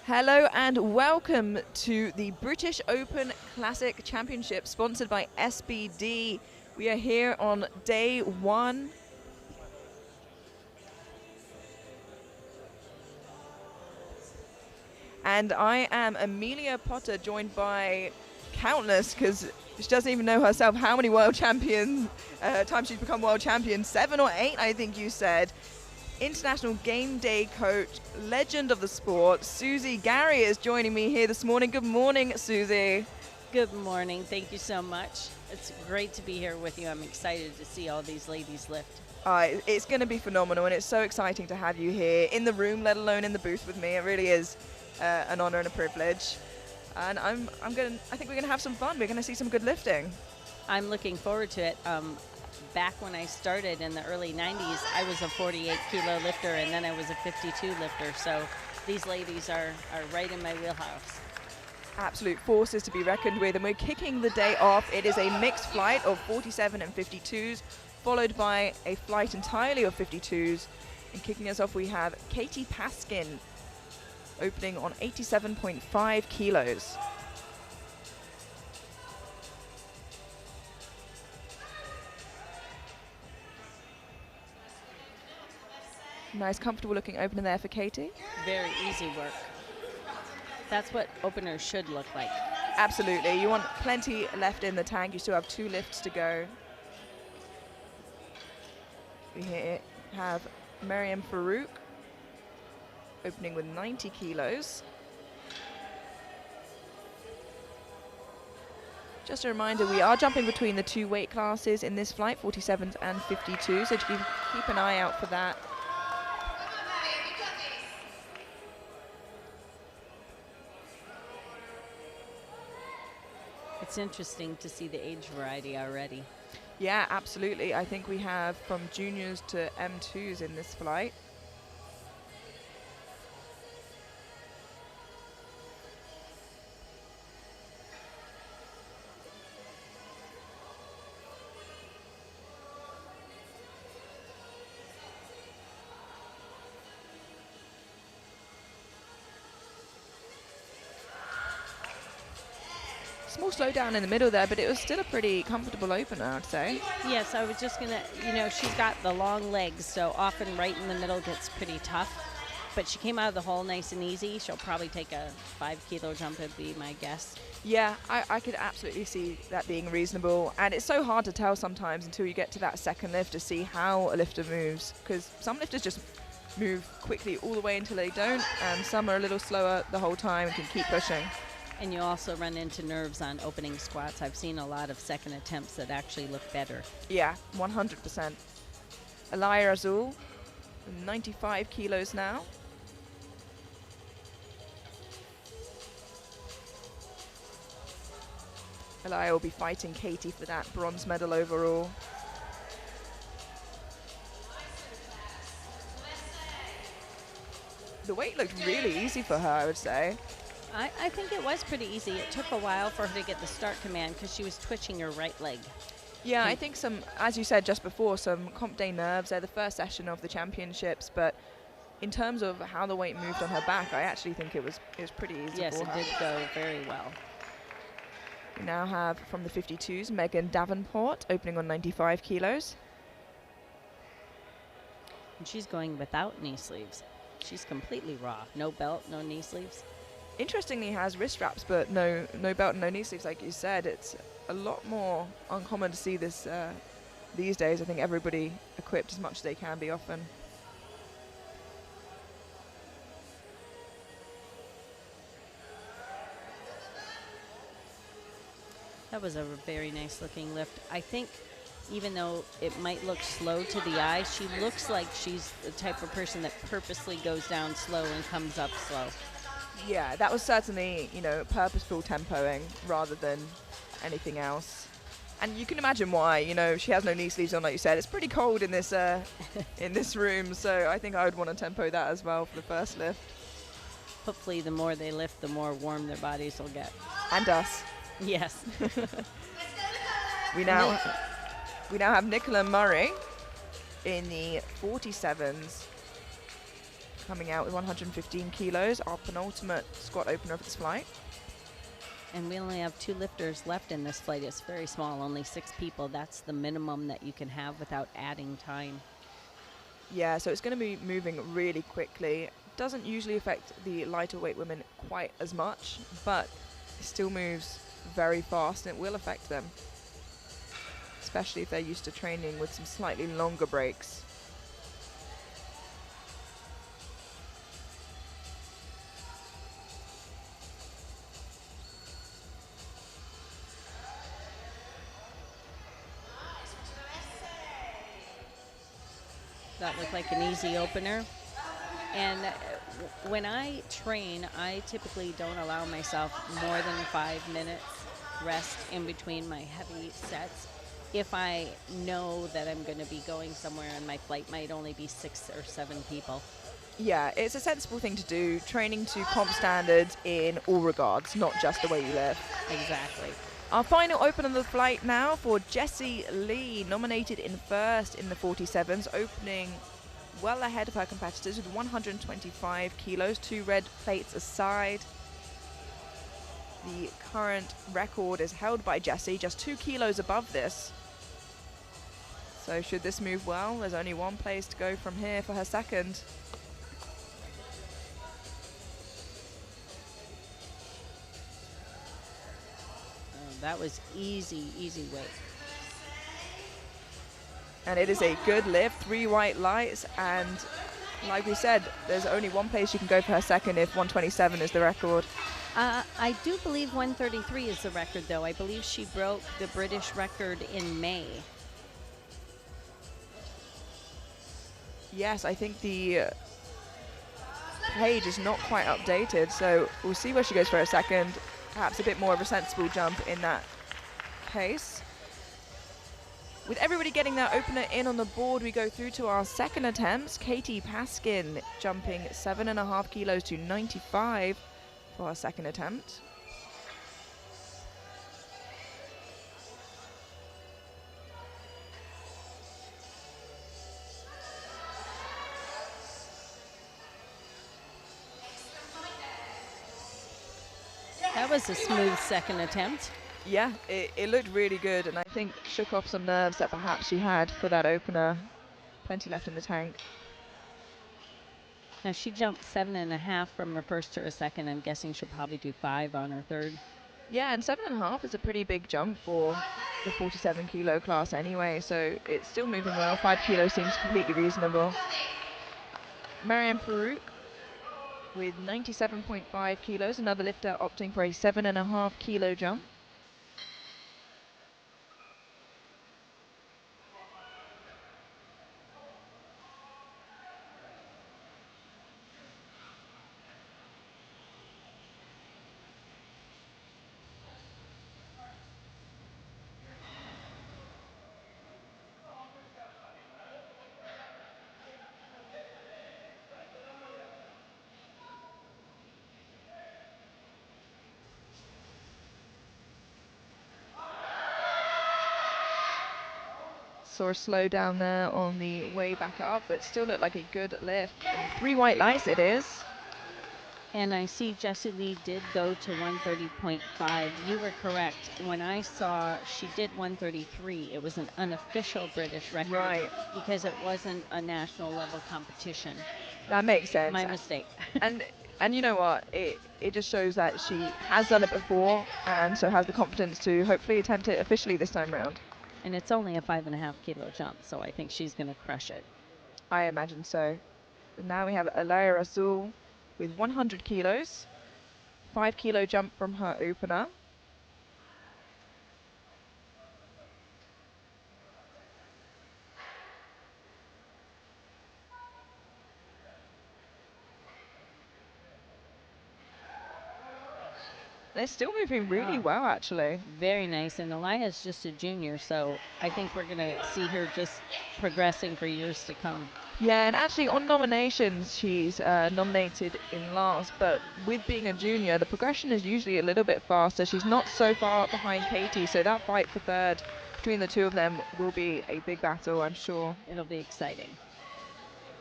Hello and welcome to the British Open Classic Championship sponsored by SBD. We are here on day one. And I am Amelia Potter, joined by countless, because she doesn't even know herself how many world champions, times she's become world champion, 7 or 8 I think you said. International game day coach, legend of the sport, Susie Gary is joining me here this morning. Good morning, Susie. Good morning. Thank you so much. It's great to be here with you. I'm excited to see all these ladies lift. It's going to be phenomenal, and it's so exciting to have you here in the room, let alone in the booth with me. It really is an honor and a privilege. And I think we're going to have some fun. We're going to see some good lifting. I'm looking forward to it. Back when I started in the early 90s, I was a 48 kilo lifter, and then I was a 52 lifter. So these ladies are right in my wheelhouse. Absolute forces to be reckoned with, and we're kicking the day off. It is a mixed flight of 47 and 52s, followed by a flight entirely of 52s. And kicking us off, we have Katie Paskin, opening on 87.5 kilos. Nice, comfortable looking opener there for Katie. Very easy work. That's what openers should look like. Absolutely. You want plenty left in the tank. You still have 2 lifts to go. We here have Mariam Farouk opening with 90 kilos. Just a reminder, we are jumping between the 2 weight classes in this flight, 47s and 52s, so keep an eye out for that. It's interesting to see the age variety already. Yeah, absolutely. I think we have from juniors to M2s in this flight. Small slowdown in the middle there, but it was still a pretty comfortable opener, I'd say. Yes, I was just going to, she's got the long legs, so often right in the middle gets pretty tough. But she came out of the hole nice and easy. She'll probably take a 5 kilo jump, would be my guess. Yeah, I could absolutely see that being reasonable. And it's so hard to tell sometimes until you get to that second lift to see how a lifter moves. Because some lifters just move quickly all the way until they don't, and some are a little slower the whole time and can keep pushing. And you also run into nerves on opening squats. I've seen a lot of second attempts that actually look better. Yeah, 100%. Alaya Azul, 95 kilos now. Alaya will be fighting Katie for that bronze medal overall. The weight looked really easy for her, I would say. I think it was pretty easy. It took a while for her to get the start command because she was twitching her right leg. Yeah, I think some, as you said just before, some comp day nerves. They're the first session of the championships, but in terms of how the weight moved on her back, I actually think it was pretty easy yes, for her. Yes, it did go very well. We now have from the 52s, Megan Davenport opening on 95 kilos. And she's going without knee sleeves. She's completely raw. No belt, no knee sleeves. Interestingly, has wrist straps, but no belt and no knee sleeves, like you said. It's a lot more uncommon to see this these days. I think everybody equipped as much as they can be often. That was a very nice looking lift. I think even though it might look slow to the eye, she looks like she's the type of person that purposely goes down slow and comes up slow. Yeah, that was certainly, purposeful tempoing rather than anything else. And you can imagine why, she has no knee sleeves on, like you said. It's pretty cold in this in this room, so I think I would want to tempo that as well for the first lift. Hopefully the more they lift, the more warm their bodies will get. And us. Yes. We now have Nicola Murray in the 47s coming out with 115 kilos, our penultimate squat opener of this flight. And we only have 2 lifters left in this flight. It's very small, only 6 people. That's the minimum that you can have without adding time. Yeah, so it's going to be moving really quickly. Doesn't usually affect the lighter weight women quite as much, but it still moves very fast and it will affect them, especially if they're used to training with some slightly longer breaks. That looked like an easy opener. And when I train, I typically don't allow myself more than 5 minutes rest in between my heavy sets. If I know that I'm going to be going somewhere and my flight might only be 6 or 7 people. Yeah, it's a sensible thing to do, training to comp standards in all regards, not just the way you live. Exactly. Our final opener of the flight now for Jessie Lee, nominated in first in the 47s, opening well ahead of her competitors with 125 kilos, 2 red plates aside. The current record is held by Jessie, just 2 kilos above this. So should this move well, there's only one place to go from here for her second. That was easy weight. And it is a good lift, 3 white lights, and like we said, there's only one place you can go for her second if 127 is the record. I do believe 133 is the record, though. I believe she broke the British record in May. Yes, I think the page is not quite updated, so we'll see where she goes for her second. Perhaps a bit more of a sensible jump in that case. With everybody getting their opener in on the board, we go through to our second attempts. Katie Paskin jumping 7.5 kilos to 95 for our second attempt. That was a smooth second attempt. Yeah, it looked really good, and I think shook off some nerves that perhaps she had for that opener. Plenty left in the tank. Now she jumped 7.5 from her first to her second. I'm guessing she'll probably do 5 on her third. Yeah, and 7.5 is a pretty big jump for the 47 kilo class anyway, so it's still moving well. 5 kilos seems completely reasonable. Mariam Farouk with 97.5 kilos, another lifter opting for a 7.5 kilo jump. Saw a slow down there on the way back up, but still looked like a good lift. And 3 white lights it is. And I see Jessie Lee did go to 130.5. You were correct. When I saw she did 133, it was an unofficial British record. Right. Because it wasn't a national level competition. That makes sense. My mistake. And you know what? It just shows that she has done it before and so has the confidence to hopefully attempt it officially this time round. And it's only a 5.5 kilo jump, so I think she's going to crush it. I imagine so. And now we have Alaya Rasul with 100 kilos. 5 kilo jump from her opener. They're still moving really well, actually. Very nice. And Alaya's just a junior, so I think we're going to see her just progressing for years to come. Yeah, and actually on nominations, she's nominated in last, but with being a junior, the progression is usually a little bit faster. She's not so far behind Katie, so that fight for third between the two of them will be a big battle, I'm sure. It'll be exciting.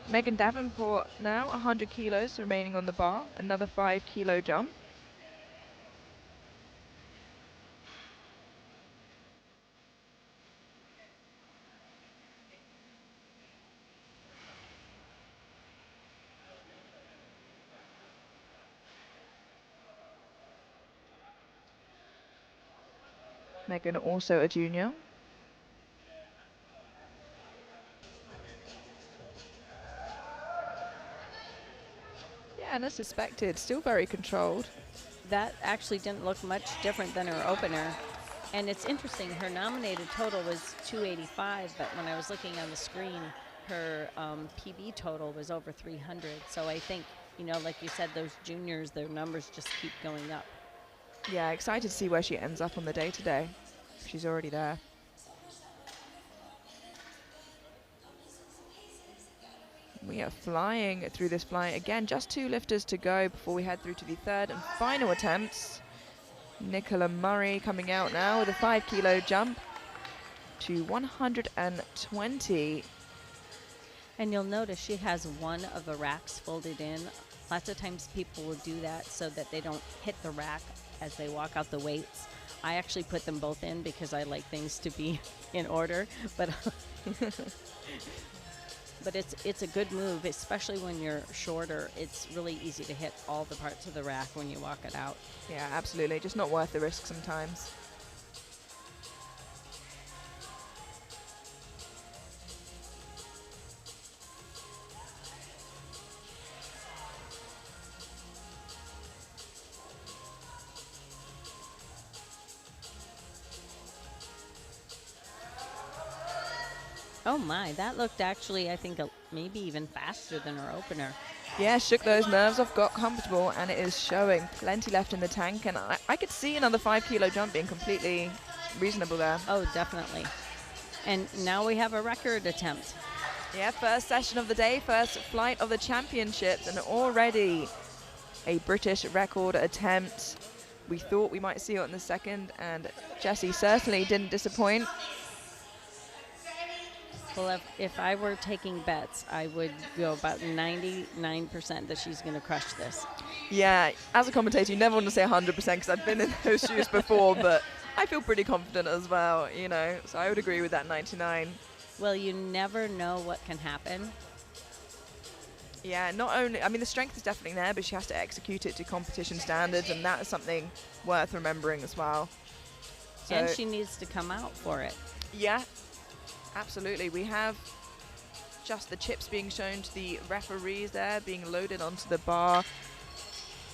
Megan Davenport now, 100 kilos remaining on the bar, another 5 kilo jump. Megan also a junior. Yeah, and as suspected, still very controlled. That actually didn't look much different than her opener. And it's interesting, her nominated total was 285, but when I was looking on the screen, her PB total was over 300. So I think, you know, like you said, those juniors, their numbers just keep going up. Yeah, excited to see where she ends up on the day today. She's already there. We are flying through this flight. Again, just 2 lifters to go before we head through to the third and final attempts. Nicola Murray coming out now with a 5 kilo jump to 120. And you'll notice she has one of the racks folded in. Lots of times people will do that so that they don't hit the rack as they walk out the weights. I actually put them both in because I like things to be in order, but but it's a good move, especially when you're shorter. It's really easy to hit all the parts of the rack when you walk it out. Yeah, absolutely. Just not worth the risk sometimes. Oh my, that looked actually, I think, maybe even faster than her opener. Yeah, shook those nerves off, got comfortable, and it is showing. Plenty left in the tank, and I could see another 5 kilo jump being completely reasonable there. Oh, definitely. And now we have a record attempt. Yeah, first session of the day, first flight of the championships, and already a British record attempt. We thought we might see it in the second, and Jessie certainly didn't disappoint. Well, if I were taking bets, I would go about 99% that she's going to crush this. Yeah, as a commentator, you never want to say 100% because I've been in those shoes before, but I feel pretty confident as well, you know, so I would agree with that 99. Well, you never know what can happen. Yeah, not only, I mean, the strength is definitely there, but she has to execute it to competition standards, and that is something worth remembering as well. So, And she needs to come out for it. yeah, absolutely. We have just the chips being shown to the referees there, being loaded onto the bar.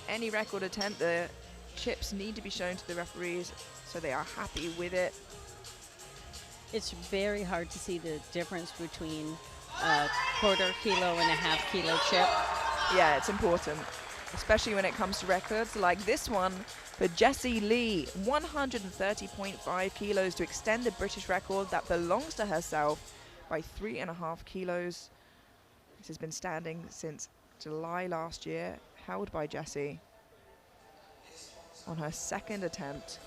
Any record attempt, the chips need to be shown to the referees so they are happy with it. It's very hard to see the difference between a quarter kilo and a half kilo chip. Yeah, it's important, especially when it comes to records like this one for Jessie Lee, 130.5 kilos to extend the British record that belongs to herself by 3.5 kilos. This has been standing since July last year, held by Jessie on her second attempt.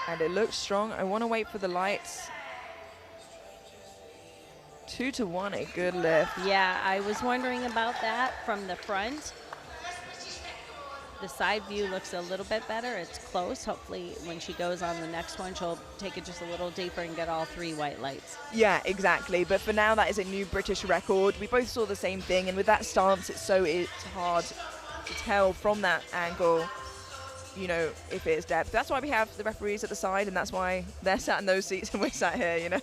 And it looks strong. I want to wait for the lights. 2 to 1, a good lift. Yeah, I was wondering about that from the front. The side view looks a little bit better. It's close. Hopefully when she goes on the next one, she'll take it just a little deeper and get all 3 white lights. Yeah, exactly. But for now, that is a new British record. We both saw the same thing. And with that stance, it's hard to tell from that angle, you know, if it is depth. That's why we have the referees at the side, and that's why they're sat in those seats and we're sat here, you know.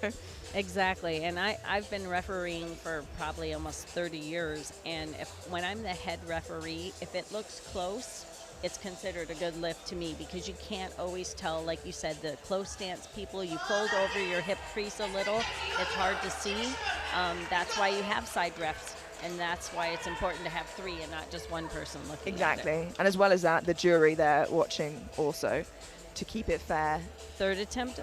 Exactly, and I've been refereeing for probably almost 30 years, and when I'm the head referee, if it looks close, it's considered a good lift to me, because you can't always tell, like you said, the close stance people, you fold over your hip crease a little, it's hard to see. That's why you have side refs, and that's why it's important to have 3 and not just one person looking Exactly, at it. and as well as that, the jury there watching also to keep it fair. Third attempt.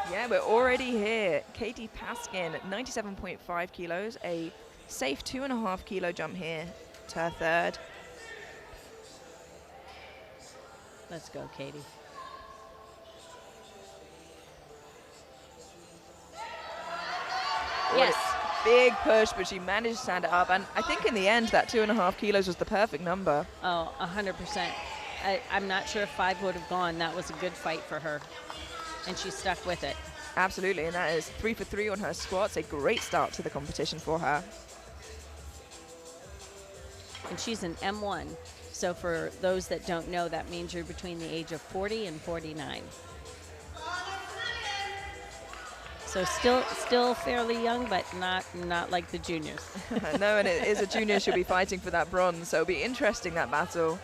Yeah, we're already here. Katie Paskin, 97.5 kilos, a safe 2.5 kilo jump here to her third. Let's go, Katie. Yes. Big push, but she managed to stand it up. And I think in the end, that 2.5 kilos was the perfect number. Oh, 100%. I'm not sure if 5 would have gone. That was a good fight for her. And she stuck with it. Absolutely, and that is 3 for 3 on her squats. A great start to the competition for her. And she's an M1. So for those that don't know, that means you're between the age of 40 and 49. So still fairly young, but not like the juniors. No, and it is a junior. She'll be fighting for that bronze, so it'll be interesting, that battle.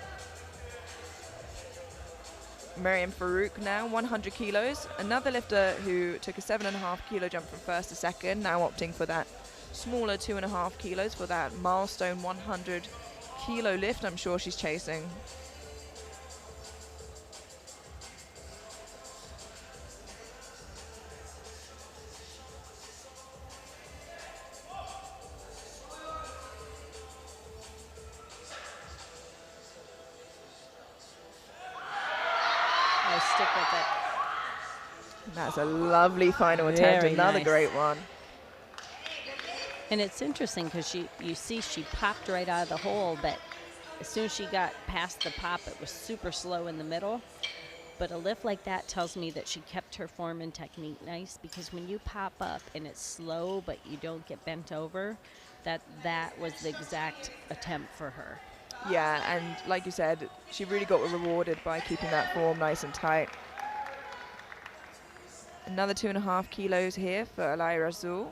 Miriam Farouk now, 100 kilos. Another lifter who took a 7.5 kilo jump from first to second, now opting for that smaller 2.5 kilos for that milestone 100 kilo lift I'm sure she's chasing. Stick with it. That's a lovely final attempt, another nice. great one. And it's interesting because you see she popped right out of the hole, but as soon as she got past the pop, it was super slow in the middle. But a lift like that tells me that she kept her form and technique nice, because when you pop up and it's slow but you don't get bent over, that was the exact attempt for her. Yeah, and like you said, she really got rewarded by keeping that form nice and tight. Another 2.5 kilos here for Alaya Razul.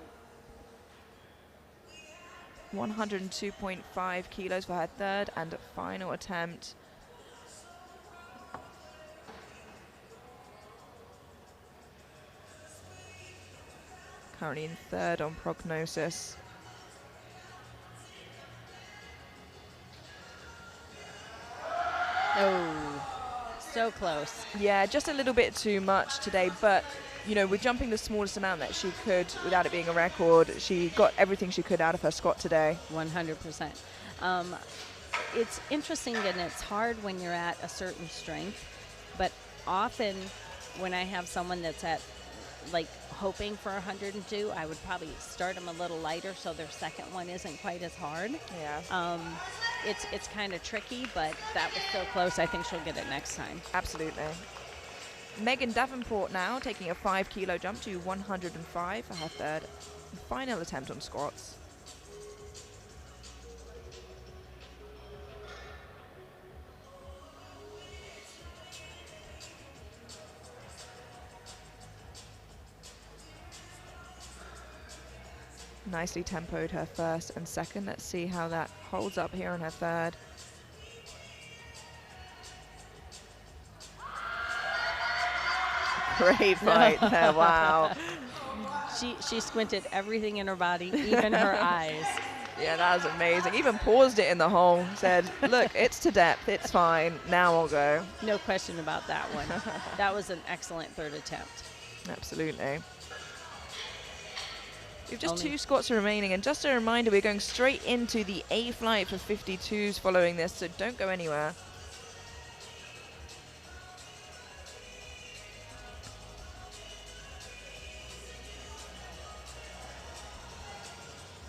102.5 kilos for her third and final attempt. Currently in third on prognosis. Oh, so close. Yeah, just a little bit too much today, but you know, we're jumping the smallest amount that she could without it being a record. She got everything she could out of her squat today. 100%. It's interesting and it's hard when you're at a certain strength, but often when I have someone that's at like hoping for 102, I would probably start them a little lighter so their second one isn't quite as hard. Yeah. It's kind of tricky, but that was so close. I think she'll get it next time. Absolutely. Megan Davenport now taking a 5 kilo jump to 105 for her third and final attempt on squats. Nicely tempoed her first and second. Let's see how that holds up here on her third. Great fight there, wow. She squinted everything in her body, even her eyes. Yeah, that was amazing. Even paused it in the hole, said, look, it's to depth, it's fine, now I'll go. No question about that one. That was an excellent third attempt. Absolutely. We've just 2 squats remaining, and just a reminder, we're going straight into the A flight for 52s following this, so don't go anywhere.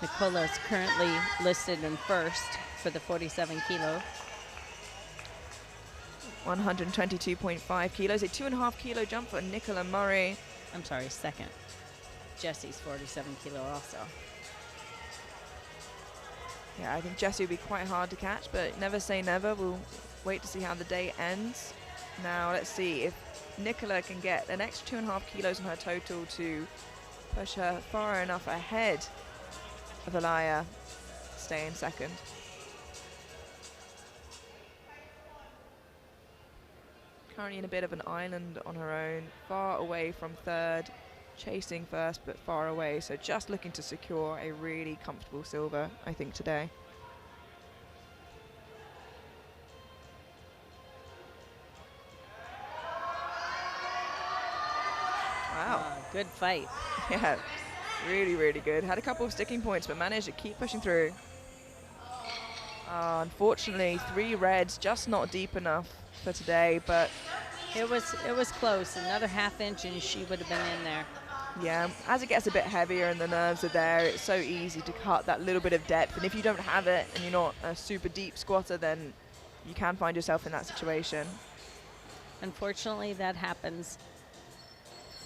Nicola is currently listed in first for the 47 kilo. 122.5 kilos, a 2.5 kilo jump for Nicola Murray. I'm sorry, second. Jesse's 47 kilo also. Yeah, I think Jessie will be quite hard to catch, but never say never. We'll wait to see how the day ends. Now let's see if Nicola can get an extra 2.5 kilos on her total to push her far enough ahead of Alaya to stay in second. Currently in a bit of an island on her own, far away from third, chasing first but far away, so just looking to secure a really comfortable silver, I think, today. Wow. Good fight. Yeah, really, really good. Had a couple of sticking points, but managed to keep pushing through. Unfortunately, 3 reds, just not deep enough for today, but it was close. Another ½ inch and she would have been in there. yeah, as it gets a bit heavier and the nerves are there, it's so easy to cut that little bit of depth. And if you don't have it and you're not a super deep squatter, then you can find yourself in that situation. Unfortunately, that happens.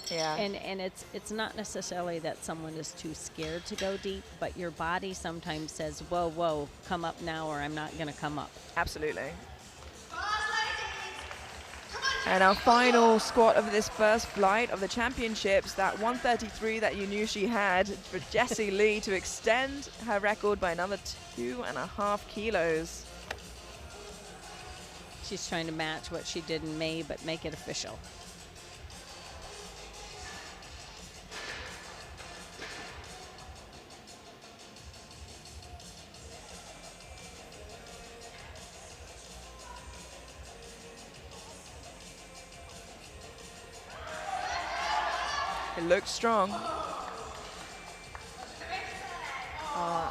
Yeah. And it's not necessarily that someone is too scared to go deep, but your body sometimes says, whoa, whoa, come up now or I'm not going to come up. Absolutely. And our final squat of this first flight of the championships, that 133 that you knew she had, for Jessie Lee to extend her record by another 2.5 kilos. She's trying to match what she did in May, but make it official. It looks strong.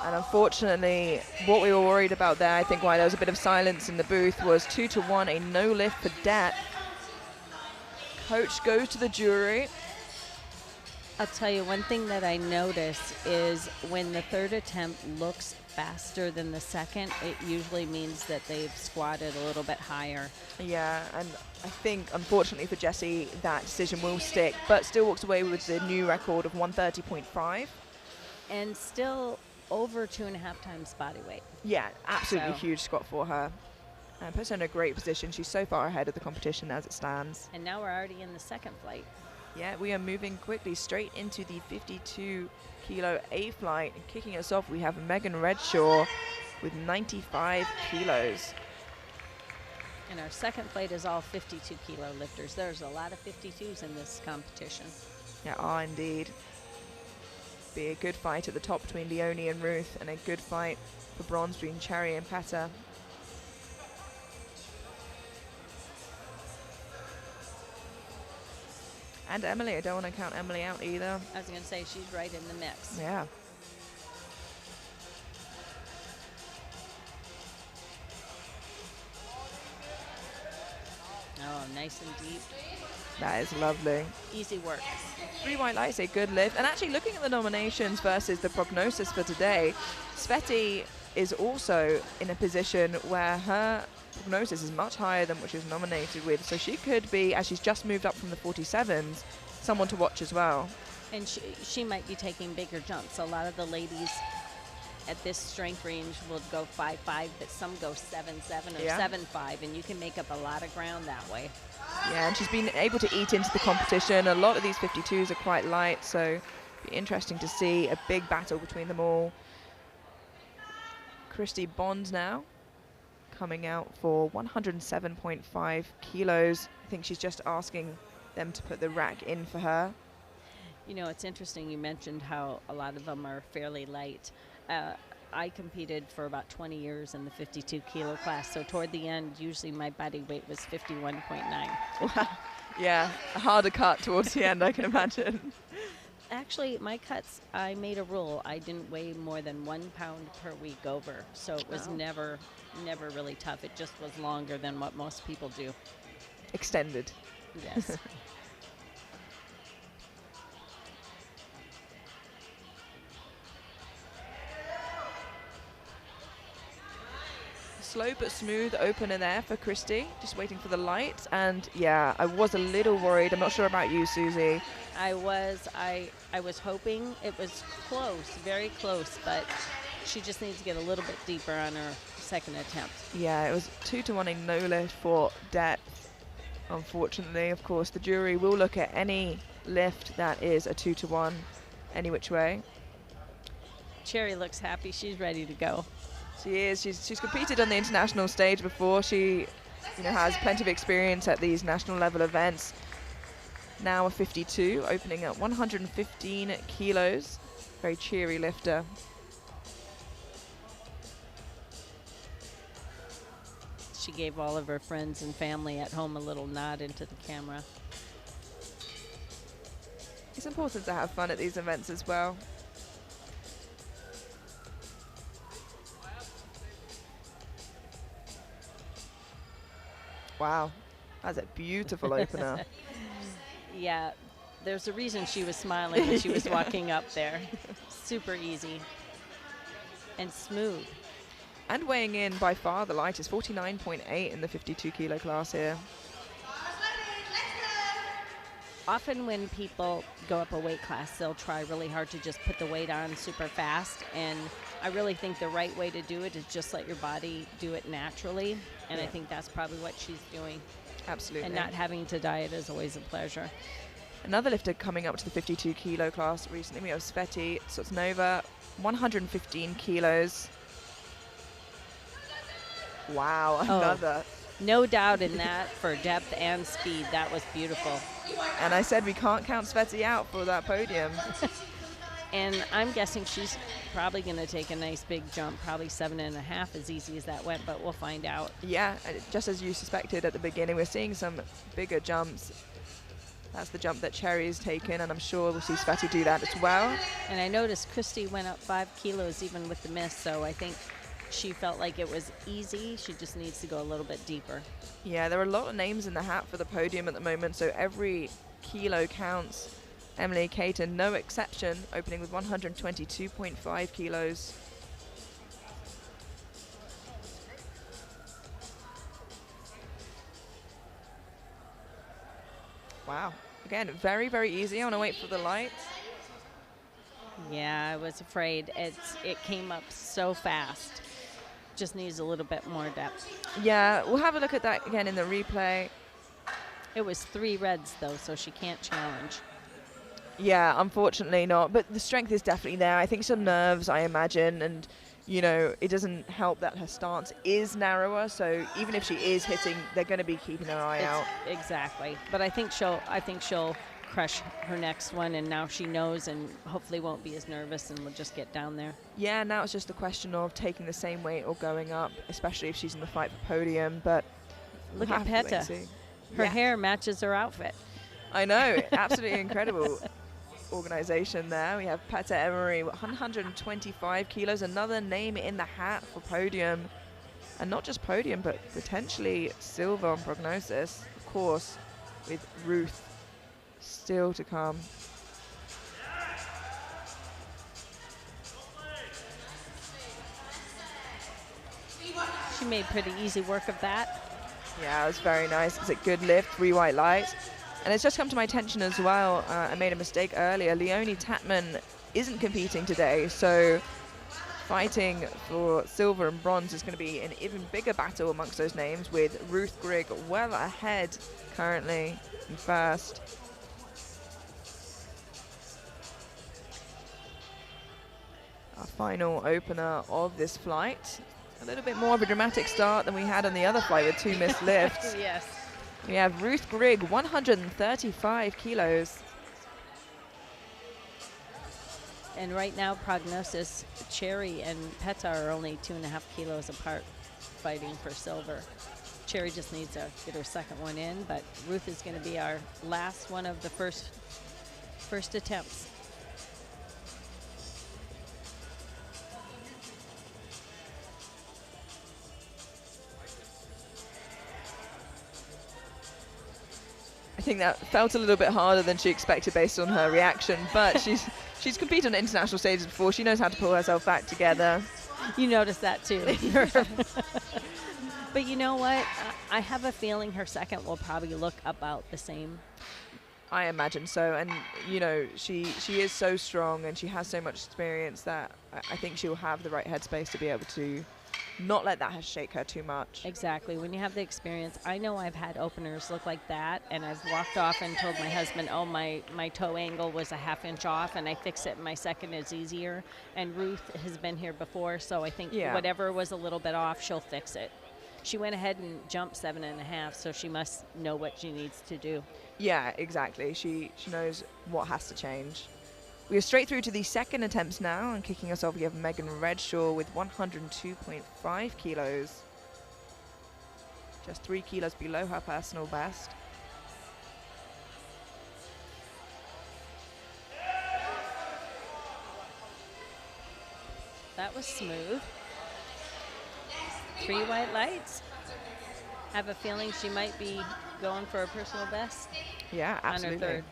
And unfortunately, what we were worried about there, I think why there was a bit of silence in the booth, was 2-1, a no lift for Det. Coach goes to the jury. I'll tell you, one thing that I notice is when the third attempt looks faster than the second, it usually means that they've squatted a little bit higher. Yeah, and I think, unfortunately for Jessie, that decision will stick, but still walks away with the new record of 130.5. And still over 2.5 times body weight. Yeah, absolutely So. huge squat for her. And puts her in a great position. She's so far ahead of the competition as it stands. And now we're already in the second flight. Yeah, we are moving quickly straight into the 52 kilo A flight. And kicking us off, we have Megan Redshaw with 95 kilos. And our second flight is all 52 kilo lifters. There's a lot of 52s in this competition. Yeah, are indeed. Be a good fight at the top between Leonie and Ruth, and a good fight for bronze between Cherry and Peta. And Emily, I don't want to count Emily out either. I was going to say, she's right in the mix. Yeah. Oh, nice and deep. That is lovely. Easy work. 3 white lights, a good lift. And actually looking at the nominations versus the prognosis for today, Sveti is also in a position where her prognosis is much higher than what she was nominated with. So she could be, as she's just moved up from the 47s, someone to watch as well. And she might be taking bigger jumps. A lot of the ladies at this strength range will go 5'5", but some go 7'7" or 7'5", and you can make up a lot of ground that way. Yeah, and she's been able to eat into the competition. A lot of these 52s are quite light, so it'll be interesting to see a big battle between them all. Christy Bond now coming out for 107.5 kilos. I think she's just asking them to put the rack in for her. You know, it's interesting you mentioned how a lot of them are fairly light. I competed for about 20 years in the 52 kilo class, so toward the end, usually my body weight was 51.9. Wow. Yeah, a harder cut towards the end, I can imagine. Actually, my cuts, I made a rule. I didn't weigh more than 1 pound per week over, so it was never really tough. It just was longer than what most people do. Extended. Yes. Slow but smooth opener there for Christy, just waiting for the light. And yeah, I was a little worried. I'm not sure about you, Susie. I was hoping it was close, very close, but she just needs to get a little bit deeper on her second attempt. Yeah, it was 2-1 a no lift for depth. Unfortunately, of course, the jury will look at any lift that is a 2-1 any which way. Cherry looks happy. She's ready to go. She is. She's competed on the international stage before. She, has plenty of experience at these national level events. Now a 52, opening at 115 kilos. Very cheery lifter. She gave all of her friends and family at home a little nod into the camera. It's important to have fun at these events as well. Wow, that's a beautiful opener. Yeah, there's a reason she was smiling when she was Yeah. walking up there. Super easy and smooth. And weighing in by far the lightest, 49.8 in the 52 kilo class here. Often when people go up a weight class, they'll try really hard to just put the weight on super fast. And I really think the right way to do it is just let your body do it naturally. And I think that's probably what she's doing. Absolutely. And not having to diet is always a pleasure. Another lifter coming up to the 52 kilo class recently, we have Sveti Sotsnova, 115 kilos. Wow, another. No doubt in that for depth and speed. That was beautiful. And I said we can't count Sveti out for that podium. And I'm guessing she's probably going to take a nice big jump, probably 7.5 as easy as that went, but we'll find out. Yeah, just as you suspected at the beginning, we're seeing some bigger jumps. That's the jump that Cherry's taken, and I'm sure we'll see Sveti do that as well. And I noticed Christy went up 5 kilos even with the miss, so I think she felt like it was easy. She just needs to go a little bit deeper. Yeah, there are a lot of names in the hat for the podium at the moment, so every kilo counts. Emily Caton, no exception, opening with 122.5 kilos. Wow. Again, very, very easy. I want to wait for the lights. Yeah, I was afraid. It came up so fast. Just needs a little bit more depth. Yeah, we'll have a look at that again in the replay. It was 3 reds, though, so she can't challenge. Yeah, unfortunately not. But the strength is definitely there. I think some nerves, I imagine, and you know, it doesn't help that her stance is narrower. So even if she is hitting, they're going to be keeping their eye out. Exactly. But I think she'll crush her next one, and now she knows, and hopefully won't be as nervous, and will just get down there. Yeah, now it's just a question of taking the same weight or going up, especially if she's in the fight for podium. But look we'll at have to wait and Peta. see. Her Yeah. hair matches her outfit. I know, absolutely incredible organization there. We have Peta Emery, 125 kilos, another name in the hat for podium. And not just podium, but potentially silver on prognosis, of course, with Ruth still to come. She made pretty easy work of that. Yeah, it was very nice. It's a good lift, 3 white lights. And it's just come to my attention as well, I made a mistake earlier. Leonie Tatman isn't competing today, so fighting for silver and bronze is going to be an even bigger battle amongst those names, with Ruth Grigg well ahead currently in first. Our final opener of this flight. A little bit more of a dramatic start than we had on the other flight with 2 missed lifts. Yes. We have Ruth Grigg, 135 kilos. And right now, prognosis, Cherry and Peta are only 2.5 kilos apart, fighting for silver. Cherry just needs to get her second one in, but Ruth is going to be our last one of the first attempts. I think that felt a little bit harder than she expected based on her reaction, but she's competed on international stages before. She knows how to pull herself back together. You noticed that too. But you know what? I have a feeling her second will probably look about the same. I imagine so, and you know, she is so strong and she has so much experience that I think she'll have the right headspace to be able to not let that shake her too much. Exactly. When you have the experience, I know I've had openers look like that, and I've walked off and told my husband, oh, my toe angle was a 1/2 inch off, and I fix it, and my second is easier. And Ruth has been here before, so I think whatever was a little bit off, she'll fix it. She went ahead and jumped 7.5, so she must know what she needs to do. Yeah, exactly. She knows what has to change. We are straight through to the second attempts now, and kicking us off we have Megan Redshaw with 102.5 kilos. Just 3 kilos below her personal best. That was smooth. 3 white lights. I have a feeling she might be going for a personal best Yeah, on her absolutely. third.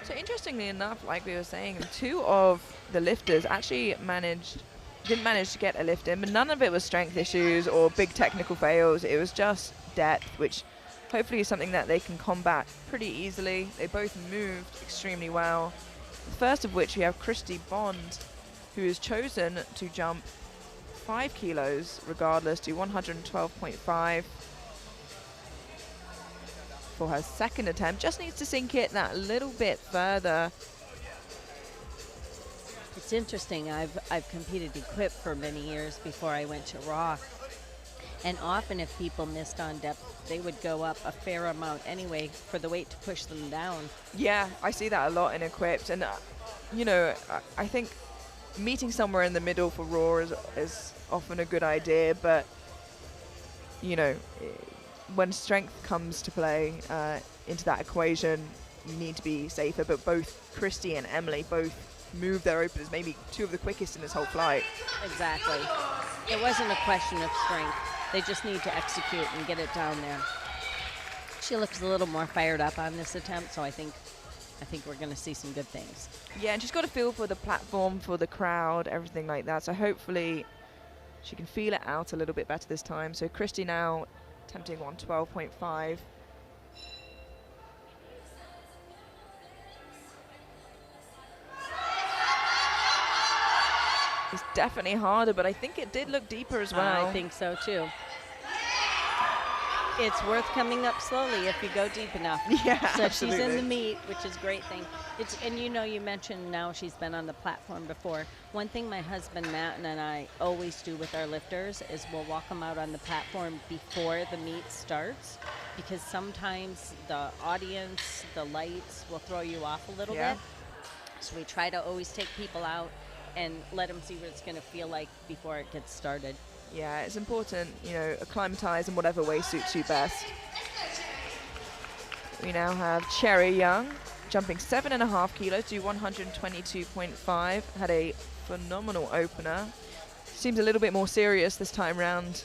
So interestingly enough, like we were saying, 2 of the lifters actually didn't manage to get a lift in, but none of it was strength issues or big technical fails. It was just depth, which hopefully is something that they can combat pretty easily. They both moved extremely well. The first of which we have Christy Bond, who has chosen to jump 5 kilos regardless to 112.5 for her second attempt. Just needs to sink it that little bit further. It's interesting. I've competed equipped for many years before I went to Raw. And often if people missed on depth, they would go up a fair amount anyway for the weight to push them down. Yeah, I see that a lot in equipped. And, you know, I think meeting somewhere in the middle for Raw is often a good idea. But, you know, when strength comes to play into that equation, you need to be safer. But both Christy and Emily both moved their openers, maybe 2 of the quickest in this whole flight. Exactly. It wasn't a question of strength. They just need to execute and get it down there. She looks a little more fired up on this attempt, so I think we're going to see some good things. Yeah, and she's got a feel for the platform, for the crowd, everything like that. So hopefully she can feel it out a little bit better this time. So Christy now attempting 112.5. It's definitely harder, but I think it did look deeper as well. I think so too. It's worth coming up slowly if you go deep enough. Yeah, so absolutely. she's in the meet, which is a great thing. And you know, you mentioned now she's been on the platform before. One thing my husband Matt and I always do with our lifters is we'll walk them out on the platform before the meet starts, because sometimes the audience, the lights will throw you off a little bit. So we try to always take people out and let them see what it's going to feel like before it gets started. Yeah, it's important, you know, acclimatize in whatever way suits you best. We now have Cherry Young jumping 7.5 kilos to 122.5. Had a phenomenal opener. Seems a little bit more serious this time round.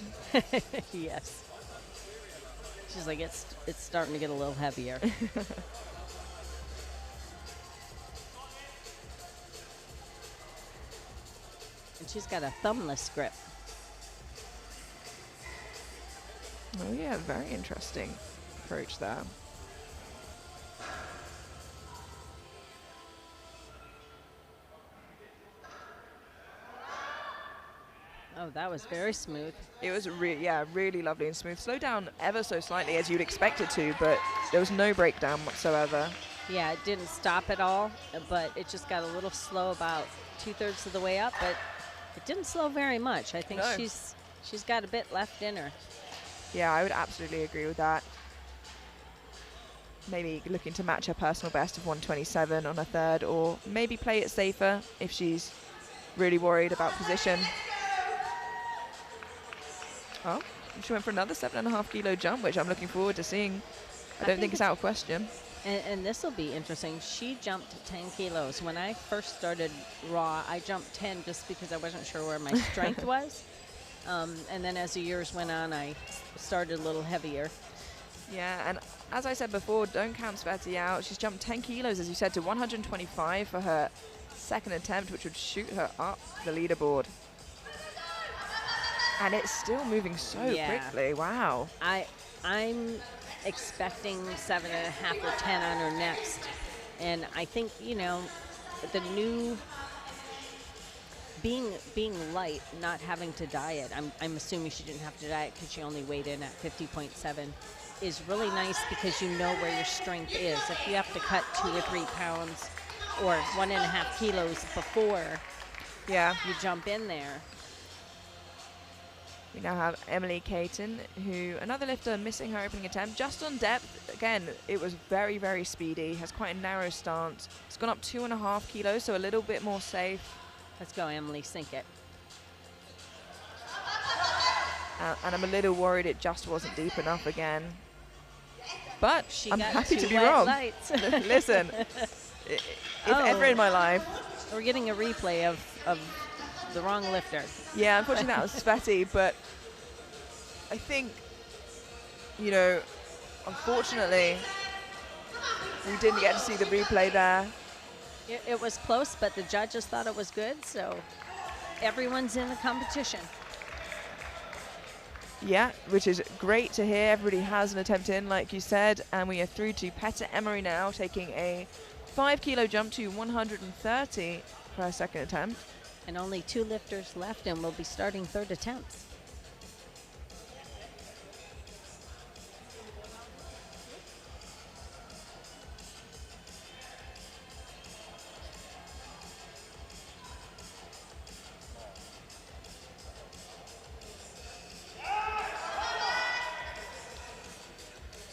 Yes. She's like, it's starting to get a little heavier. And she's got a thumbless grip. Oh yeah, very interesting approach there. Oh, that was very smooth. It was really lovely and smooth. Slowed down ever so slightly as you'd expect it to, but there was no breakdown whatsoever. Yeah, it didn't stop at all, but it just got a little slow about 2/3 of the way up, but it didn't slow very much. I think No. she's got a bit left in her. Yeah, I would absolutely agree with that. Maybe looking to match her personal best of 127 on a third, or maybe play it safer if she's really worried about position. Oh, she went for another 7.5 kilo jump, which I'm looking forward to seeing. I don't think it's out of question. And this will be interesting. She jumped 10 kilos. When I first started Raw, I jumped 10 just because I wasn't sure where my strength was. And then as the years went on, I started a little heavier. Yeah, and as I said before, don't count Sveti out. She's jumped 10 kilos, as you said, to 125 for her second attempt, which would shoot her up the leaderboard. And it's still moving so quickly. Wow. I'm expecting 7.5 or 10 on her next. And I think, you know, the new being light, not having to diet, I'm assuming she didn't have to diet because she only weighed in at 50.7, is really nice because you know where your strength is. If you have to cut 2 or 3 pounds or 1.5 kilos before you jump in there. We now have Emily Caton, who, another lifter missing her opening attempt. Just on depth, again, it was very, very speedy. Has quite a narrow stance. It's gone up 2.5 kilos, so a little bit more safe. Let's go, Emily, sink it. And I'm a little worried it just wasn't deep enough again. But I'm happy to be wrong. Listen, if ever in my life. We're getting a replay of the wrong lifter. Yeah, unfortunately that was Sveti, but I think, you know, unfortunately, we didn't get to see the replay there. It was close, but the judges thought it was good, so everyone's in the competition. Yeah, which is great to hear. Everybody has an attempt in, like you said, and we are through to Peta Emery now, taking a 5 kilo jump to 130 for her second attempt. And only 2 lifters left, and we'll be starting third attempts.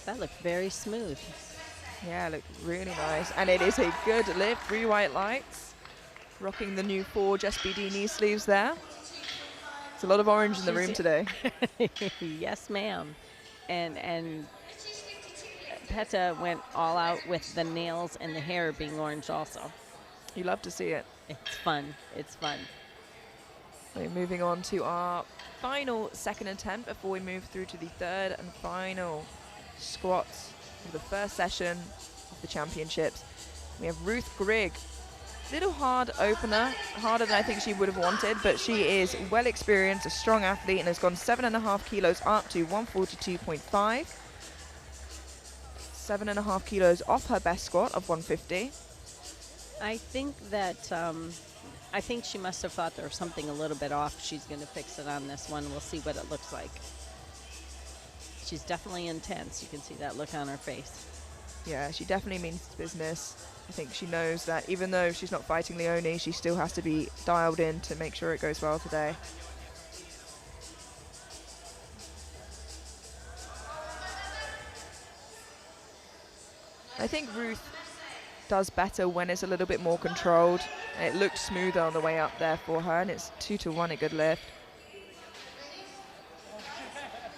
That looked very smooth. Yeah, look really nice. And it is a good lift, 3 white lights. Rocking the new Forge SBD knee sleeves there. There's a lot of orange in the room today. Yes, ma'am. And Peta went all out with the nails and the hair being orange also. You love to see it. It's fun. It's fun. So moving on to our final second attempt before we move through to the third and final squats of the first session of the championships. We have Ruth Grigg. Little hard opener, harder than I think she would have wanted, but she is well experienced, a strong athlete, and has gone 7.5 kilos up to 142.5. 7.5 kilos off her best squat of 150. I think that I think she must have thought there was something a little bit off. She's going to fix it on this one. We'll see what it looks like. She's definitely intense. You can see that look on her face. Yeah, she definitely means business. I think she knows that even though she's not fighting Leonie, she still has to be dialed in to make sure it goes well today. I think Ruth does better when it's a little bit more controlled. And it looked smoother on the way up there for her, and it's 2-to-1 a good lift.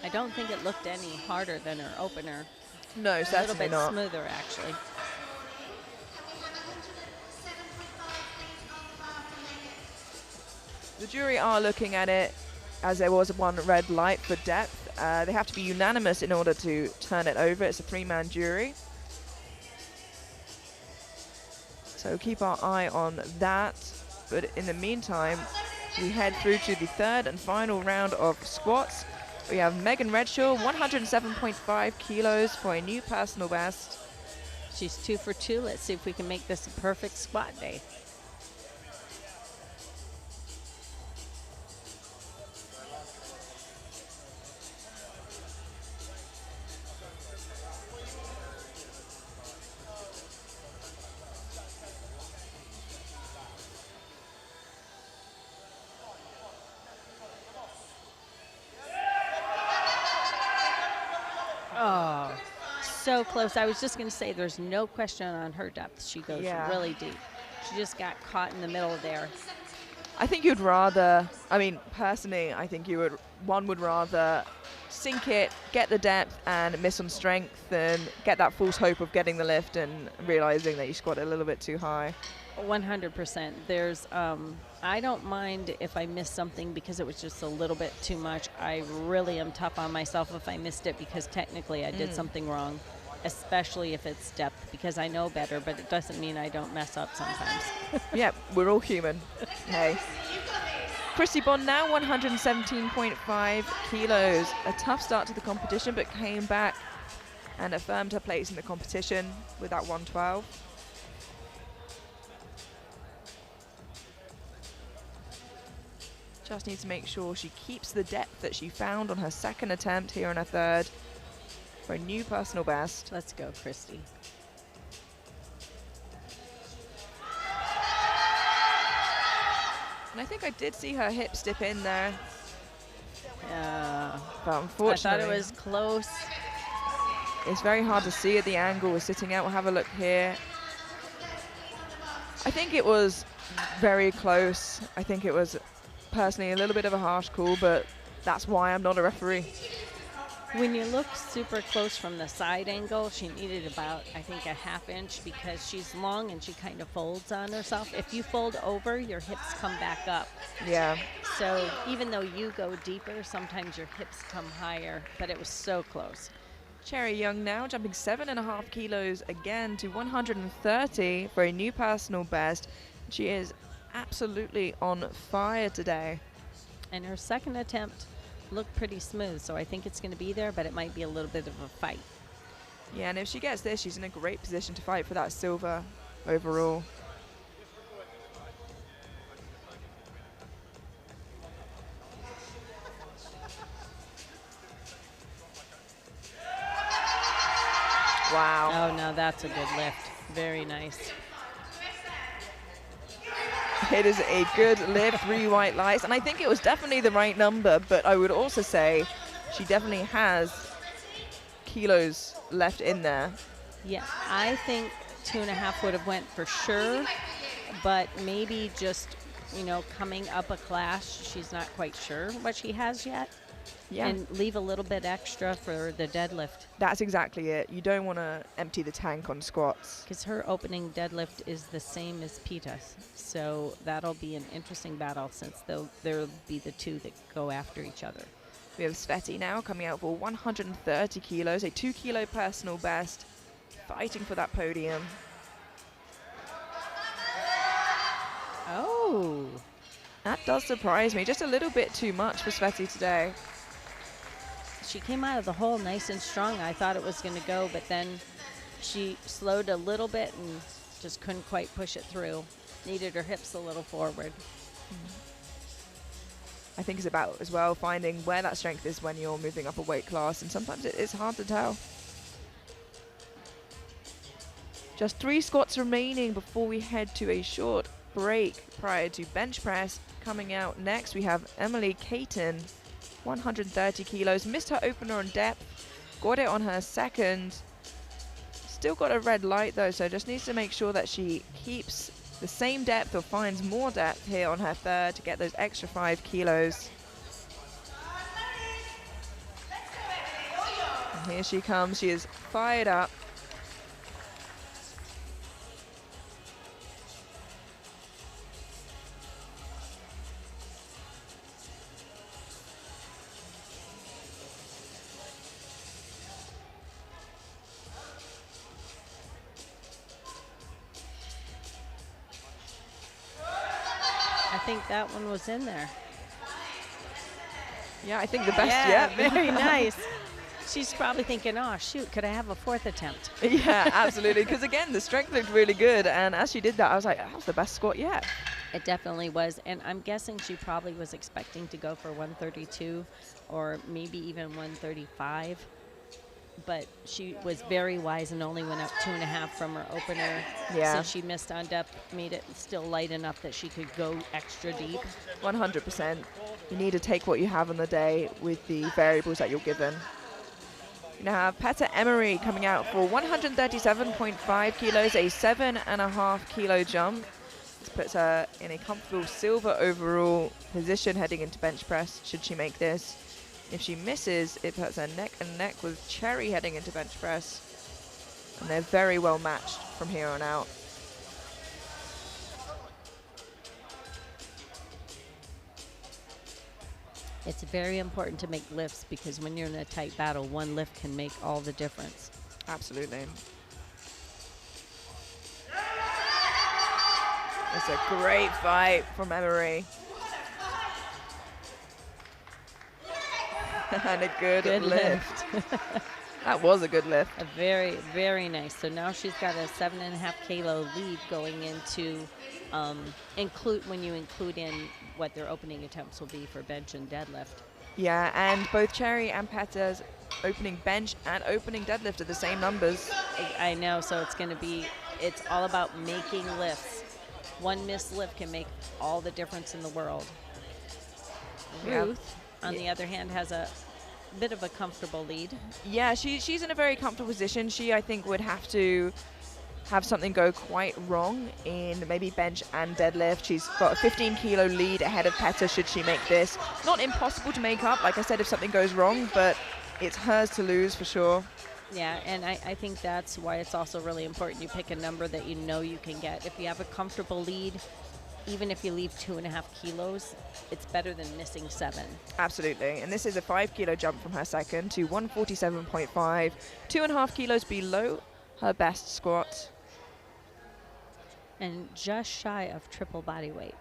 I don't think it looked any harder than her opener. No, certainly not. A little bit smoother, actually. The jury are looking at it as there was one red light for depth. They have to be unanimous in order to turn it over. It's a 3-man jury. So keep our eye on that. But in the meantime, we head through to the third and final round of squats. We have Megan Redshaw, 107.5 kilos for a new personal best. She's 2 for 2. Let's see if we can make this a perfect squat day. Oh, so close. I was just going to say there's no question on her depth. She goes really deep. She just got caught in the middle there. I think you'd rather, I mean, personally, I think one would rather sink it, get the depth and miss on strength than get that false hope of getting the lift and realizing that you squatted a little bit too high. 100%. There's, I don't mind if I miss something because it was just a little bit too much. I really am tough on myself if I missed it because technically I did something wrong, especially if it's depth, because I know better, but it doesn't mean I don't mess up sometimes. Yeah, we're all human. Hey. Christy Bond now 117.5 kilos. A tough start to the competition, but came back and affirmed her place in the competition with that 112. Just needs to make sure she keeps the depth that she found on her second attempt here on her third for a new personal best. Let's go, Christy. And I think I did see her hips dip in there. Yeah. But unfortunately, I thought it was close. It's very hard to see at the angle we're sitting at. We'll have a look here. I think it was very close. I think it was personally a little bit of a harsh call, but that's why I'm not a referee. When you look super close from the side angle, she needed about, I think, a ½ inch because she's long and she kind of folds on herself. If you fold over, your hips come back up. Yeah. So even though you go deeper, sometimes your hips come higher, but it was so close. Cherry Young now jumping 7.5 kilos again to 130 for a new personal best. She is absolutely on fire today. And her second attempt looked pretty smooth, so I think it's going to be there, but it might be a little bit of a fight. Yeah, and if she gets this, she's in a great position to fight for that silver overall. Wow. Oh, no, that's a good lift. Very nice. It is a good lift, 3 white lights, and I think it was definitely the right number, but I would also say she definitely has kilos left in there. Yeah, I think 2.5 would have went for sure, but maybe just, you know, coming up a class, she's not quite sure what she has yet. Yeah. And leave a little bit extra for the deadlift. That's exactly it. You don't want to empty the tank on squats. Because her opening deadlift is the same as Pita's. So that'll be an interesting battle since there'll be the two that go after each other. We have Sveti now coming out for 130 kilos, a 2 kilo personal best, fighting for that podium. Oh. That does surprise me. Just a little bit too much for Sveti today. She came out of the hole nice and strong. I thought it was going to go, but then she slowed a little bit and just couldn't quite push it through. Needed her hips a little forward. I think it's about, as well, finding where that strength is when you're moving up a weight class, and sometimes it is hard to tell. Just 3 squats remaining before we head to a short break prior to bench press. Coming out next, we have Emily Caton, 130 kilos, missed her opener on depth, got it on her second, still got a red light though, so just needs to make sure that she keeps the same depth or finds more depth here on her third to get those extra 5 kilos. And here she comes, she is fired up. I think that one was in there. Yeah, I think the best Yeah, yet. very nice. She's probably thinking, oh, shoot, could I have a 4th attempt? Yeah, absolutely. Because again, the strength looked really good. And as she did that, I was like, that was the best squat yet. It definitely was. And I'm guessing she probably was expecting to go for 132 or maybe even 135. But she was very wise and only went up 2.5 from her opener. Yeah. Since she missed on depth, made it still light enough that she could go extra deep. 100%. You need to take what you have on the day with the variables that you're given. You now have Peta Emery coming out for 137.5 kilos, a 7.5 kilo jump. This puts her in a comfortable silver overall position heading into bench press, should she make this. If she misses, it puts her neck and neck with Cherry heading into bench press. And they're very well matched from here on out. It's very important to make lifts because when you're in a tight battle, one lift can make all the difference. Absolutely. It's a great fight from Emery. And a good lift. That was a good lift. A very, very nice. So now she's got a 7.5 kilo lead going into when you include in what their opening attempts will be for bench and deadlift. Yeah, and both Cherry and Peta's opening bench and opening deadlift are the same numbers. I know, so it's all about making lifts. One missed lift can make all the difference in the world. Yeah. Ruth, on the other hand, has a bit of a comfortable lead. Yeah, she's in a very comfortable position. She, I think, would have to have something go quite wrong in maybe bench and deadlift. She's got a 15 kilo lead ahead of Peta should she make this. Not impossible to make up, like I said, if something goes wrong, but it's hers to lose for sure. Yeah, and I think that's why it's also really important you pick a number that you know you can get. If you have a comfortable lead, even if you leave 2.5 kilos, it's better than missing 7. Absolutely. And this is a 5 kilo jump from her second to 147.5, 2.5 kilos below her best squat. And just shy of triple body weight.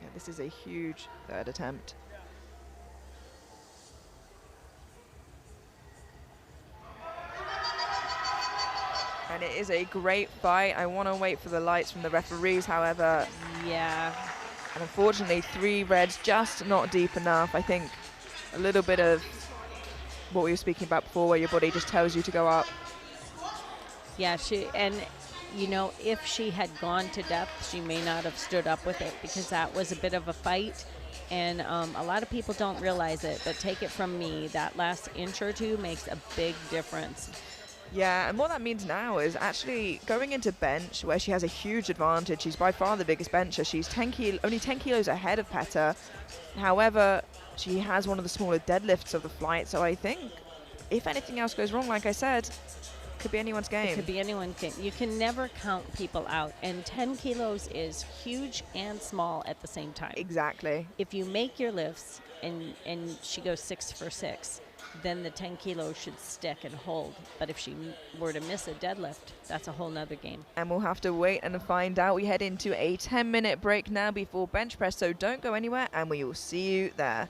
Yeah, this is a huge third attempt. And it is a great fight. I want to wait for the lights from the referees, however. Yeah. And unfortunately, 3 reds just not deep enough. I think a little bit of what we were speaking about before, where your body just tells you to go up. Yeah, you know, if she had gone to depth, she may not have stood up with it because that was a bit of a fight. And a lot of people don't realize it, but take it from me, that last inch or 2 makes a big difference. Yeah, and what that means now is actually going into bench, where she has a huge advantage. She's by far the biggest bencher. She's only 10 kilos ahead of Peta. However, she has one of the smaller deadlifts of the flight. So I think if anything else goes wrong, like I said, could be anyone's game. It could be anyone's game. You can never count people out. And 10 kilos is huge and small at the same time. Exactly. If you make your lifts and she goes 6 for 6, then the 10 kilos should stick and hold. But if she were to miss a deadlift, that's a whole nother game. And we'll have to wait and find out. We head into a 10-minute break now before bench press, so don't go anywhere, and we will see you there.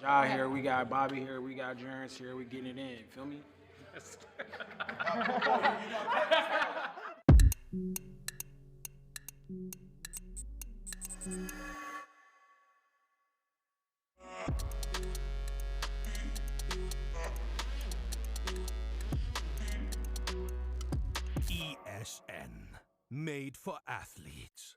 Ja here, we got Bobby here, we got Jerence here, we getting it in. Feel me? ESN, made for athletes.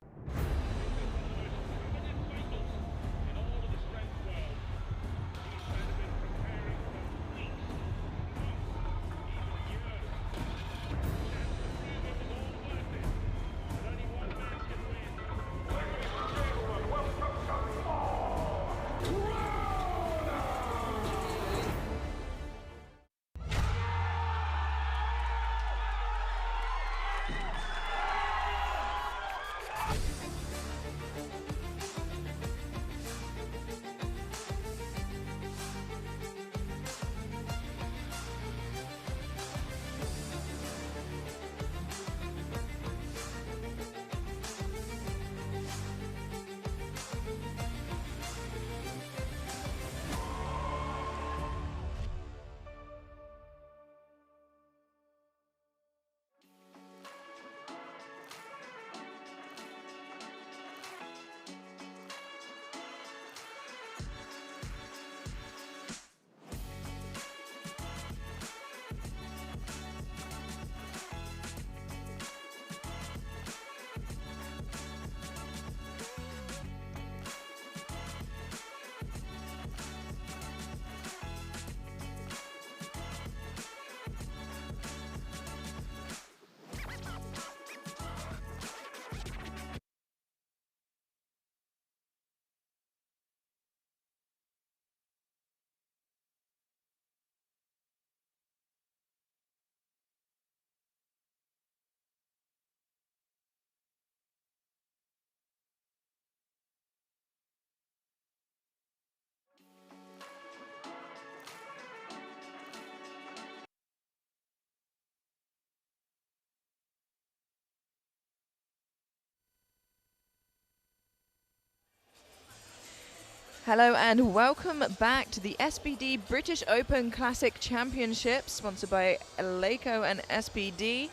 Hello and welcome back to the SBD British Open Classic Championship, sponsored by Eleiko and SBD.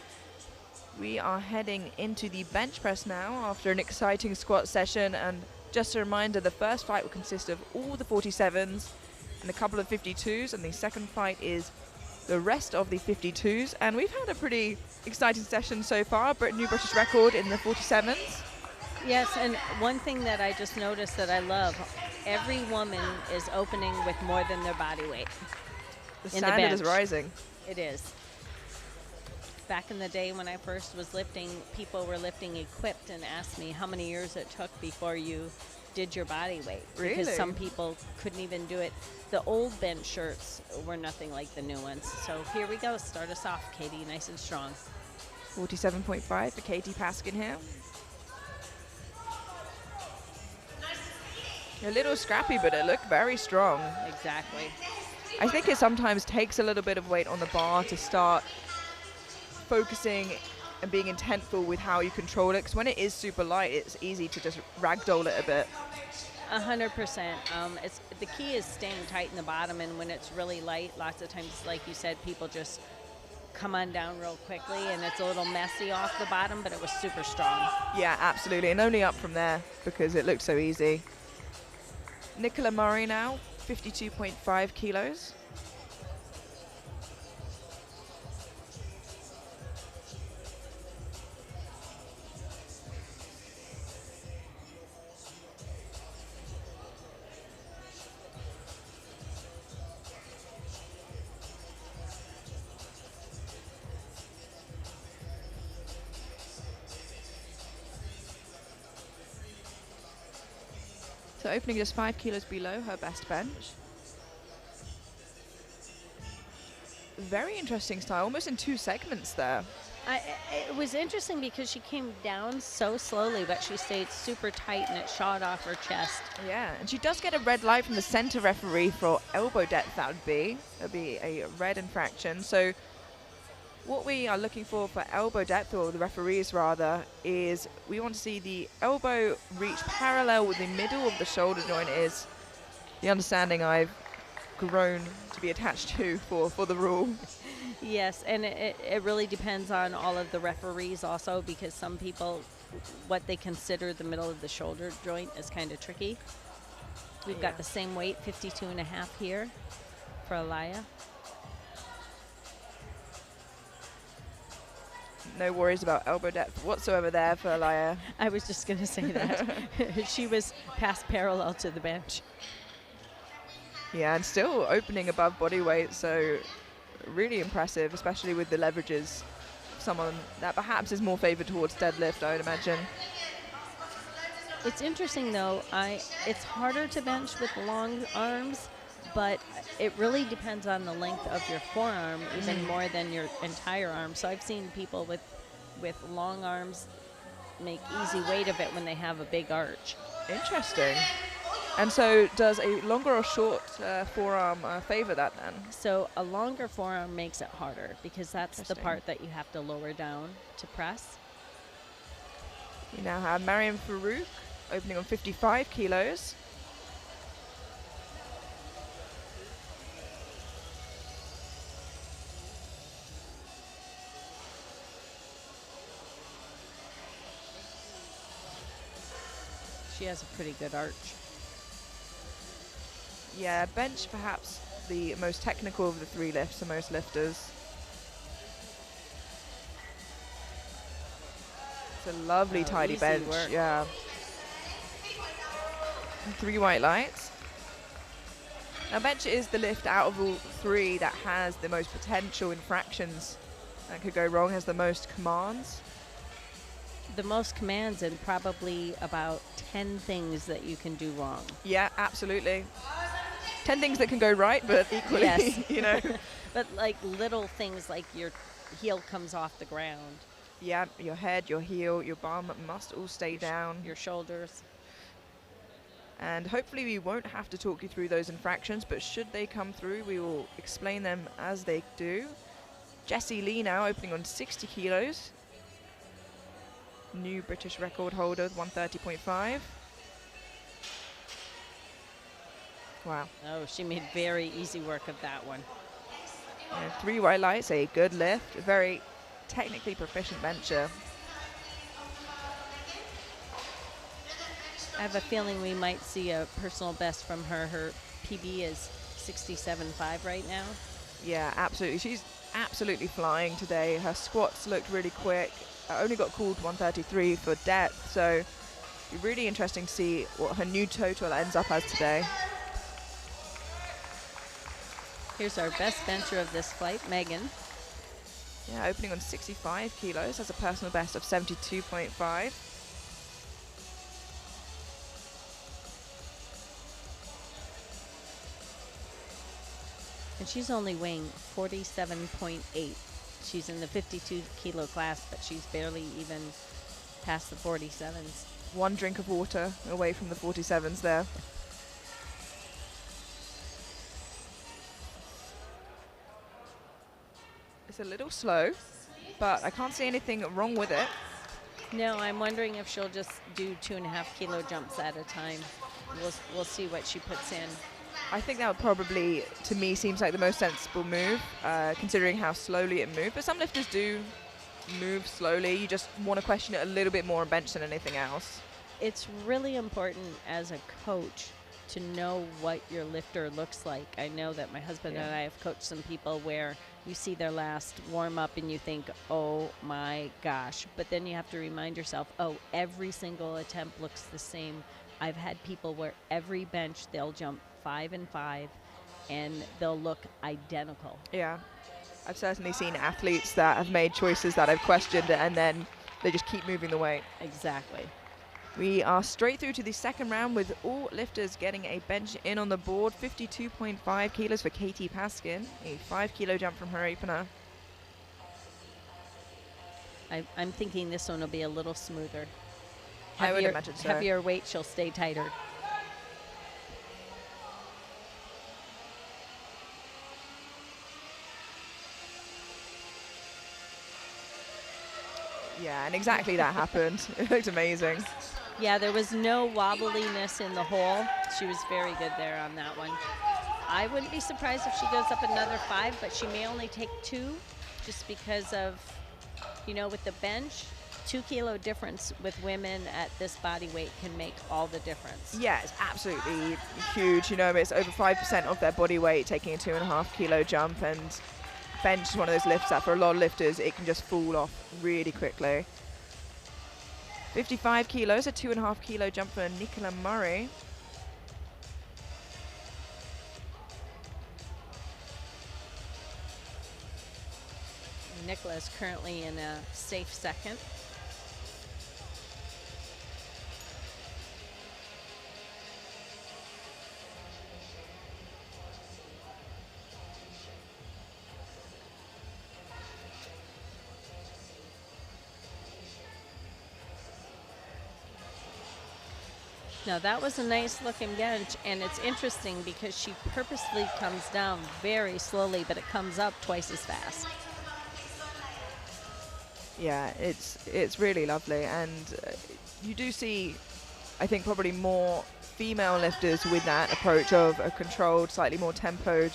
We are heading into the bench press now after an exciting squat session, and just a reminder, the first fight will consist of all the 47s and a couple of 52s, and the second fight is the rest of the 52s. And we've had a pretty exciting session so far, new British record in the 47s. Yes, and one thing that I just noticed that I love, every woman is opening with more than their body weight. The standard is rising. It is. Back in the day when I first was lifting, people were lifting equipped and asked me how many years it took before you did your body weight. Really? Because some people couldn't even do it. The old bench shirts were nothing like the new ones. So here we go. Start us off, Katie, nice and strong. 47.5 for Katie Paskin here. A little scrappy, but it looked very strong. Exactly. I think it sometimes takes a little bit of weight on the bar to start focusing and being intentful with how you control it, because when it is super light, it's easy to just ragdoll it a bit. 100%. The key is staying tight in the bottom, and when it's really light, lots of times, like you said, people just come on down real quickly, and it's a little messy off the bottom, but it was super strong. Yeah, absolutely, and only up from there because it looked so easy. Nicola Murray now, 52.5 kilos. So opening just 5 kilos below her best bench. Very interesting style, almost in 2 segments there. It was interesting because she came down so slowly, but she stayed super tight and it shot off her chest. Yeah, and she does get a red light from the center referee for elbow depth, that would be. That'd be a red infraction. So what we are looking for elbow depth, or the referees rather, is we want to see the elbow reach parallel with the middle of the shoulder joint is the understanding I've grown to be attached to for the rule. Yes, and it really depends on all of the referees also, because some people, what they consider the middle of the shoulder joint is kind of tricky. We've got the same weight, 52.5 here for Alaya. No worries about elbow depth whatsoever there for Alaya. I was just going to say that. She was past parallel to the bench. Yeah, and still opening above body weight, so really impressive, especially with the leverages. Someone that perhaps is more favored towards deadlift, I would imagine. It's interesting though, it's harder to bench with long arms, but it really depends on the length of your forearm even more than your entire arm. So I've seen people with long arms make easy weight of it when they have a big arch. Interesting. And so does a longer or short forearm favor that then? So a longer forearm makes it harder because that's the part that you have to lower down to press. You now have Mariam Farouk opening on 55 kilos. She has a pretty good arch. Yeah, bench perhaps the most technical of the three lifts for most lifters. It's a lovely tidy bench, work. yeah. And 3 white lights. Now bench is the lift out of all 3 that has the most potential infractions that could go wrong, has the most commands. The most commands and probably about 10 things that you can do wrong. Yeah, absolutely. 10 things that can go right, but equally, Yes. you know. But like little things like your heel comes off the ground. Yeah, your head, your heel, your bum must all stay down. Your shoulders. And hopefully we won't have to talk you through those infractions, but should they come through, we will explain them as they do. Jessie Lee now opening on 60 kilos. New British record holder, 130.5. Wow. Oh, she made very easy work of that one. And 3 white lights, a good lift, a very technically proficient bencher. I have a feeling we might see a personal best from her. Her PB is 67.5 right now. Yeah, absolutely. She's absolutely flying today. Her squats looked really quick. Only got called 133 for depth, so it'll be really interesting to see what her new total ends up as today. Here's our best bencher of this flight, Megan. Yeah, opening on 65 kilos, has a personal best of 72.5. And she's only weighing 47.8. She's in the 52 kilo class, but she's barely even past the 47s. 1 drink of water away from the 47s there. It's a little slow, but I can't see anything wrong with it. No, I'm wondering if she'll just do 2.5 kilo jumps at a time. We'll see what she puts in. I think that would probably, to me, seems like the most sensible move, considering how slowly it moved. But some lifters do move slowly. You just want to question it a little bit more on bench than anything else. It's really important as a coach to know what your lifter looks like. I know that my husband and I have coached some people where you see their last warm-up and you think, oh my gosh. But then you have to remind yourself, oh, every single attempt looks the same. I've had people where every bench they'll jump 5 and 5 and they'll look identical. Yeah, I've certainly seen athletes that have made choices that I've questioned and then they just keep moving the weight. Exactly. We are straight through to the second round with all lifters getting a bench in on the board. 52.5 kilos for Katie Paskin, a 5 kilo jump from her opener. I'm thinking this one will be a little smoother. I would imagine so. Heavier weight, she'll stay tighter. Yeah, and exactly that happened. It looked amazing. Yeah, there was no wobbliness in the hole. She was very good there on that one. I wouldn't be surprised if she goes up another 5, but she may only take 2 just because of, you know, with the bench, 2 kilo difference with women at this body weight can make all the difference. Yeah, it's absolutely huge. You know, it's over 5% of their body weight taking a 2.5 kilo jump, and bench is one of those lifts that for a lot of lifters, it can just fall off really quickly. 55 kilos, a 2.5 kilo jump for Nicola Murray. Nicola is currently in a safe second. Now that was a nice looking bench, and it's interesting because she purposely comes down very slowly, but it comes up twice as fast. Yeah, it's really lovely, and you do see, I think, probably more female lifters with that approach of a controlled, slightly more tempoed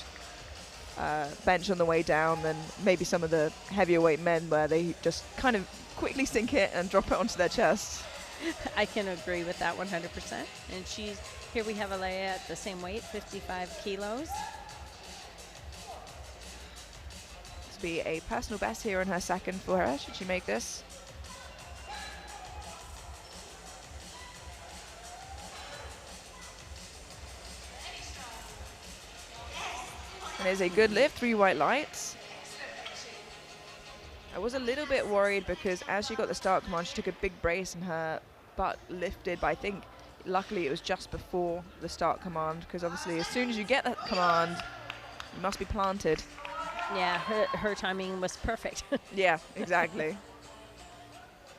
bench on the way down than maybe some of the heavier weight men where they just kind of quickly sink it and drop it onto their chest. I can agree with that 100%. And here we have Alea at the same weight, 55 kilos. To be a personal best here in her second for her, should she make this. And it's a good lift, 3 white lights. I was a little bit worried because as she got the start command, she took a big brace and her butt lifted, but I think luckily it was just before the start command, because obviously as soon as you get that command, you must be planted. Yeah, her timing was perfect. Yeah, exactly.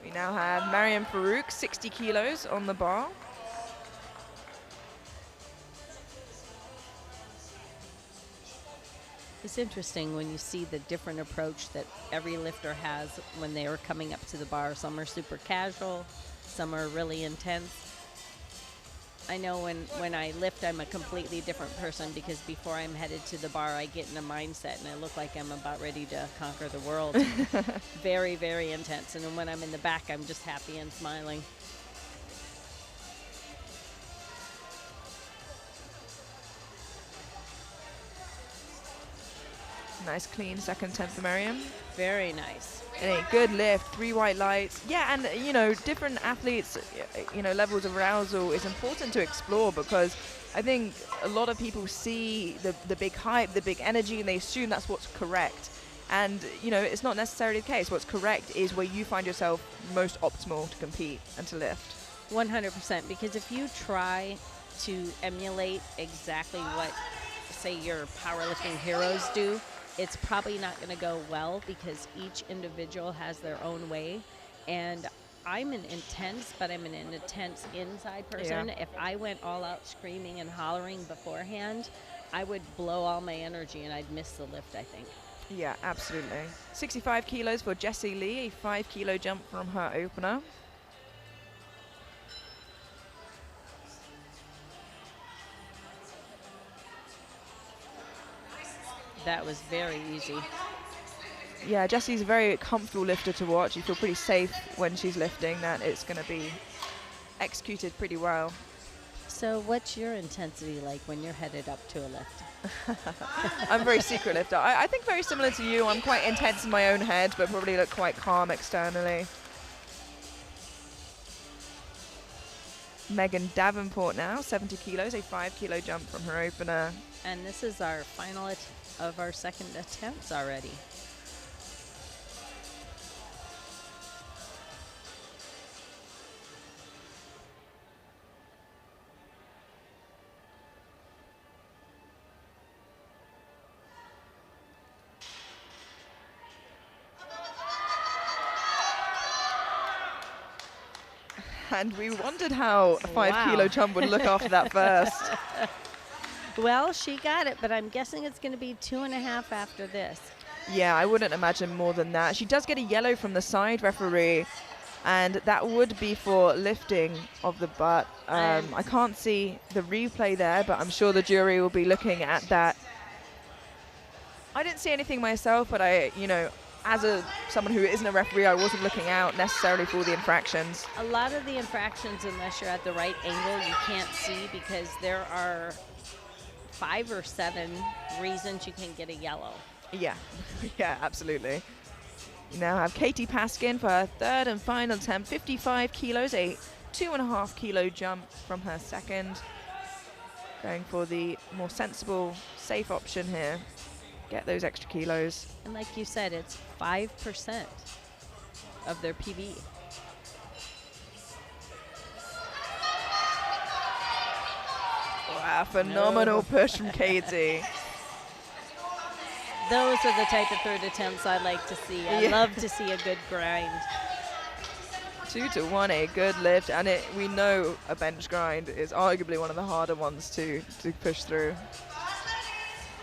We now have Mariam Farouk, 60 kilos on the bar. It's interesting when you see the different approach that every lifter has when they are coming up to the bar. Some are super casual, some are really intense. I know when I lift, I'm a completely different person because before I'm headed to the bar, I get in a mindset and I look like I'm about ready to conquer the world. Very, very intense. And then when I'm in the back, I'm just happy and smiling. Nice clean second attempt for Mariam. Very nice. And a good lift, 3 white lights. Yeah, and you know, different athletes, you know, levels of arousal is important to explore, because I think a lot of people see the big hype, the big energy, and they assume that's what's correct. And you know, it's not necessarily the case. What's correct is where you find yourself most optimal to compete and to lift. 100%, because if you try to emulate exactly what, say, your powerlifting heroes do, it's probably not going to go well because each individual has their own way. And I'm an intense, but I'm an intense inside person. Yeah. If I went all out screaming and hollering beforehand, I would blow all my energy and I'd miss the lift, I think. Yeah, absolutely. 65 kilos for Jessie Lee, a 5 kilo jump from her opener. That was very easy. Yeah, Jessie's a very comfortable lifter to watch. You feel pretty safe when she's lifting, that it's going to be executed pretty well. So what's your intensity like when you're headed up to a lift? I'm a very secret lifter. I think very similar to you. I'm quite intense in my own head, but probably look quite calm externally. Megan Davenport now, 70 kilos, a 5 kilo jump from her opener. And this is our final of our second attempts already. And we wondered how a 5 Wow. kilo jump would look after that first. Well, she got it, but I'm guessing it's going to be 2.5 after this. Yeah, I wouldn't imagine more than that. She does get a yellow from the side referee. And that would be for lifting of the butt. I can't see the replay there, but I'm sure the jury will be looking at that. I didn't see anything myself, but as someone who isn't a referee, I wasn't looking out necessarily for the infractions. A lot of the infractions, unless you're at the right angle, you can't see because there are 5 or 7 reasons you can get a yellow. Yeah, yeah, absolutely. You now have Katie Paskin for her third and final attempt, 55 kilos, a 2.5 kilo jump from her second. Going for the more sensible, safe option here. Get those extra kilos. And like you said, it's 5% of their PB. Wow, phenomenal push from Katie. Those are the type of third attempts I like to see. I love to see a good grind. 2-1, a good lift, and we know a bench grind is arguably one of the harder ones to push through.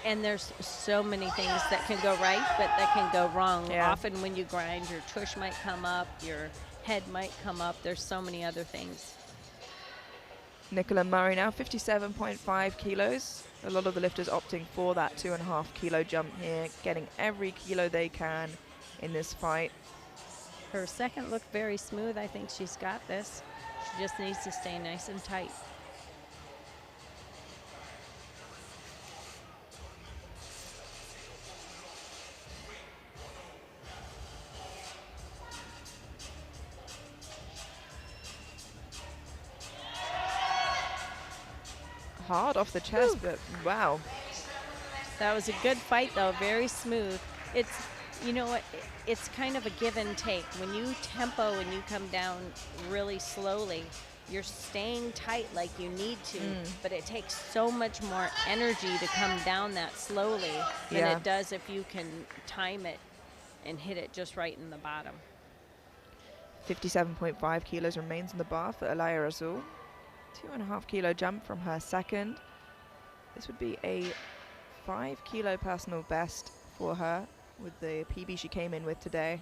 And there's so many things that can go right, but that can go wrong. Yeah. Often when you grind, your tush might come up, your head might come up. There's so many other things. Nicola Murray now 57.5 kilos. A lot of the lifters opting for that 2.5 kilo jump here, getting every kilo they can in this fight. Her second looked very smooth. I think she's got this. She just needs to stay nice and tight. Hard off the chest, but wow. That was a good fight, though. Very smooth. It's, you know what, it's kind of a give and take. When you tempo and you come down really slowly, you're staying tight like you need to, but it takes so much more energy to come down that slowly than it does if you can time it and hit it just right in the bottom. 57.5 kilos remains in the bar for Alaya Rasul. 2.5 kilo jump from her second. This would be a 5 kilo personal best for her with the PB she came in with today.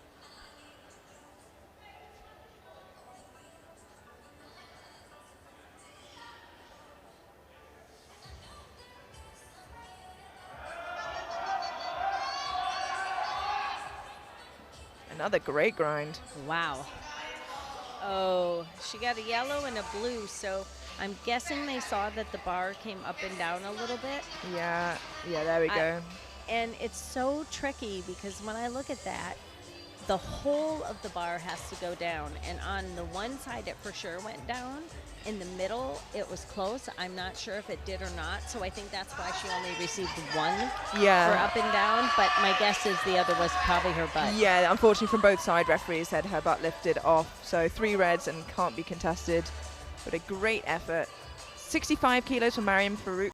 Another great grind. Wow. Oh, she got a yellow and a blue, so I'm guessing they saw that the bar came up and down a little bit. Yeah, there we go. And it's so tricky because when I look at that, the whole of the bar has to go down. And on the one side, it for sure went down. In the middle, it was close. I'm not sure if it did or not. So I think that's why she only received 1 for up and down. But my guess is the other was probably her butt. Yeah, unfortunately from both side, referees said her butt lifted off. So 3 reds and can't be contested. But a great effort. 65 kilos for Mariam Farouk.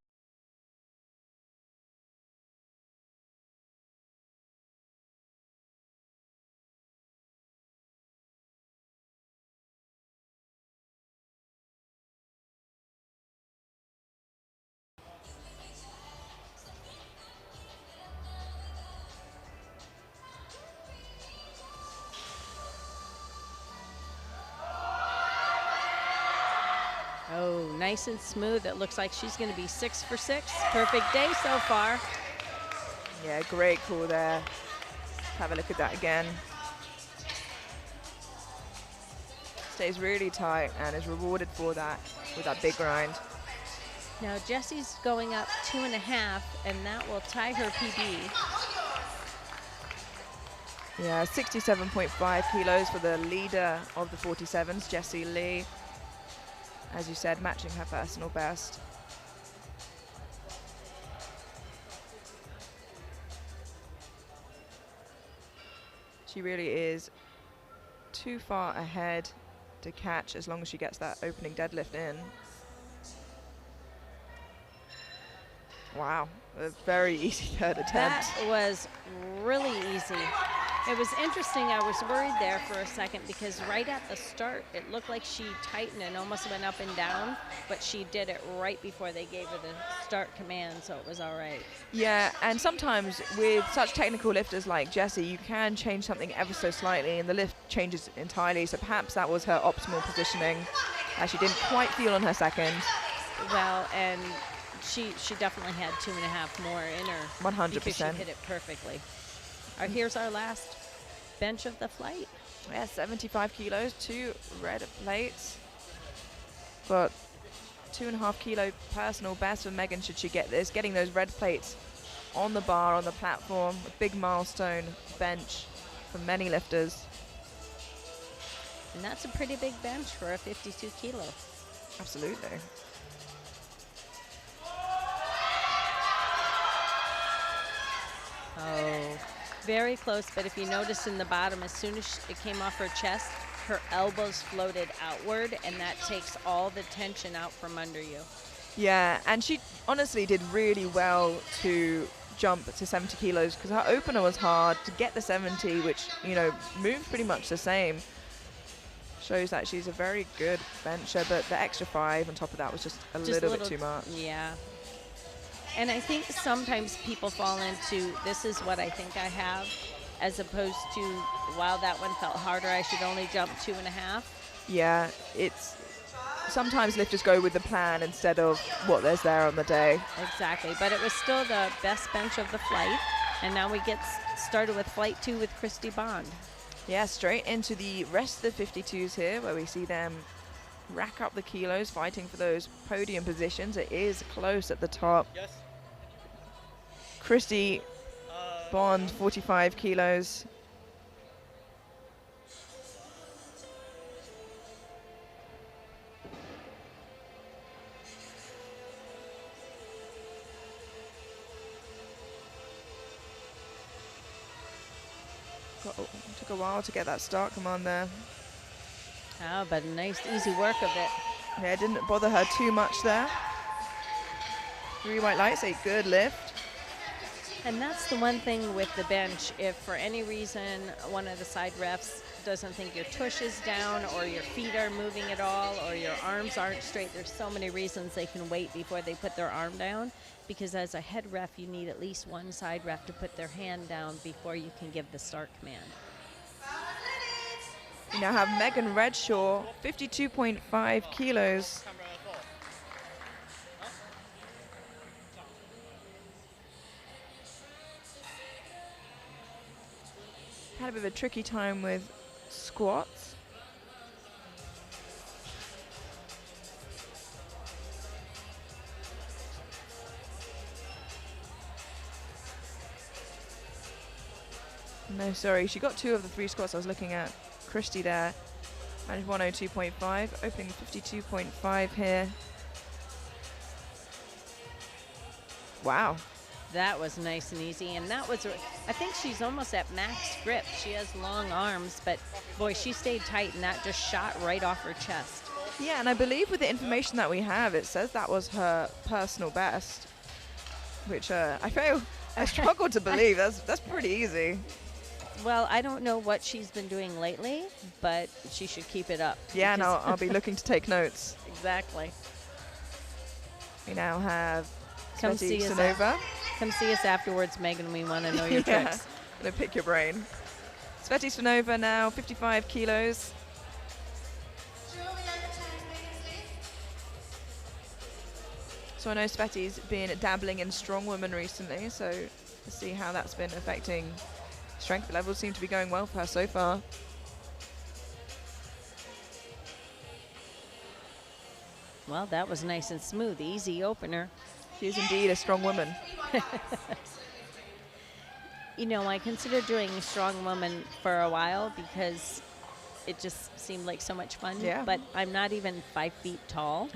Oh, nice and smooth. It looks like she's going to be 6 for 6. Perfect day so far. Yeah, great call there. Have a look at that again. Stays really tight and is rewarded for that with that big grind. Now Jessie's going up 2.5, and that will tie her PB. Yeah, 67.5 kilos for the leader of the 47s, Jessie Lee. As you said, matching her personal best. She really is too far ahead to catch as long as she gets that opening deadlift in. Wow, a very easy third attempt. That was really easy. It was interesting. I was worried there for a second because right at the start, it looked like she tightened and almost went up and down, but she did it right before they gave her the start command, so it was all right. Yeah, and sometimes with such technical lifters like Jessie, you can change something ever so slightly and the lift changes entirely, so perhaps that was her optimal positioning as she didn't quite feel on her second. Well, and she definitely had 2.5 more in her. 100%. Because she hit it perfectly. Here's our last bench of the flight. Yeah, 75 kilos, 2 red plates. But 2.5 kilo personal best for Megan should she get this. Getting those red plates on the bar, on the platform, a big milestone bench for many lifters. And that's a pretty big bench for a 52 kilo. Absolutely. Oh, very close, but if you notice in the bottom, as soon as it came off her chest, her elbows floated outward, and that takes all the tension out from under you. Yeah, and she honestly did really well to jump to 70 kilos because her opener was hard to get the 70, which, you know, moved pretty much the same. Shows that she's a very good bencher, but the extra 5 on top of that was just a little bit too much. Yeah. And I think sometimes people fall into, this is what I think I have, as opposed to, wow, that one felt harder, I should only jump 2.5. Yeah, it's sometimes lifters go with the plan instead of what there's there on the day. Exactly, but it was still the best bench of the flight. And now we get started with flight 2 with Christy Bond. Yeah, straight into the rest of the 52s here, where we see them rack up the kilos, fighting for those podium positions. It is close at the top. Yes. Christy Bond, 45 kilos. Took a while to get that start. Come on there. Oh, but a nice, easy work of it. Yeah, it didn't bother her too much there. 3 white lights, a good lift. And that's the one thing with the bench. If for any reason one of the side refs doesn't think your tush is down or your feet are moving at all or your arms aren't straight, there's so many reasons they can wait before they put their arm down, because as a head ref, you need at least one side ref to put their hand down before you can give the start command. We now have Megan Redshaw, 52.5 kilos. Had a bit of a tricky time with squats. No, sorry, she got 2 of the 3 squats I was looking at. Christy there, managed 102.5, opening 52.5 here. Wow. That was nice and easy, and that was, I think she's almost at max grip. She has long arms, but boy, she stayed tight, and that just shot right off her chest. Yeah, and I believe with the information that we have, it says that was her personal best, which I struggle to believe. That's pretty easy. Well, I don't know what she's been doing lately, but she should keep it up. Yeah, and I'll be looking to take notes. Exactly. We now have Come SBD see us Sonova. Come see us afterwards, Megan. We want to know your Yeah, tricks. gonna pick your brain. SBD Sonova now 55 kilos. So I know Sveti's been dabbling in strong women recently, so let's see how that's been affecting strength levels. Seem to be going well for her so far. Well, that was nice and smooth, easy opener. She is indeed a strong woman. You know, I considered doing strong woman for a while because it just seemed like so much fun. Yeah. But I'm not even 5 feet tall.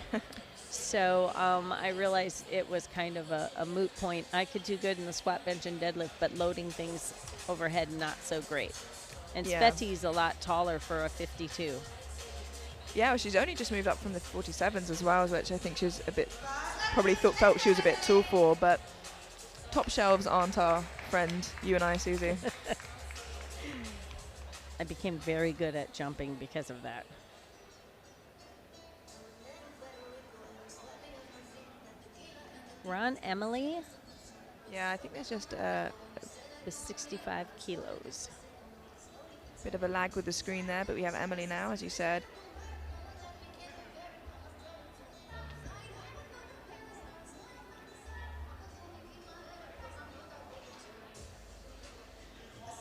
So I realized it was kind of a moot point. I could do good in the squat, bench, and deadlift, but loading things overhead, not so great. And Yeah. Sveti's a lot taller for a 52. Yeah, well, she's only just moved up from the 47s as well, which I think she's a bit, probably felt she was a bit tall for, but top shelves aren't our friend, you and I, Susie. I became very good at jumping because of that. We're on Emily Yeah, I think there's just with 65 kilos. bit of a lag with the screen there, but we have Emily now, as you said.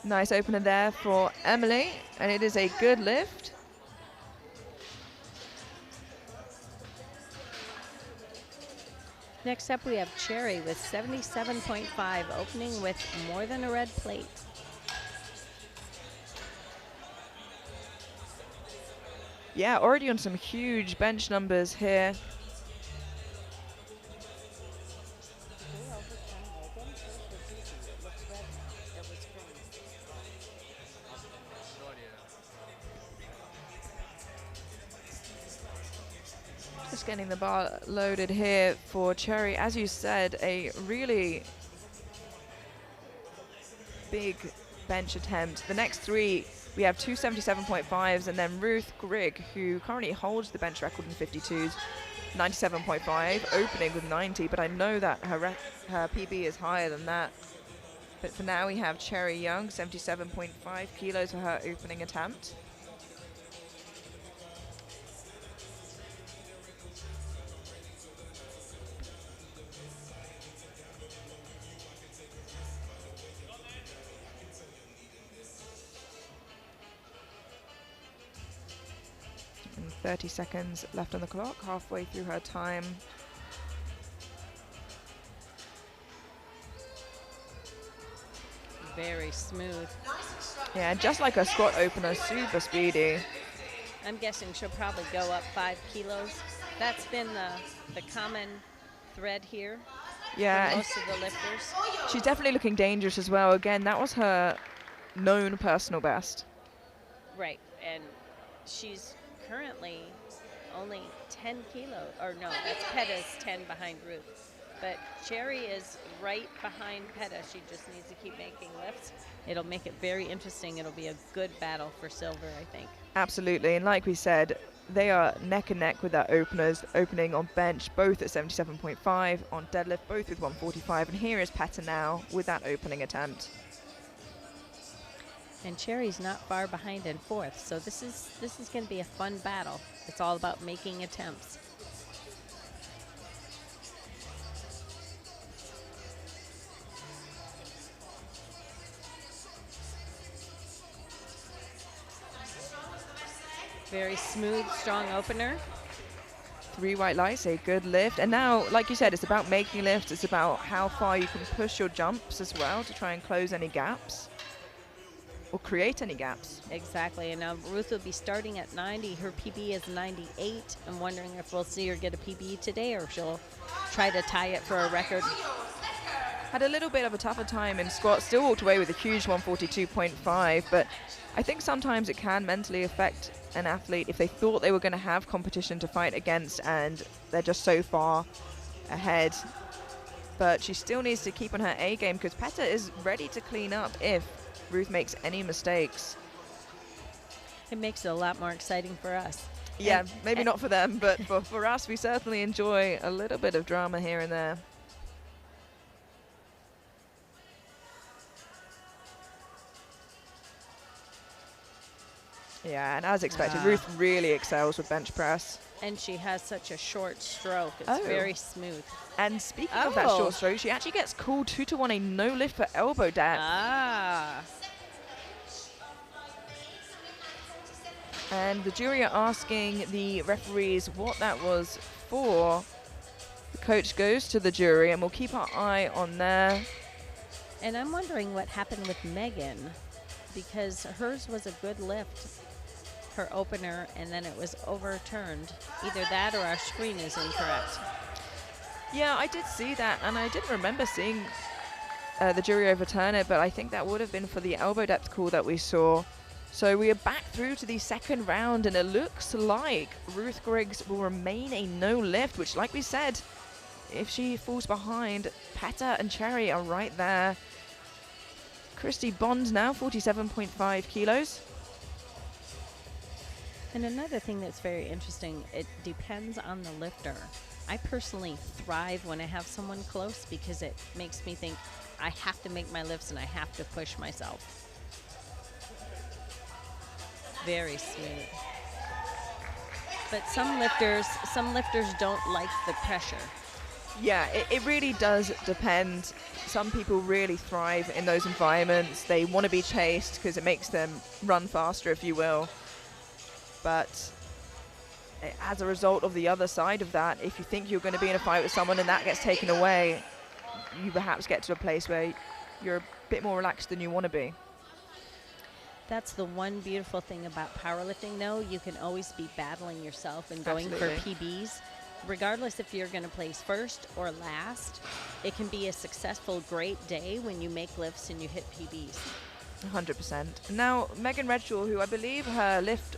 Nice opener there for Emily, and it is a good lift. Next up, we have Cherry with 77.5, opening with more than a red plate. Yeah, already on some huge bench numbers here. Just getting the bar loaded here for Cherry. As you said, a really big bench attempt. The next three, we have two 77.5s, and then Ruth Grigg, who currently holds the bench record in 52s, 97.5, opening with 90, but I know that her PB is higher than that. But for now, we have Cherry Young, 77.5 kilos for her opening attempt. And 30 seconds left on the clock, halfway through her time. Very smooth. Yeah, just like a squat opener, super speedy. I'm guessing she'll probably go up 5 kilos. That's been the common thread here Yeah, for most of the lifters. she's definitely looking dangerous as well. Again, that was her known personal best. Right, and she's currently only 10 kilos, or no, that's Petta's 10 behind Ruth. But Cherry is right behind Petta. She just needs to keep making lifts. It'll make it very interesting. It'll be a good battle for silver, I think. Absolutely, and like we said, they are neck and neck with their openers, opening on bench, both at 77.5, on deadlift, both with 145, and here is Petta now with that opening attempt. And Cherry's not far behind in fourth, so this is going to be a fun battle. It's all about making attempts. Very smooth, strong opener. 3 white lights, a good lift. And now, like you said, it's about making lifts. It's about how far you can push your jumps as well to try and close any gaps or create any gaps. Exactly, and now Ruth will be starting at 90. Her PB is 98. I'm wondering if we'll see her get a PB today or she'll try to tie it for a record. Had a little bit of a tougher time in squat, still walked away with a huge 142.5, but I think sometimes it can mentally affect an athlete if they thought they were going to have competition to fight against and they're just so far ahead. But she still needs to keep on her A game because Petta is ready to clean up if Ruth makes any mistakes. It makes it a lot more exciting for us. Yeah, maybe not for them, but for us, we certainly enjoy a little bit of drama here and there. Yeah, and as expected, Ruth really excels with bench press. And she has such a short stroke. It's very smooth. And speaking of that short stroke, she actually gets called 2-to-1 a no lift for elbow depth. And the jury are asking the referees what that was for. The coach goes to the jury, and we'll keep our eye on there. And I'm wondering what happened with Megan, because hers was a good lift, her opener, and then it was overturned. Either that or our screen is incorrect. Yeah, I did see that, and I didn't remember seeing the jury overturn it, but I think that would have been for the elbow depth call that we saw. So we are back through to the second round, and it looks like Ruth Griggs will remain a no lift, which, like we said, if she falls behind, Petta and Cherry are right there. Christy Bond now, 47.5 kilos. And another thing that's very interesting, it depends on the lifter. I personally thrive when I have someone close because it makes me think I have to make my lifts and I have to push myself. Very smooth. But some lifters don't like the pressure. Yeah, it really does depend. Some people really thrive in those environments. They want to be chased because it makes them run faster, if you will. But as a result of the other side of that, if you think you're going to be in a fight with someone and that gets taken away, you perhaps get to a place where you're a bit more relaxed than you want to be. That's the one beautiful thing about powerlifting, though. You can always be battling yourself and going Absolutely. for PBs. Regardless if you're going to place first or last, it can be a successful, great day when you make lifts and you hit PBs. 100%. Now, Megan Redshaw, who I believe her lift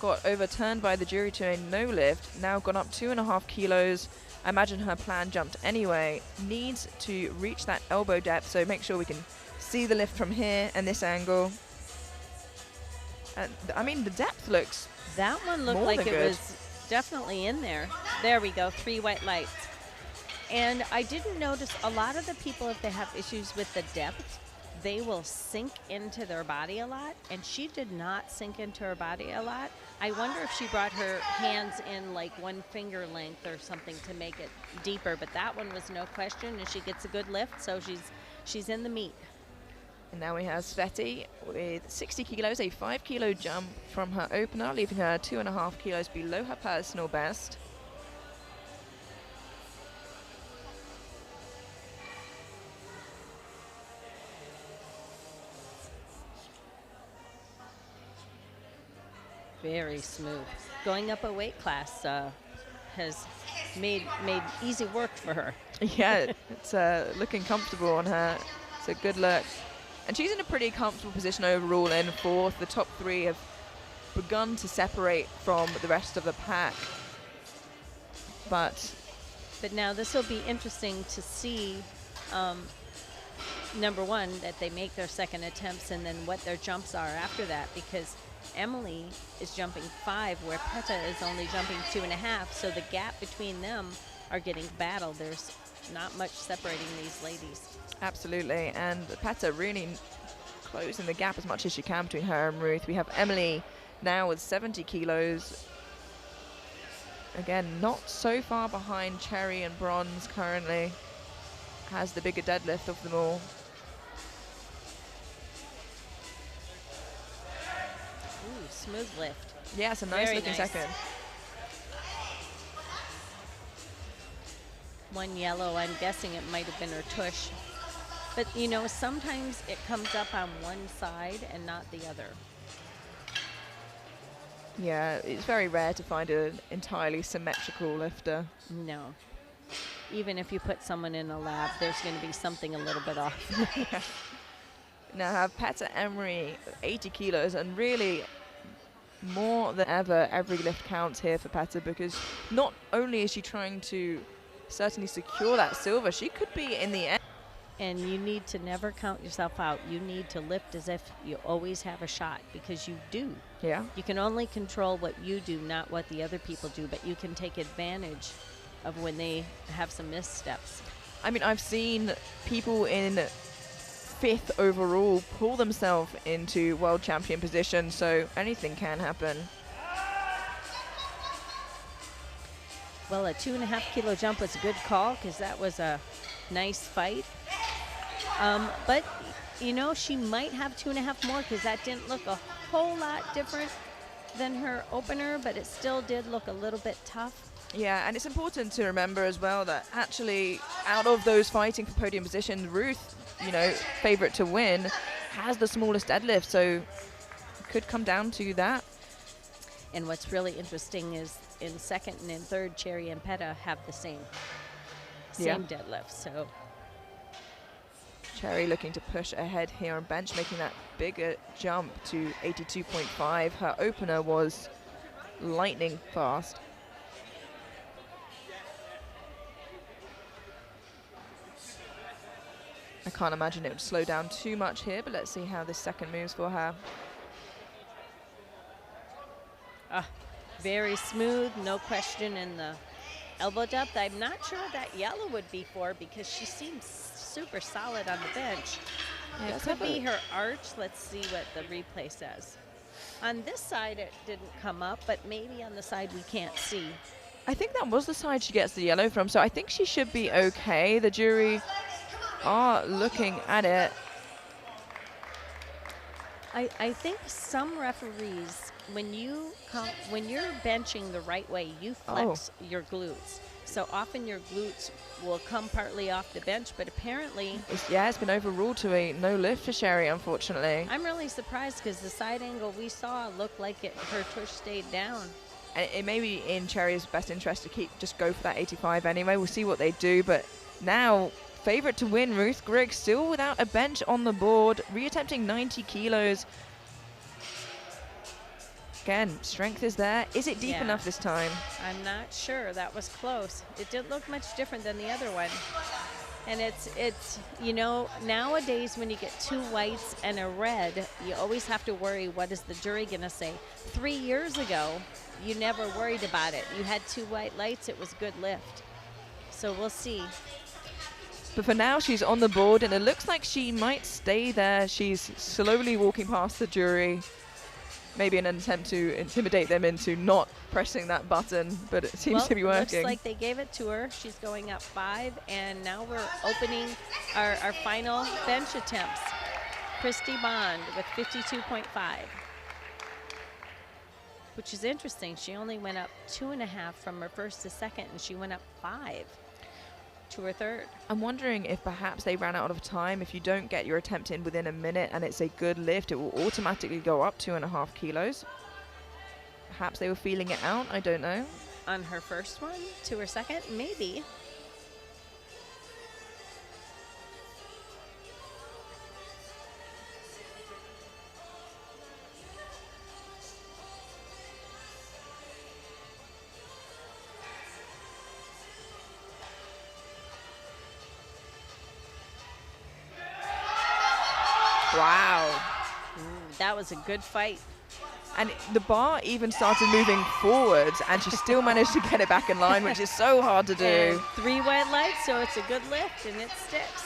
got overturned by the jury to a no lift, now gone up 2.5 kilos. I imagine her plan jumped anyway. Needs to reach that elbow depth, so make sure we can see the lift from here and this angle. And I mean, the depth looks That one looked more like than it good. was definitely in there. There we go, 3 white lights. And I didn't notice a lot of the people, if they have issues with the depth, they will sink into their body a lot, and she did not sink into her body a lot. I wonder if she brought her hands in like 1 finger length or something to make it deeper, but that one was no question, and she gets a good lift, so she's in the meat. And now we have Sveti with 60 kilos, a 5 kilo jump from her opener, leaving her 2.5 kilos below her personal best. Very smooth. Going up a weight class has made easy work for her. Yeah, it's looking comfortable on her. It's a good look. And she's in a pretty comfortable position overall in 4th. The top 3 have begun to separate from the rest of the pack. But now this will be interesting to see, number one, that they make their second attempts and then what their jumps are after that, because Emily is jumping 5 where Peta is only jumping 2.5, so the gap between them are getting battled. There's not much separating these ladies. absolutely, and Peta really closing the gap as much as she can between her and Ruth. We have Emily now with 70 kilos. Again, not so far behind Cherry and Bronze currently. Has the bigger deadlift of them all. Ooh, smooth lift. Yeah, it's a nice Very looking nice. second. One yellow, I'm guessing it might have been her tush. But you know, sometimes it comes up on one side and not the other. Yeah, it's very rare to find an entirely symmetrical lifter. No. Even if you put someone in a lab, there's going to be something a little bit off. Now have Peta Emery, 80 kilos, and really more than ever, every lift counts here for Peta, because not only is she trying to certainly secure that silver, she could be in the end. And you need to never count yourself out. You need to lift as if you always have a shot, because you do. Yeah. You can only control what you do, not what the other people do, but you can take advantage of when they have some missteps. I mean, I've seen people in 5th overall pull themselves into world champion position, so anything can happen. Well, a 2.5 kilo jump was a good call, because that was a nice fight. But, you know, she might have 2.5 more, because that didn't look a whole lot different than her opener, but it still did look a little bit tough. Yeah, and it's important to remember as well that actually out of those fighting for podium positions, Ruth, you know, favorite to win, has the smallest deadlift, so it could come down to that. And what's really interesting is in 2nd and in 3rd, Cherry and Peta have the same deadlift. So Cherry looking to push ahead here on bench, making that bigger jump to 82.5. Her opener was lightning fast. I can't imagine it would slow down too much here, but let's see how this second moves for her. Very smooth, no question in the elbow depth. I'm not sure what that yellow would be for because she seems super solid on the bench. Yeah, It could be her arch. Let's see what the replay says. On this side, it didn't come up, but maybe on the side we can't see. I think that was the side she gets the yellow from, so I think she should be okay. The jury are looking at it. I think some referees, when you're benching the right way, you flex your glutes. So often your glutes will come partly off the bench, but apparently... It's been overruled to a no lift for Sherry, unfortunately. I'm really surprised because the side angle we saw looked like her tush stayed down. And it may be in Cherry's best interest to just go for that 85 anyway. We'll see what they do, but now... Favorite to win, Ruth Grigg, still without a bench on the board, reattempting 90 kilos. Again, strength is there. Is it deep enough this time? I'm not sure. That was close. It didn't look much different than the other one. And it's you know, nowadays when you get 2 whites and a red, you always have to worry, what is the jury going to say? 3 years ago, you never worried about it. You had 2 white lights, it was good lift. So we'll see. But for now, she's on the board, and it looks like she might stay there. She's slowly walking past the jury, maybe in an attempt to intimidate them into not pressing that button, but it seems to be working. Looks like they gave it to her. She's going up 5, and now we're opening our final bench attempts. Christy Bond with 52.5, which is interesting. She only went up 2.5 from her first to second, and she went up 5 to her third. I'm wondering if perhaps they ran out of time. If you don't get your attempt in within a minute and it's a good lift, it will automatically go up 2.5 kilos. Perhaps they were feeling it out, I don't know. On her first one to her second, maybe. Wow. That was a good fight. And the bar even started moving forwards, and she still managed to get it back in line, which is so hard to do. And 3 white lights, so it's a good lift, and it sticks.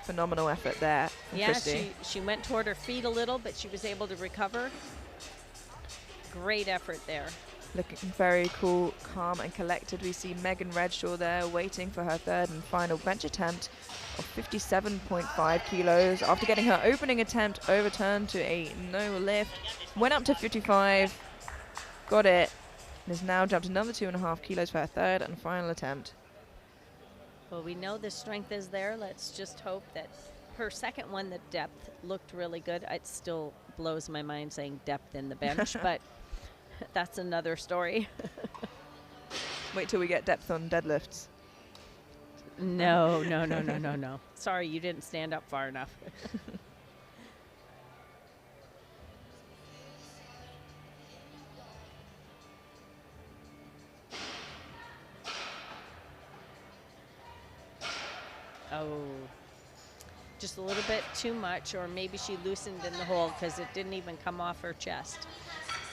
Phenomenal effort there from Yeah, Christy. she went toward her feet a little, but she was able to recover. Great effort there. Looking very cool, calm and collected. We see Megan Redshaw there waiting for her third and final bench attempt of 57.5 kilos. After getting her opening attempt overturned to a no lift, went up to 55, got it, and has now jumped another 2.5 kilos for her third and final attempt. Well, we know the strength is there. Let's just hope that her second one, the depth, looked really good. It still blows my mind saying depth in the bench, but that's another story. Wait till we get depth on deadlifts. No. Sorry, you didn't stand up far enough. Oh, just a little bit too much, or maybe she loosened in the hold because it didn't even come off her chest.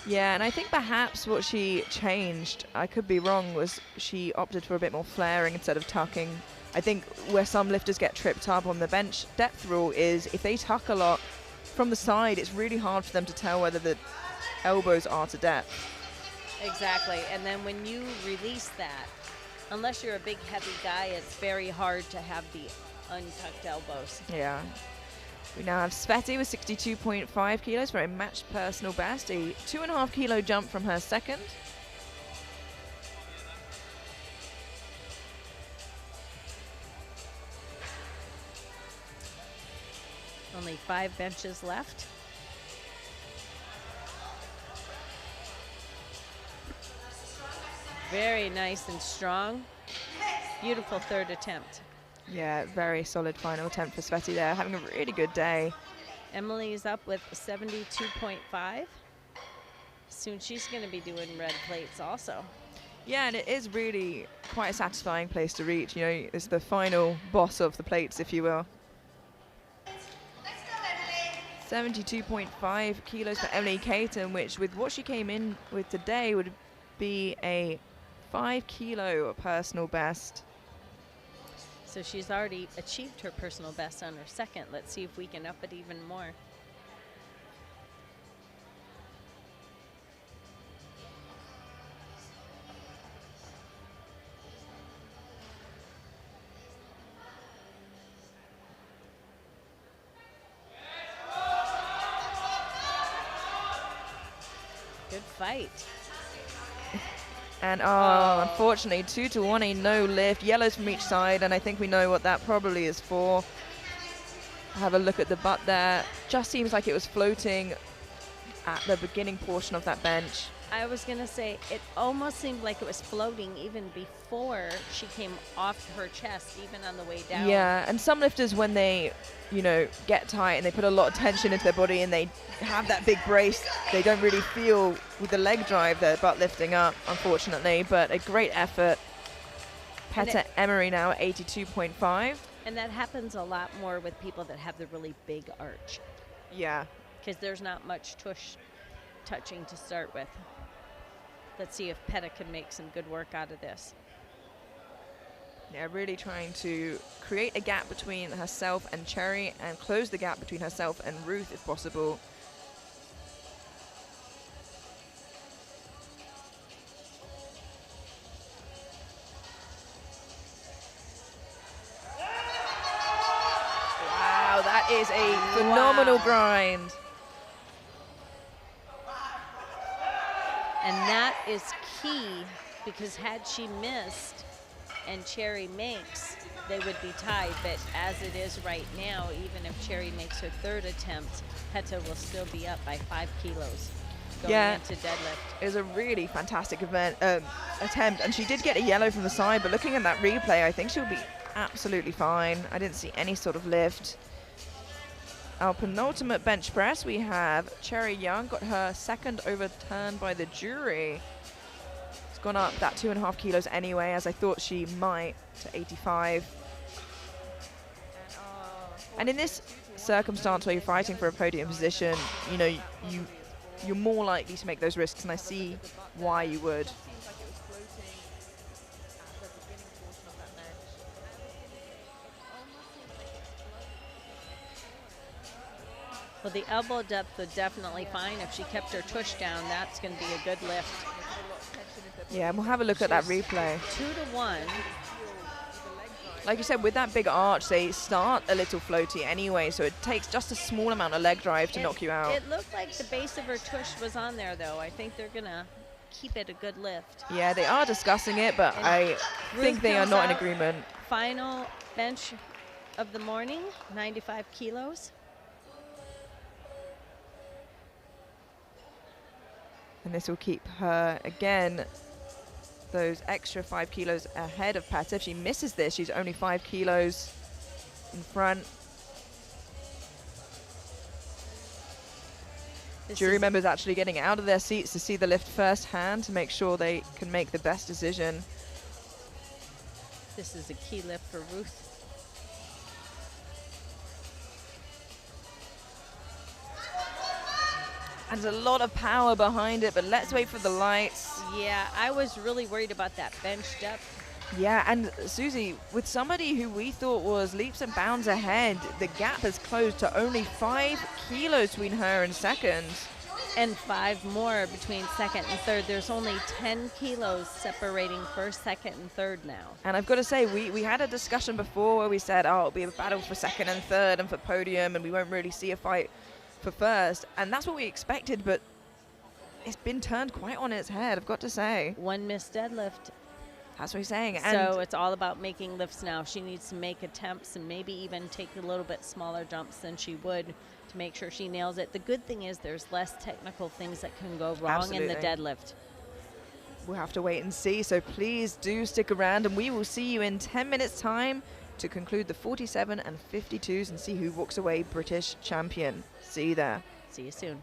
Yeah, and I think perhaps what she changed, I could be wrong, was she opted for a bit more flaring instead of tucking. I think where some lifters get tripped up on the bench depth rule is if they tuck a lot from the side, it's really hard for them to tell whether the elbows are to depth. Exactly, and then when you release that, unless you're a big heavy guy, it's very hard to have the untucked elbows. Yeah. We now have Sveti with 62.5 kilos for a matched personal best, a 2.5 kilo jump from her second. Only 5 benches left. Very nice and strong. Beautiful third attempt. Yeah, very solid final attempt for Sveti there, having a really good day. Emily's up with 72.5. Soon she's going to be doing red plates also. Yeah, and it is really quite a satisfying place to reach. You know, it's the final boss of the plates, if you will. 72.5 kilos for Emily Caton, which with what she came in with today would be a 5 kilo personal best. So she's already achieved her personal best on her second. Let's see if we can up it even more. Good fight. And unfortunately, 2-1, a no lift. Yellows from each side, and I think we know what that probably is for. Have a look at the butt there. Just seems like it was floating at the beginning portion of that bench. I was going to say, it almost seemed like it was floating even before she came off her chest, even on the way down. Yeah, and some lifters, when they, you know, get tight and they put a lot of tension into their body and they have that big brace, they don't really feel with the leg drive their butt lifting up, unfortunately, but a great effort. Peta Emery now at 82.5. And that happens a lot more with people that have the really big arch, Yeah. because there's not much touching to start with. Let's see if Peta can make some good work out of this. Yeah, really trying to create a gap between herself and Cherry and close the gap between herself and Ruth if possible. Wow, that is a phenomenal grind. And that is key, because had she missed and Cherry makes, they would be tied. But as it is right now, even if Cherry makes her third attempt, Peta will still be up by 5 kilos going into deadlift. It was a really fantastic attempt, and she did get a yellow from the side, but looking at that replay, I think she'll be absolutely fine. I didn't see any sort of lift. Our penultimate bench press, we have Cherry Young, got her second overturned by the jury. It's gone up that 2.5 kilos anyway, as I thought she might, to 85. And in this circumstance where you're fighting for a podium position, you know, you're more likely to make those risks, and I see why you would. Well, the elbow depth was definitely fine. If she kept her tush down, that's going to be a good lift. Yeah, and we'll have a look at that replay. 2-1. Like you said, with that big arch, they start a little floaty anyway, so it takes just a small amount of leg drive to knock you out. It looked like the base of her tush was on there, though. I think they're going to keep it a good lift. Yeah, they are discussing it, but And I think they are comes not in out, agreement. Final bench of the morning, 95 kilos. And this will keep her, again, those extra 5 kilos ahead of Pat. If she misses this, she's only 5 kilos in front. Jury members actually getting out of their seats to see the lift firsthand to make sure they can make the best decision. This is a key lift for Ruth. And there's a lot of power behind it, but let's wait for the lights. Yeah, I was really worried about that bench depth. Yeah, and Susie, with somebody who we thought was leaps and bounds ahead, the gap has closed to only 5 kilos between her and second. And 5 more between second and third. There's only 10 kilos separating first, second, and third now. And I've got to say, we had a discussion before where we said, oh, it'll be a battle for second and third and for podium, and we won't really see a fight for first. And that's what we expected, but it's been turned quite on its head, I've got to say. One missed deadlift. That's what he's saying. So it's all about making lifts now. She needs to make attempts and maybe even take a little bit smaller jumps than she would to make sure she nails it. The good thing is there's less technical things that can go wrong in the deadlift. We'll have to wait and see, so please do stick around, and we will see you in 10 minutes time to conclude the 47 and 52s and see who walks away British champion. See you there. See you soon.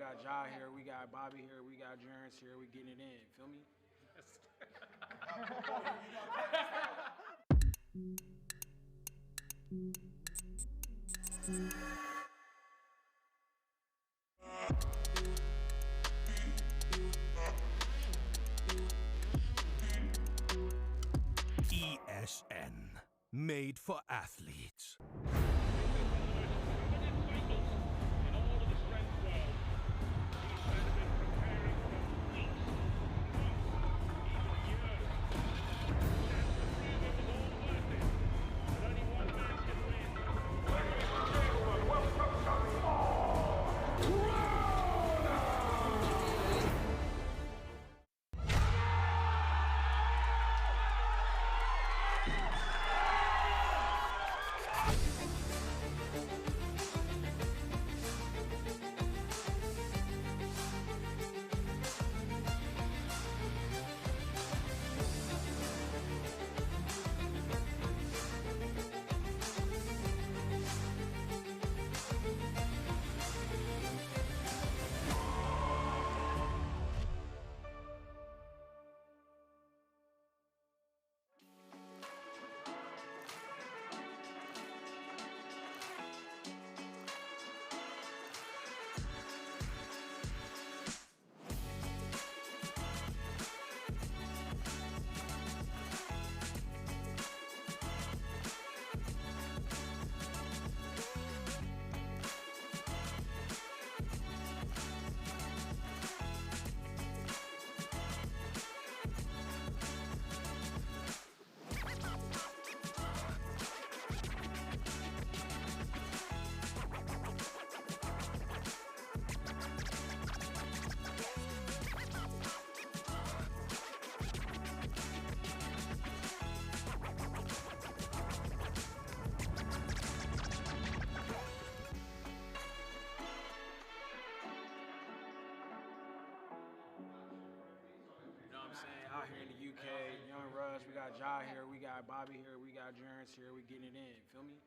got Ja here, we got Bobby here, we got Jerence here, we getting it in. Feel me? ESN. Made for athletes. Out here in the UK, Young Russ, we got Ja here, we got Bobby here, we got Jerence here, we getting it in. Feel me?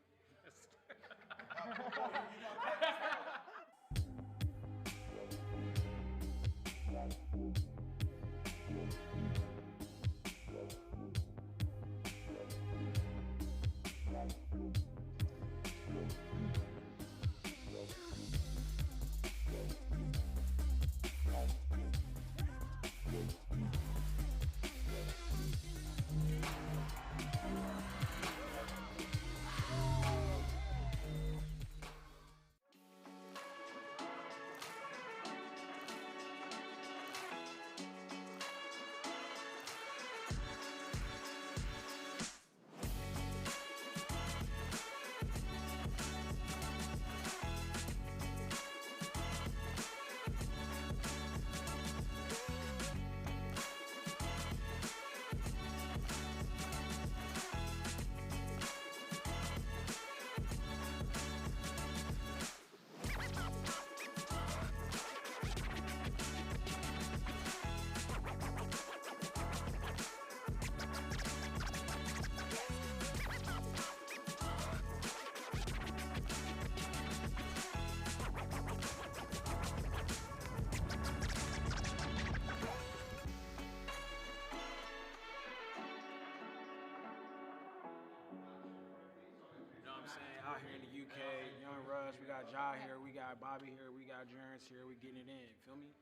Out here in the UK, Young Russ, we got Ja here, we got Bobby here, we got Jerence here, we getting it in. Feel me?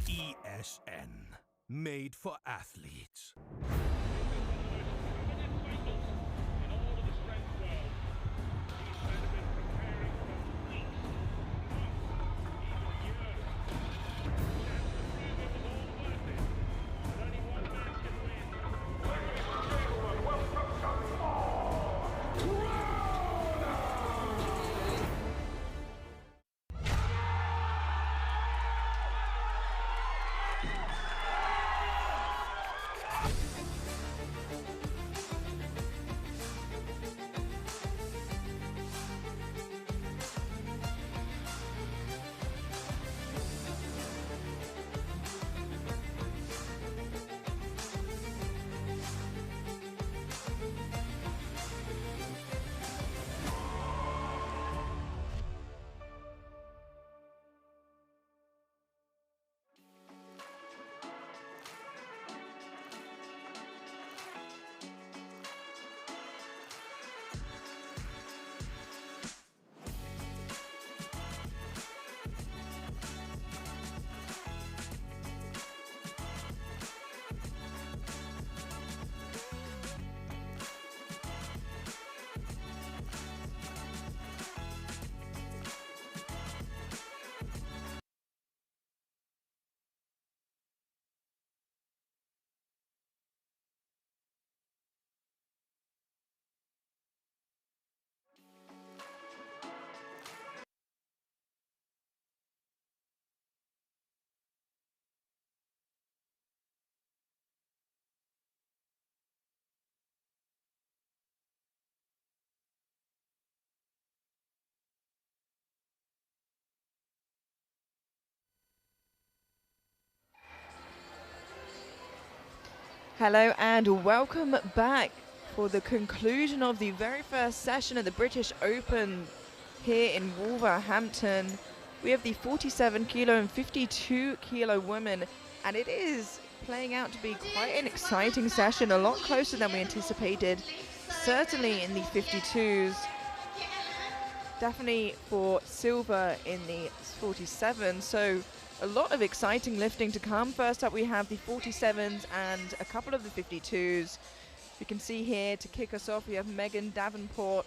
ESN. Made for athletes. Hello and welcome back for the conclusion of the very first session of the British Open here in Wolverhampton. We have the 47 kilo and 52 kilo women, and it is playing out to be quite an exciting session, a lot closer than we anticipated, certainly in the 52s. Definitely for silver in the 47, so a lot of exciting lifting to come. First up we have the 47s and a couple of the 52s. You can see here to kick us off we have Megan Davenport,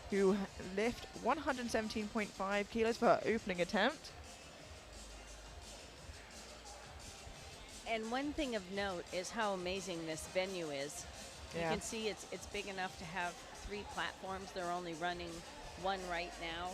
who lift 117.5 kilos for her opening attempt. And one thing of note is how amazing this venue is. You can see it's big enough to have 3 platforms. They're only running 1 right now.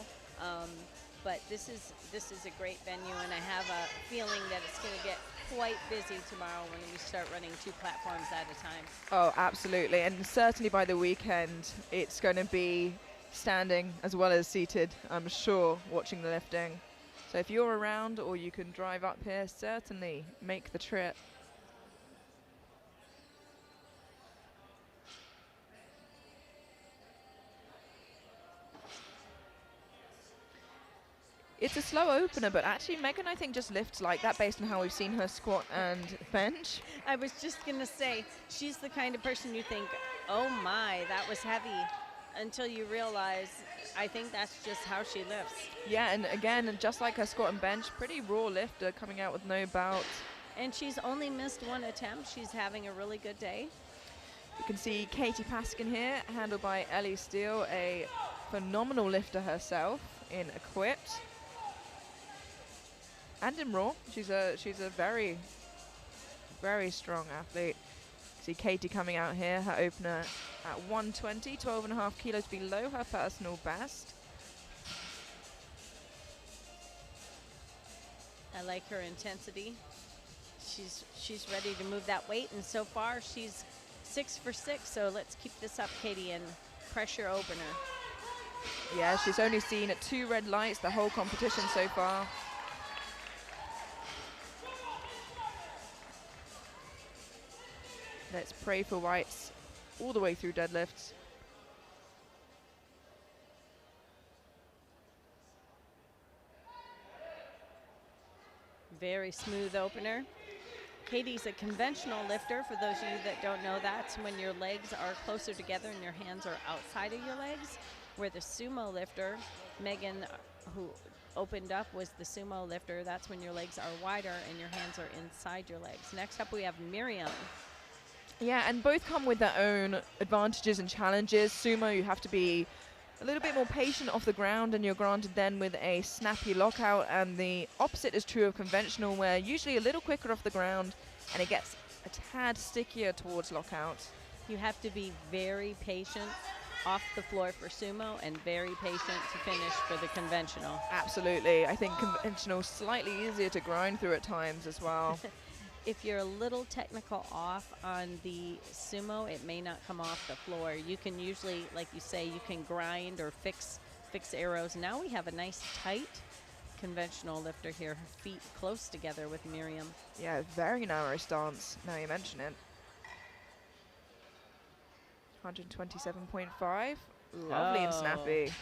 But this is a great venue, and I have a feeling that it's going to get quite busy tomorrow when we start running 2 platforms at a time. Oh, absolutely, and certainly by the weekend it's going to be standing as well as seated, I'm sure, watching the lifting. So if you're around or you can drive up here, certainly make the trip. It's a slow opener, but actually Megan, I think, just lifts like that based on how we've seen her squat and bench. I was just going to say, she's the kind of person you think, oh my, that was heavy, until you realize, I think that's just how she lifts. Yeah, and again, just like her squat and bench, pretty raw lifter coming out with no bout. And she's only missed 1 attempt. She's having a really good day. You can see Katie Paskin here, handled by Ellie Steele, a phenomenal lifter herself in equipped. And in raw, she's a very, very strong athlete. See Katie coming out here, her opener at 120, 12.5 kilos below her personal best. I like her intensity. She's ready to move that weight, and so far she's 6 for 6. So let's keep this up, Katie, and pressure opener. Yeah, she's only seen 2 red lights the whole competition so far. Let's pray for whites all the way through deadlifts. Very smooth opener. Katie's a conventional lifter. For those of you that don't know, that's when your legs are closer together and your hands are outside of your legs. Where the sumo lifter, Megan, who opened up, was the sumo lifter. That's when your legs are wider and your hands are inside your legs. Next up we have Miriam. Yeah, and both come with their own advantages and challenges. Sumo, you have to be a little bit more patient off the ground, and you're granted then with a snappy lockout, and the opposite is true of conventional, where usually a little quicker off the ground and it gets a tad stickier towards lockout. You have to be very patient off the floor for sumo and very patient to finish for the conventional. Absolutely. I think conventional slightly easier to grind through at times as well. If you're a little technical off on the sumo, it may not come off the floor. You can usually, like you say, you can grind or fix arrows. Now we have a nice tight conventional lifter here, her feet close together with Miriam. Yeah, very narrow stance, now you mention it. 127.5, lovely and snappy.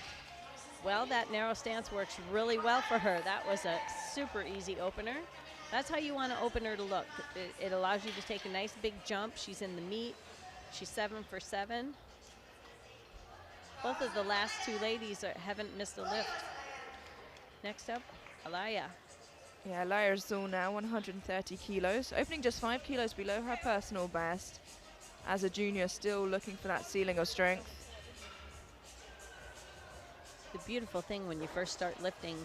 Well, that narrow stance works really well for her. That was a super easy opener. That's how you want an opener to look. It allows you to take a nice big jump. She's in the meat. She's 7 for 7. Both of the last 2 ladies haven't missed a lift. Next up, Alaya. Yeah, Alaya Azul now, 130 kilos, opening just 5 kilos below her personal best. As a junior, still looking for that ceiling of strength. The beautiful thing when you first start lifting,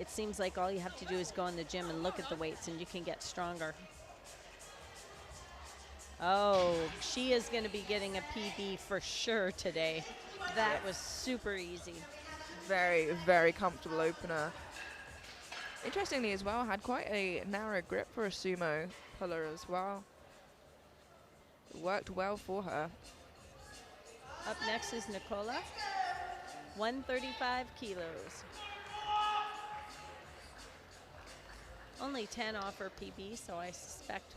it seems like all you have to do is go in the gym and look at the weights and you can get stronger. Oh, she is going to be getting a PB for sure today. That was super easy. Very, very comfortable opener. Interestingly as well, had quite a narrow grip for a sumo puller as well. It worked well for her. Up next is Nicola, 135 kilos. Only 10 off her PB, so I suspect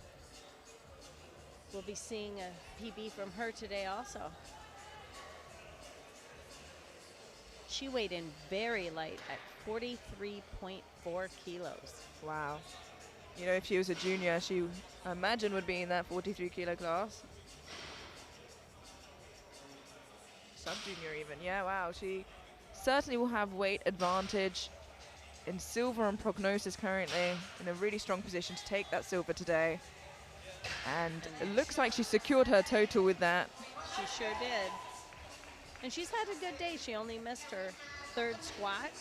We'll be seeing a PB from her today also. She weighed in very light at 43.4 kilos. Wow. You know, if she was a junior, she, I imagine, would be in that 43 kilo class. Sub-junior even. Yeah, wow. She certainly will have weight advantage in silver and prognosis currently, in a really strong position to take that silver today. And it looks like she secured her total with that. She sure did. And she's had a good day. She only missed her third squat.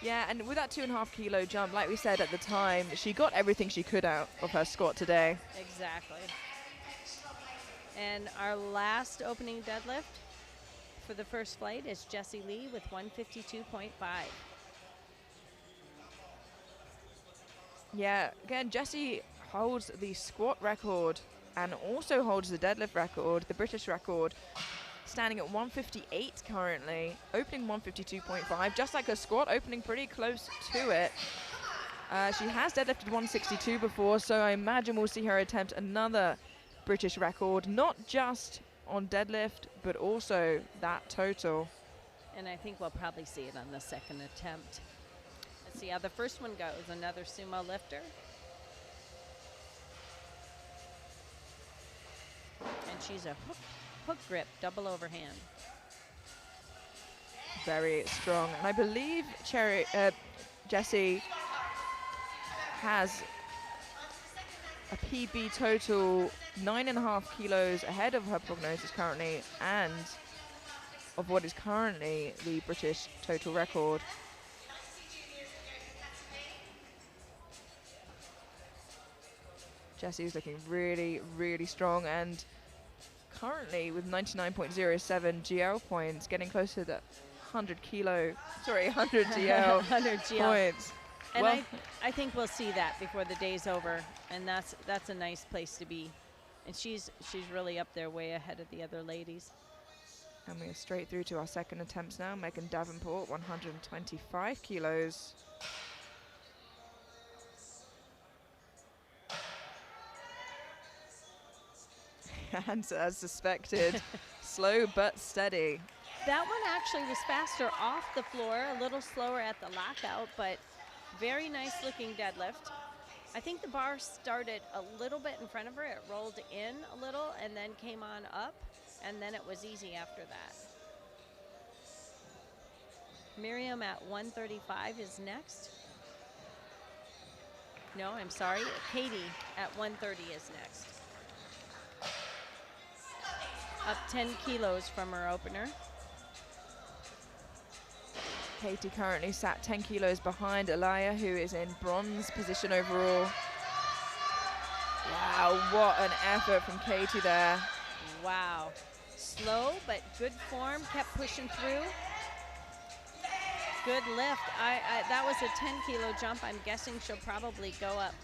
Yeah, and with that 2.5 kilo jump, like we said at the time, she got everything she could out of her squat today. Exactly. And our last opening deadlift for the first flight is Jessie Lee with 152.5. Yeah, again, Jessie holds the squat record and also holds the deadlift record, the British record, standing at 158 currently, opening 152.5, just like her squat, opening pretty close to it. She has deadlifted 162 before, so I imagine we'll see her attempt another British record, not just on deadlift, but also that total. And I think we'll probably see it on the second attempt. Let's see how the first one goes. Another sumo lifter. And she's a hook grip, double overhand. Very strong. And I believe Jessie has a PB total 9.5 kilos ahead of her prognosis currently, and of what is currently the British total record. Jessie is looking really, really strong, and currently with 99.07 GL points, getting closer to that 100 GL 100 GL points. And well, I think we'll see that before the day's over, and that's a nice place to be. And she's really up there, way ahead of the other ladies. and we are straight through to our second attempts now. Megan Davenport, 125 kilos. And as suspected, slow but steady. That one actually was faster off the floor, a little slower at the lockout, but very nice looking deadlift. I think the bar started a little bit in front of her. It rolled in a little and then came on up, and then it was easy after that. Miriam at 135 is next. No, I'm sorry. Katie at 130 is next. Up 10 kilos from her opener. Katie currently sat 10 kilos behind Alaya, who is in bronze position overall. Wow, what an effort from Katie there. Wow. Slow, but good form, kept pushing through. Good lift. That was a 10 kilo jump. I'm guessing she'll probably go up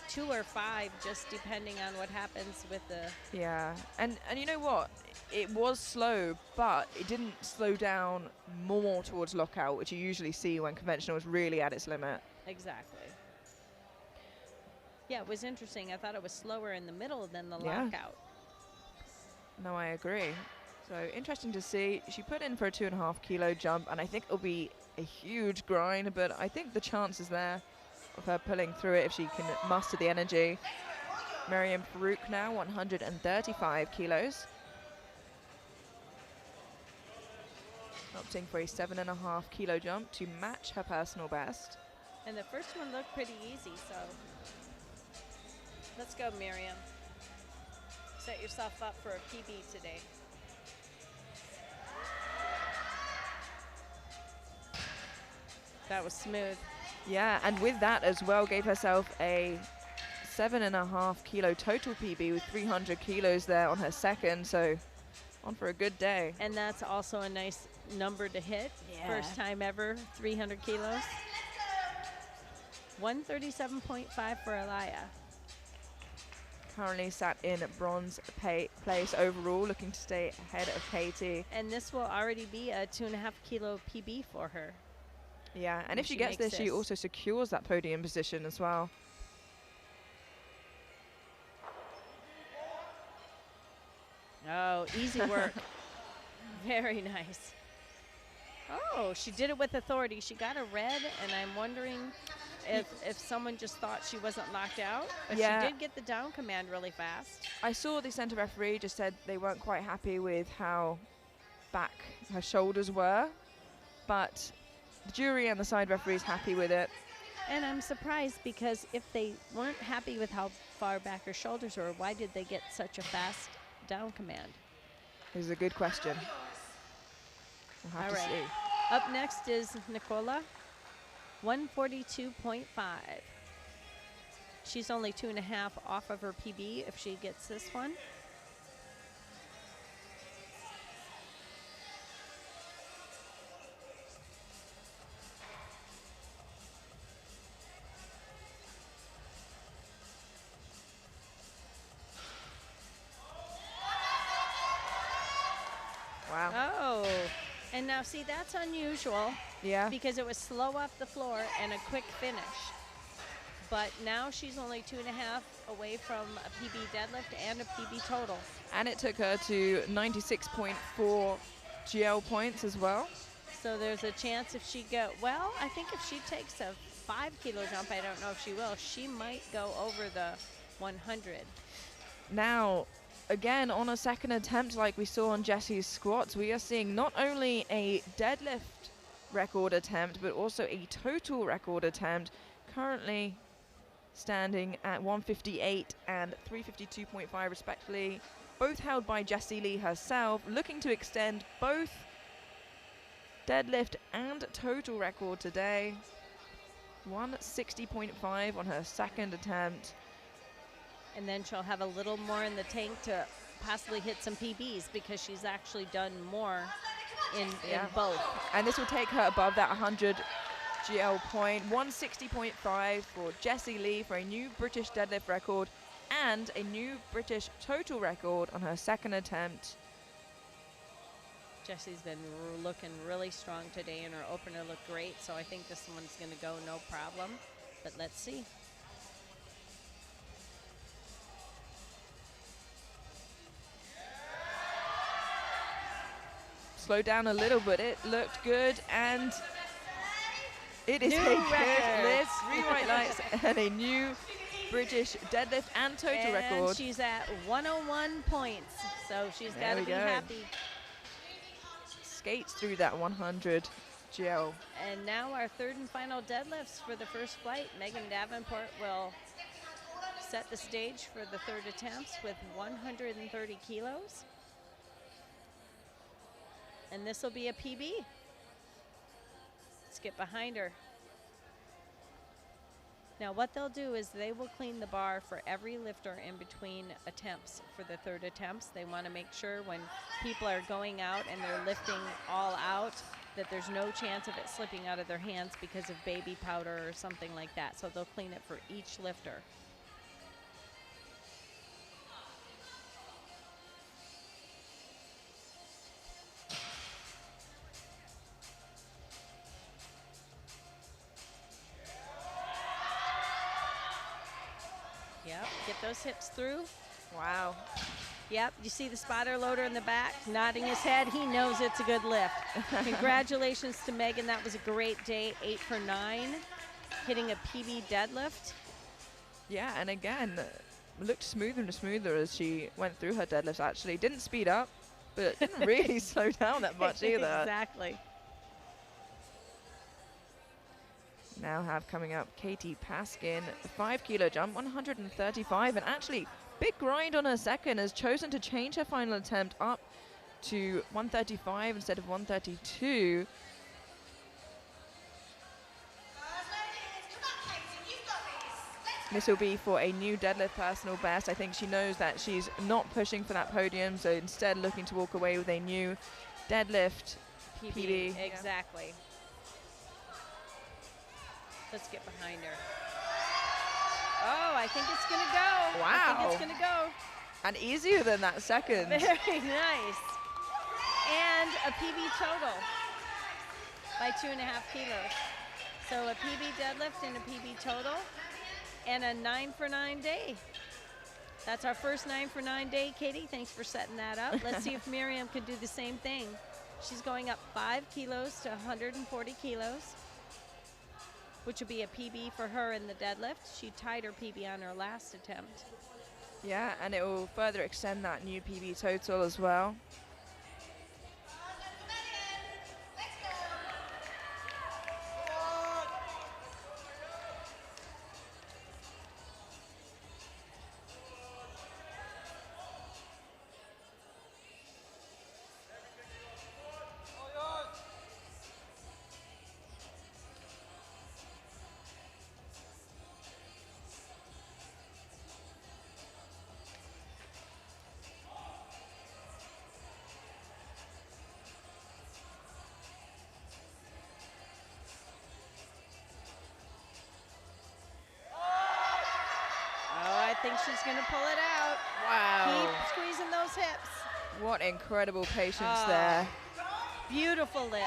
2 or 5, just depending on what happens with the... Yeah, and you know what? It was slow, but it didn't slow down more towards lockout, which you usually see when conventional is really at its limit. Exactly. Yeah, it was interesting. I thought it was slower in the middle than the lockout. No, I agree. So interesting to see. She put in for a 2.5 kilo jump, and I think it'll be a huge grind, but I think the chance is there of her pulling through it if she can muster the energy. Miriam Farouk now, 135 kilos. Opting for a 7.5 kilo jump to match her personal best. And the first one looked pretty easy, so let's go, Miriam. Set yourself up for a PB today. That was smooth. Yeah, and with that as well, gave herself a 7.5 kilo total PB with 300 kilos there on her second, so on for a good day. And that's also a nice number to hit. Yeah. First time ever, 300 kilos. 137.5 for Alaya. Currently sat in bronze place overall, looking to stay ahead of Katie. And this will already be a 2.5 kilo PB for her. Yeah, and if she gets this, she also secures that podium position as well. Oh, easy work. Very nice. Oh, she did it with authority. She got a red, and I'm wondering if someone just thought she wasn't knocked out. But Yeah. she did get the down command really fast. I saw the center referee just said they weren't quite happy with how back her shoulders were, but the jury and the side referee is happy with it. And I'm surprised because if they weren't happy with how far back her shoulders were, why did they get such a fast down command? This is a good question. We'll have All to right. see. Up next is Nicola, 142.5. She's only 2.5 off of her PB if she gets this one. Wow. Oh, and now see, that's unusual Yeah. because it was slow off the floor and a quick finish. But now she's only 2.5 away from a PB deadlift and a PB total. And it took her to 96.4 GL points as well. So there's a chance if she well, I think if she takes a 5 kilo jump, I don't know if she will, she might go over the 100. Now, again, on a second attempt like we saw on Jessie's squats, we are seeing not only a deadlift record attempt, but also a total record attempt, currently standing at 158 and 352.5 respectively, both held by Jessie Lee herself, looking to extend both deadlift and total record today. 160.5 on her second attempt. And then she'll have a little more in the tank to possibly hit some PBs because she's actually done more in both. And this will take her above that 100 GL point. 160.5 for Jessie Lee for a new British deadlift record and a new British total record on her second attempt. Jessie's been looking really strong today, and her opener looked great, so I think this one's going to go no problem. But let's see. Slow down a little, but it looked good, and it is New a good record. lift, 3 white lights, and a new British deadlift and total And record. she's at 101 points, so she's got to we be go. happy. Skates through that 100 GL. And now our third and final deadlifts for the first flight. Megan Davenport will set the stage for the third attempts with 130 kilos. And this will be a PB. Let's get behind her. Now what they'll do is they will clean the bar for every lifter in between attempts for the third attempts. They want to make sure when people are going out and they're lifting all out that there's no chance of it slipping out of their hands because of baby powder or something like that. So they'll clean it for each lifter. Yep, get those hips through. Wow. Yep, you see the spotter loader in the back nodding his head. He knows it's a good lift. Congratulations to Megan. That was a great day, 8 for 9, hitting a PB deadlift. Yeah, and again, looked smoother and smoother as she went through her deadlifts actually. Didn't speed up, but didn't really slow down that much either. Exactly. Now have coming up Katie Paskin, 5 kilo jump, 135, and actually big grind on her second, has chosen to change her final attempt up to 135 instead of 132. This will be for a new deadlift personal best. I think she knows that she's not pushing for that podium, so instead looking to walk away with a new deadlift PB. Exactly. Let's get behind her. Oh, I think it's going to go. Wow. I think it's going to go. And easier than that second. Very nice. And a PB total by 2.5 kilos. So a PB deadlift and a PB total and a 9 for 9 day. That's our first 9 for 9 day, Katie. Thanks for setting that up. Let's see if Miriam can do the same thing. She's going up 5 kilos to 140 kilos, which will be a PB for her in the deadlift. She tied her PB on her last attempt. Yeah, and it will further extend that new PB total as well. I think she's going to pull it out. Wow. Keep squeezing those hips. What incredible patience Oh. there. Beautiful lift.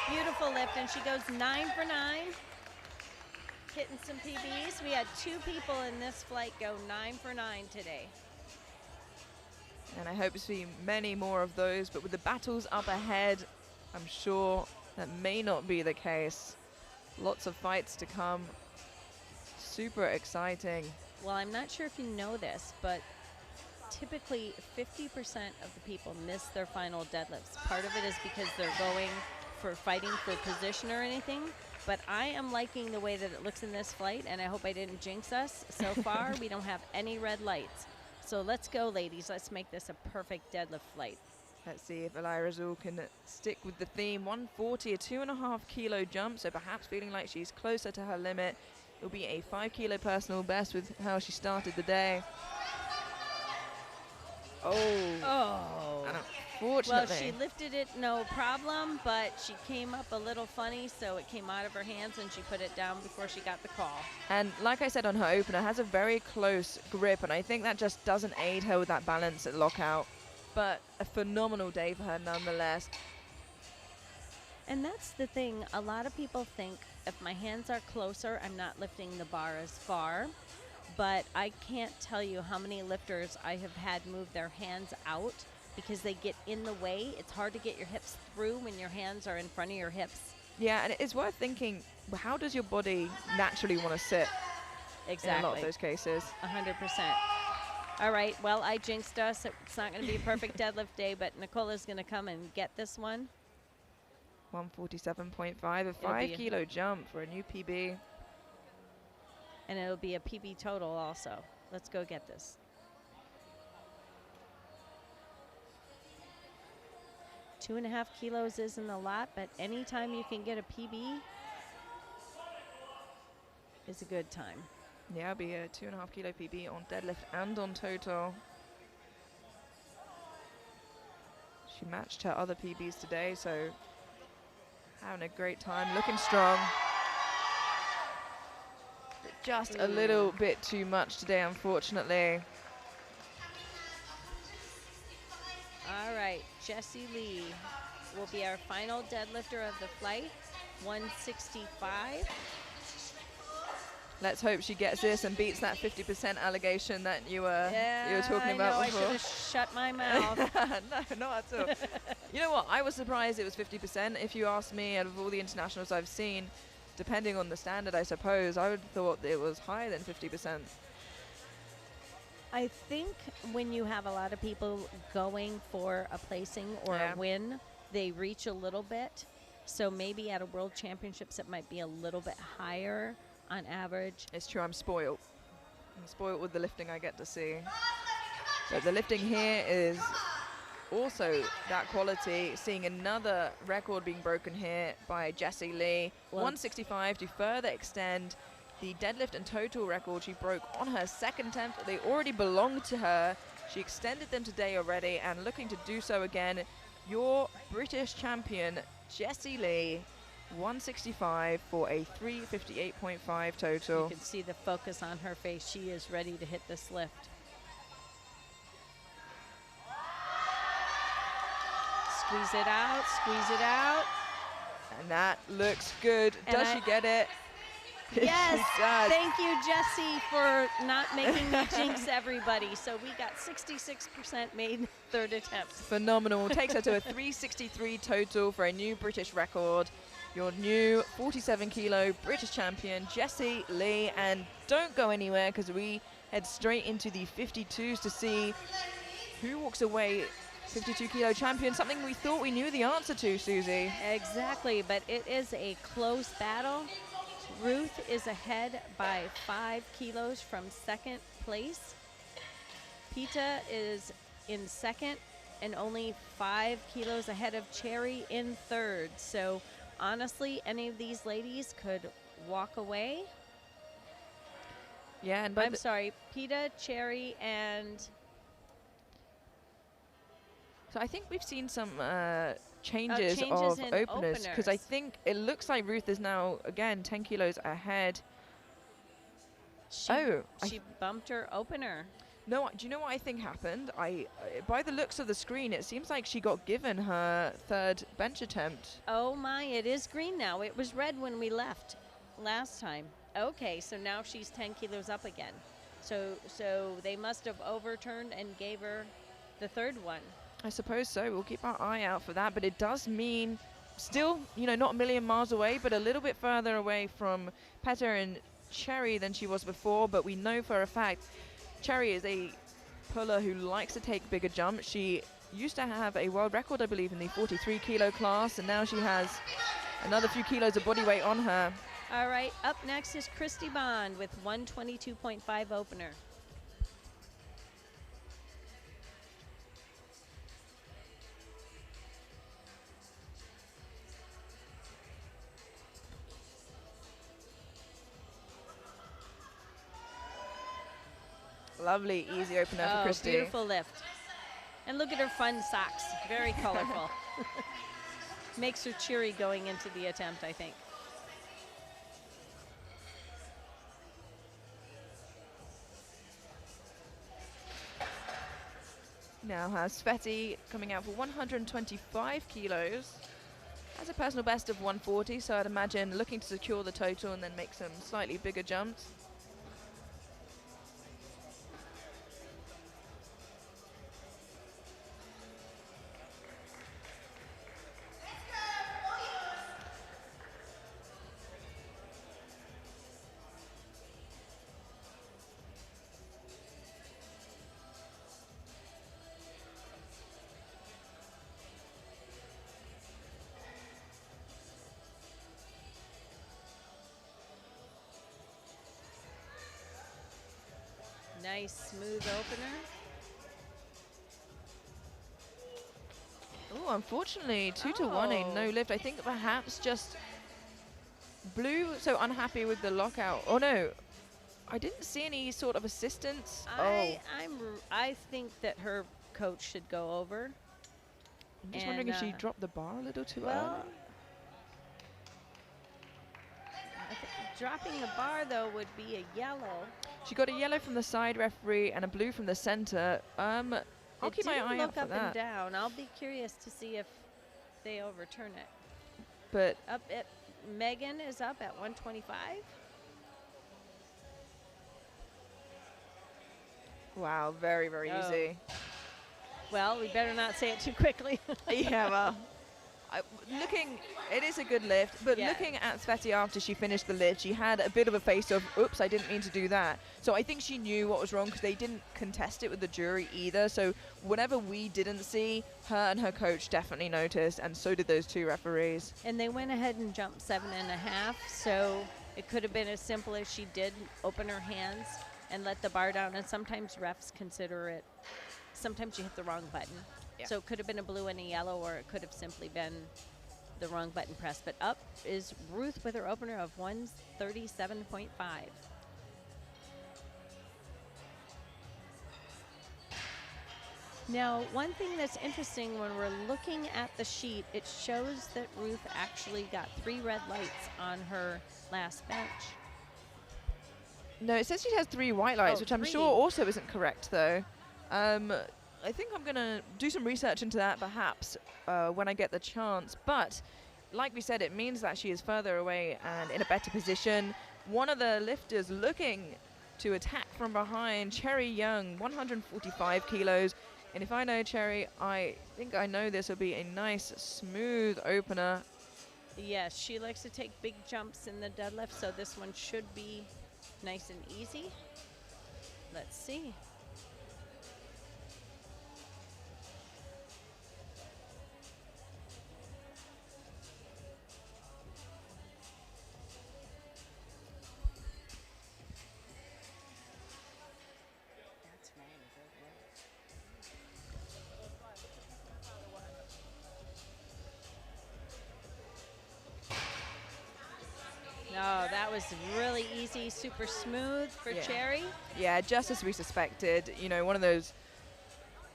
Beautiful lift. And she goes 9 for 9. Hitting some PBs. We had 2 people in this flight go 9 for 9 today. And I hope to see many more of those, but with the battles up ahead, I'm sure that may not be the case. Lots of fights to come. Super exciting. Well, I'm not sure if you know this, but typically 50% of the people miss their final deadlifts. Part of it is because they're going for fighting for position or anything. But I am liking the way that it looks in this flight, and I hope I didn't jinx us. So far, we don't have any red lights. So let's go, ladies. Let's make this a perfect deadlift flight. Let's see if Eli Razul can stick with the theme. 140, a 2.5 kilo jump, so perhaps feeling like she's closer to her limit. It'll be a 5 kilo personal best with how she started the day. Oh. And Well, unfortunately, she lifted it no problem, but she came up a little funny, so it came out of her hands, and she put it down before she got the call. and like I said on her opener, has a very close grip, and I think that just doesn't aid her with that balance at lockout. But a phenomenal day for her nonetheless. And that's the thing. A lot of people think if my hands are closer, I'm not lifting the bar as far. But I can't tell you how many lifters I have had move their hands out because they get in the way. It's hard to get your hips through when your hands are in front of your hips. Yeah, and it's worth thinking, well, how does your body naturally want to sit Exactly. in a lot of those cases? 100%. All right, well, I jinxed us. It's not going to be a perfect deadlift day, but Nicola's going to come and get this one. 147.5, a 5 kilo jump for a new PB. And it'll be a PB total also. Let's go get this. Two and a half kilos isn't a lot, but anytime you can get a PB is a good time. Yeah, it'll be a 2.5 kilo PB on deadlift and on total. She matched her other PBs today, so having a great time, looking strong. But just a little bit too much today, unfortunately. All right, Jessie Lee will be our final deadlifter of the flight, 165. Let's hope she gets this and beats that 50% allegation that you were talking about I before. should have shut my mouth. No, not at all. You know what? I was surprised it was 50%. If you asked me, out of all the internationals I've seen, depending on the standard, I suppose, I would have thought it was higher than 50%. I think when you have a lot of people going for a placing or a win, they reach a little bit. So maybe at a World Championships, it might be a little bit higher on average. It's true, I'm spoiled. I'm spoiled with the lifting I get to see. But the lifting here is also that quality. Seeing another record being broken here by Jessie Lee. Well, 165 to further extend the deadlift and total record she broke on her second attempt. They already belonged to her. She extended them today already and looking to do so again. Your British champion, Jessie Lee, 165 for a 358.5 total. You can see the focus on her face. She is ready to hit this lift. Squeeze it out, squeeze it out. And that looks good. And Does she get it? Yes, She does. thank you, Jesse, for not making me jinx everybody. So we got 66% made third attempts. Phenomenal. Takes her to a 363 total for a new British record. Your new 47 kilo British champion, Jessie Lee. And don't go anywhere because we head straight into the 52s to see who walks away 52 kilo champion, something we thought we knew the answer to, Susie. Exactly, but it is a close battle. Ruth is ahead by 5 kilos from second place. Peta is in second and only 5 kilos ahead of Cherry in third. So honestly, any of these ladies could walk away. Yeah, and I'm sorry, Peta, Cherry, and so I think we've seen some changes changes of in openers, because I openers. think it looks like Ruth is now again 10 kilos ahead. she bumped her opener. No, do you know what I think happened? By the looks of the screen, it seems like she got given her third bench attempt. Oh my, it is green now. It was red when we left last time. Okay, so now she's 10 kilos up again. So they must have overturned and gave her the third one. I suppose so. We'll keep our eye out for that. But it does mean still, not a million miles away, but a little bit further away from Peta and Cherry than she was before. But we know for a fact Cherry is a puller who likes to take bigger jumps. She used to have a world record, I believe, in the 43 kilo class, and now she has another few kilos of body weight on her. All right, up next is Christy Bond with 122.5 opener. Lovely, easy opener for Christy. Beautiful lift. And look at her fun socks, very colorful. Makes her cheery going into the attempt, I think. Now has Sveti coming out for 125 kilos. Has a personal best of 140, so I'd imagine looking to secure the total and then make some slightly bigger jumps. Nice smooth opener. Oh, unfortunately, 2-1, a no lift. I think perhaps just Blue so unhappy with the lockout. Oh no, I didn't see any sort of assistance. I think that her coach should go over. I'm just wondering if she dropped the bar a little too early. Dropping the bar though would be a yellow. She got a yellow from the side referee and a blue from the center. I'll keep my eye out for up that. and down. I'll be curious to see if they overturn it. But Megan is up at 125. Wow, very, very easy. Well, we better not say it too quickly. Yeah, well, it is a good lift, but looking at Sveti after she finished the lift, she had a bit of a face of, oops, I didn't mean to do that. So I think she knew what was wrong because they didn't contest it with the jury either. So whatever we didn't see, her and her coach definitely noticed, and so did those two referees. And they went ahead and jumped 7.5, so it could have been as simple as she did open her hands and let the bar down, and sometimes refs consider it, sometimes you hit the wrong button. Yeah. So it could have been a blue and a yellow, or it could have simply been the wrong button pressed. But up is Ruth with her opener of 137.5. Now, one thing that's interesting when we're looking at the sheet, it shows that Ruth actually got 3 red lights on her last bench. No, it says she has 3 white lights, which I'm sure also isn't correct, though. I think I'm going to do some research into that, perhaps, when I get the chance. But like we said, it means that she is further away and in a better position. one of the lifters looking to attack from behind, Cherry Young, 145 kilos. And if I know Cherry, I think I know this will be a nice, smooth opener. Yes, she likes to take big jumps in the deadlift, so this one should be nice and easy. Let's see. No, that was really easy, super smooth for Cherry. Yeah, just as we suspected. You know, one of those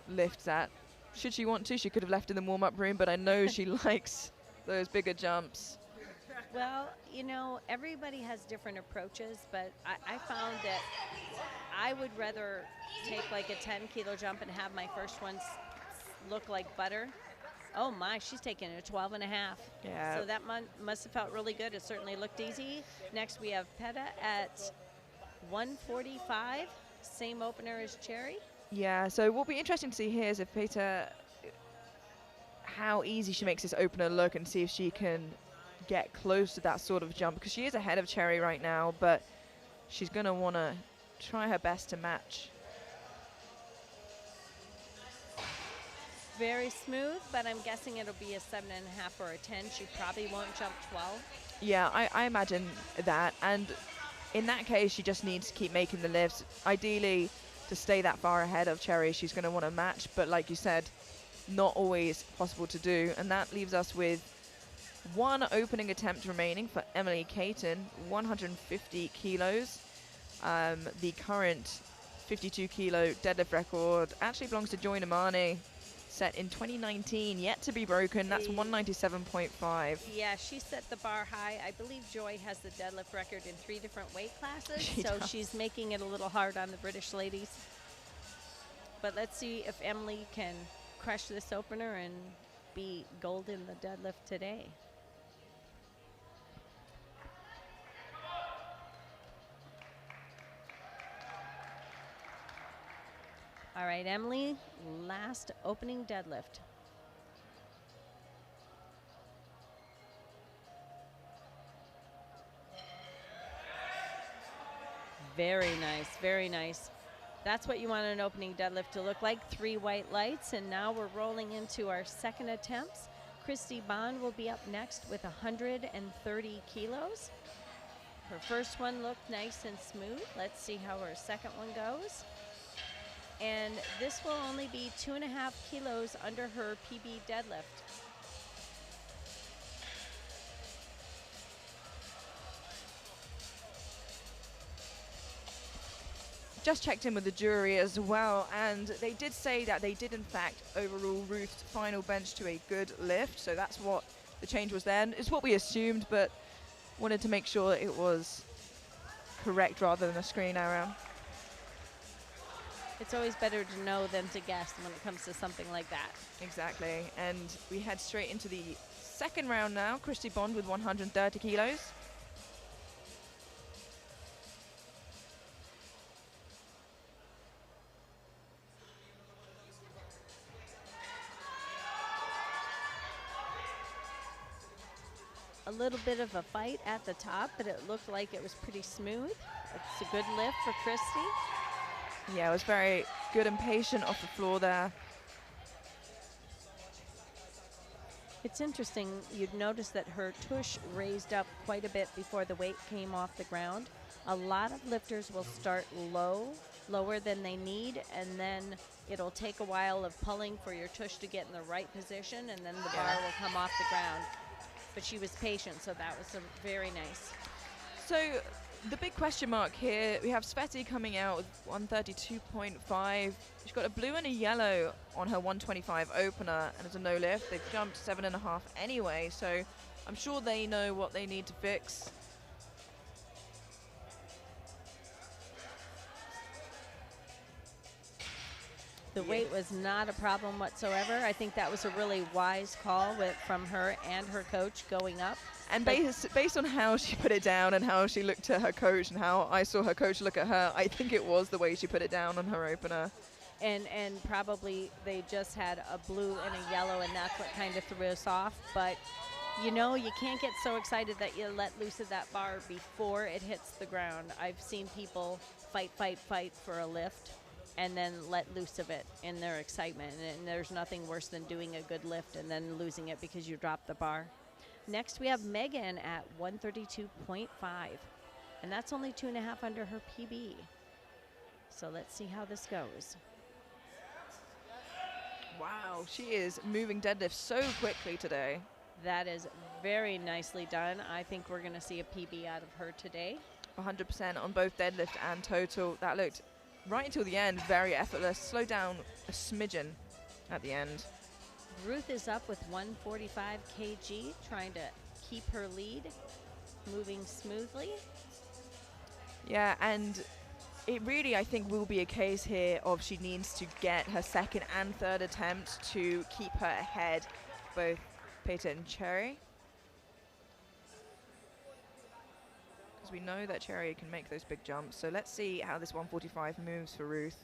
lifts that, should she want to, she could have left in the warm-up room, but I know she likes those bigger jumps. Well, you know, everybody has different approaches, but I found that I would rather take like a 10-kilo jump and have my first one look like butter. Oh my, she's taking a 12 and a half. Yeah. So that must have felt really good. It certainly looked easy. Next we have Peta at 145, same opener as Cherry. Yeah, so what'll be interesting to see here is if Peter, how easy she makes this opener look, and see if she can get close to that sort of jump, because she is ahead of Cherry right now, but she's going to want to try her best to match. Very smooth, but I'm guessing it'll be a 7.5 or a 10. She probably won't jump 12. Yeah, I imagine that, and in that case, she just needs to keep making the lifts. Ideally, to stay that far ahead of Cherry, she's going to want to match, but like you said, not always possible to do, and that leaves us with one opening attempt remaining for Emily Caton, 150 kilos. The current 52-kilo deadlift record actually belongs to Joy Namani, set in 2019, yet to be broken. That's 197.5. Yeah, she set the bar high. I believe Joy has the deadlift record in 3 different weight classes, so she's making it a little hard on the British ladies. But let's see if Emily can crush this opener and be gold in the deadlift today. All right, Emily, last opening deadlift. Very nice, very nice. That's what you want an opening deadlift to look like, 3 white lights, and now we're rolling into our second attempts. Christy Bond will be up next with 130 kilos. Her first one looked nice and smooth. Let's see how her second one goes. And this will only be 2.5 kilos under her PB deadlift. Just checked in with the jury as well, and they did say that they did in fact overrule Ruth's final bench to a good lift, so that's what the change was then. It's what we assumed, but wanted to make sure it was correct rather than a screen error. It's always better to know than to guess when it comes to something like that. Exactly, and we head straight into the second round now. Christy Bond with 130 kilos. A little bit of a fight at the top, but it looked like it was pretty smooth. It's a good lift for Christy. Yeah, it was very good and patient off the floor there. It's interesting, you'd notice that her tush raised up quite a bit before the weight came off the ground. A lot of lifters will start lower than they need, and then it'll take a while of pulling for your tush to get in the right position, and then the bar will come off the ground. But she was patient, so that was very nice. So the big question mark here, we have Sveti coming out with 132.5. She's got a blue and a yellow on her 125 opener, and it's a no lift. They've jumped 7.5 anyway, so I'm sure they know what they need to fix. The weight was not a problem whatsoever. I think that was a really wise call from her and her coach going up. And Like- based on how she put it down and how she looked at her coach and how I saw her coach look at her, I think it was the way she put it down on her opener. And probably they just had a blue and a yellow, and that's what kind of threw us off. But you know, you can't get so excited that you let loose of that bar before it hits the ground. I've seen people fight for a lift and then let loose of it in their excitement, and there's nothing worse than doing a good lift and then losing it because you dropped the bar. Next we have Megan at 132.5, and that's only 2.5 under her PB. So let's see how this goes. Wow, she is moving deadlifts so quickly today. That is very nicely done. I think we're going to see a PB out of her today. 100% on both deadlift and total. That looked right until the end very effortless. Slowed down a smidgen at the end. Ruth is up with 145 kg, trying to keep her lead, moving smoothly. Yeah, and it really, I think, will be a case here of she needs to get her second and third attempt to keep her ahead, both Peter and Cherry. Because we know that Cherry can make those big jumps. So let's see how this 145 moves for Ruth.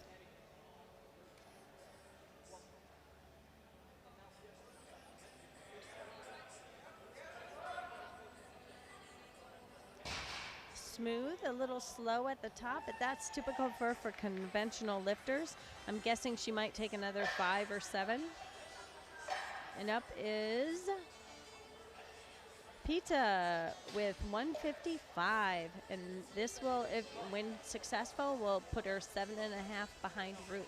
Smooth, a little slow at the top, but that's typical for conventional lifters. I'm guessing she might take another 5 or 7. And up is Pita with 155, and this will, if when successful, will put her 7.5 behind Ruth.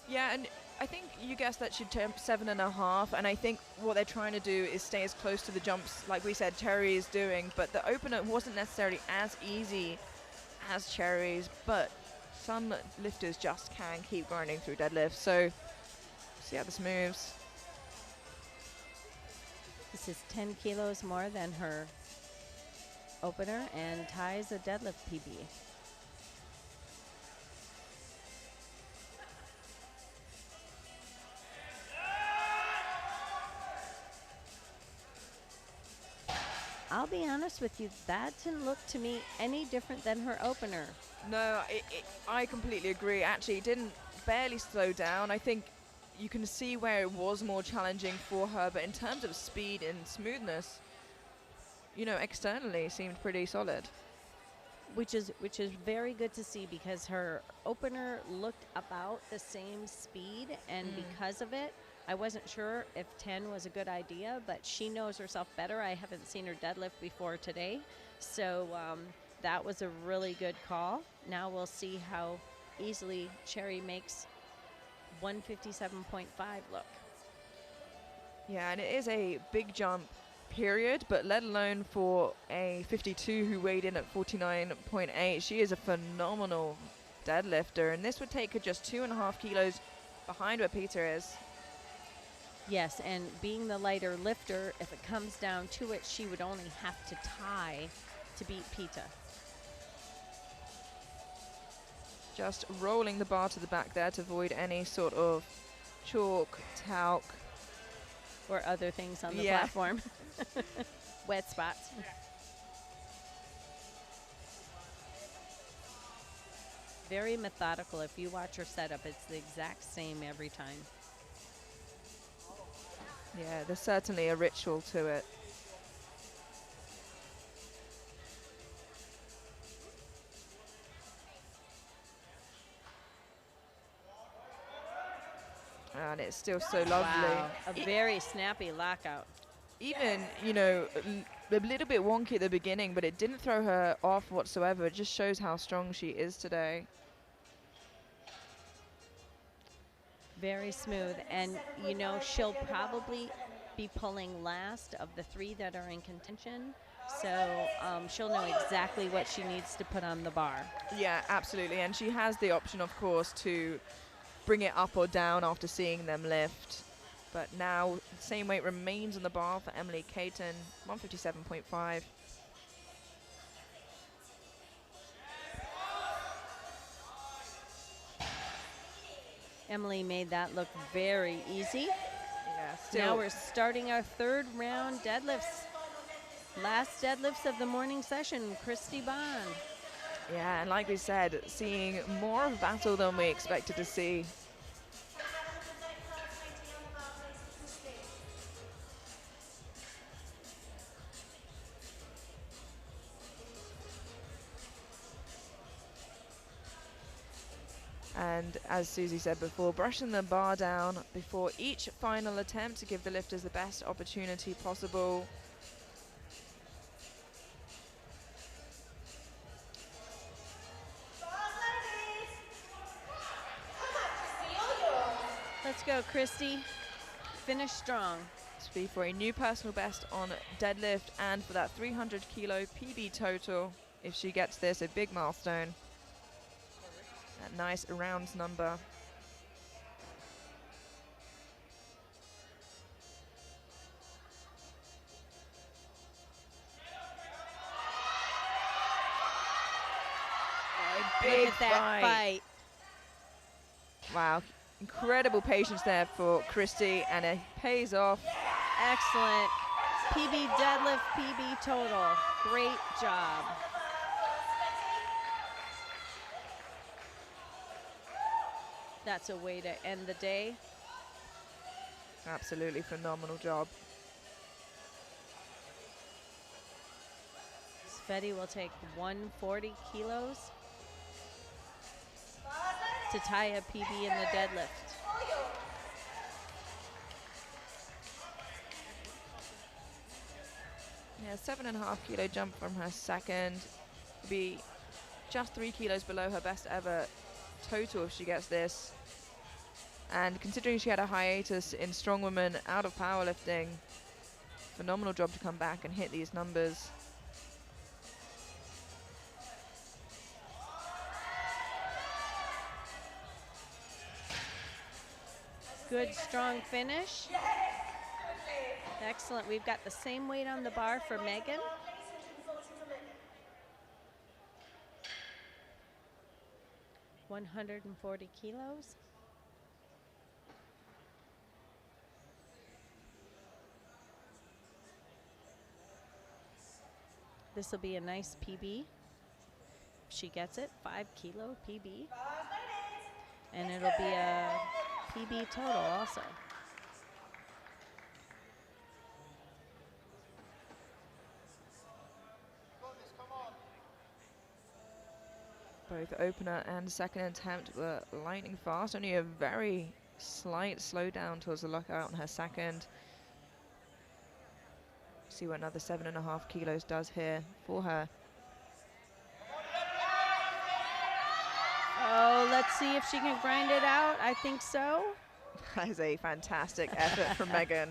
Yeah, and I think you guessed that she'd jump 7.5, and I think what they're trying to do is stay as close to the jumps, like we said, Cherry is doing, but the opener wasn't necessarily as easy as Cherry's, but some lifters just can keep grinding through deadlifts, so see how this moves. This is 10 kilos more than her opener and ties a deadlift PB. I'll be honest with you, that didn't look to me any different than her opener. No, I completely agree. Actually, it didn't barely slow down. I think you can see where it was more challenging for her, but in terms of speed and smoothness, you know, externally seemed pretty solid. Which is very good to see, because her opener looked about the same speed, and because of it, I wasn't sure if 10 was a good idea, but she knows herself better. I haven't seen her deadlift before today, so that was a really good call. Now we'll see how easily Cherry makes 157.5 look. Yeah, and it is a big jump, period, but let alone for a 52 who weighed in at 49.8. She is a phenomenal deadlifter, and this would take her just 2.5 kilos behind where Peter is. Yes, and being the lighter lifter, if it comes down to it, she would only have to tie to beat Pita. Just rolling the bar to the back there to avoid any sort of chalk, talc. Or other things on the Yeah. platform. Wet spots. Very methodical. If you watch her setup, it's the exact same every time. Yeah, there's certainly a ritual to it. And it's still so lovely. Wow, a very snappy lockout. Even, you know, a little bit wonky at the beginning, but it didn't throw her off whatsoever. It just shows how strong she is today. Very smooth, and you know, she'll probably be pulling last of the 3 that are in contention, so she'll know exactly what she needs to put on the bar. Yeah, absolutely. And she has the option, of course, to bring it up or down after seeing them lift. But now, the same weight remains on the bar for Emily Caton, 157.5. Emily made that look very easy. Yeah, Now we're starting our 3rd round deadlifts. Last deadlifts of the morning session, Christy Bond. Yeah, and like we said, seeing more of battle than we expected to see. And as Susie said before, brushing the bar down before each final attempt to give the lifters the best opportunity possible. Let's go, Christy. Finish strong. To be for a new personal best on deadlift and for that 300 kilo PB total. If she gets this, a big milestone. That nice round number. Look at that fight. Wow, incredible patience there for Christy, and it pays off. Excellent. PB deadlift, PB total. Great job. That's a way to end the day. Absolutely phenomenal job. SBD will take 140 kilos to tie a PB in the deadlift. Yeah, 7.5 kilo jump from her second. Be just 3 kilos below her best ever total if she gets this. And considering she had a hiatus in strongwoman out of powerlifting, phenomenal job to come back and hit these numbers. Good, strong finish. Excellent. We've got the same weight on the bar for Megan. $140 kilos. This will be a nice PB. If she gets it, 5 kilo PB. And it'll be a PB total also. Both opener and second attempt were lightning fast. Only a very slight slowdown towards the lockout on her second. See what another 7.5 kilos does here for her. Oh, let's see if she can grind it out. I think so. That is a fantastic effort from Megan.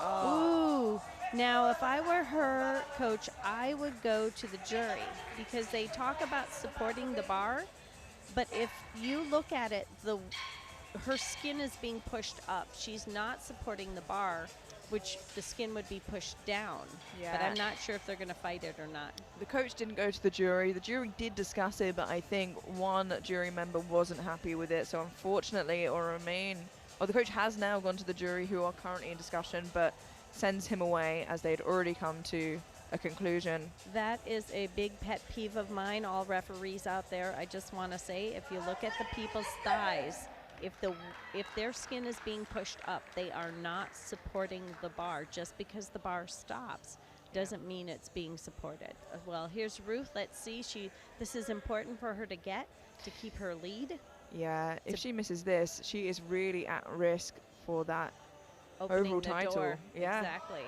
Ooh. Now, if I were her coach, I would go to the jury because they talk about supporting the bar. But if you look at it, her skin is being pushed up. She's not supporting the bar, which the skin would be pushed down. Yeah. But I'm not sure if they're going to fight it or not. The coach didn't go to the jury. The jury did discuss it, but I think one jury member wasn't happy with it. So unfortunately, the coach has now gone to the jury, who are currently in discussion, but sends him away as they'd already come to a conclusion. That is a big pet peeve of mine, all referees out there. I just want to say, if you look at the people's thighs, if their skin is being pushed up, they are not supporting the bar. Just because the bar stops doesn't mean it's being supported. Well, here's Ruth. Let's see. This is important for her to keep her lead. Yeah, if she misses this, she is really at risk for that overall title. Door. Yeah, exactly.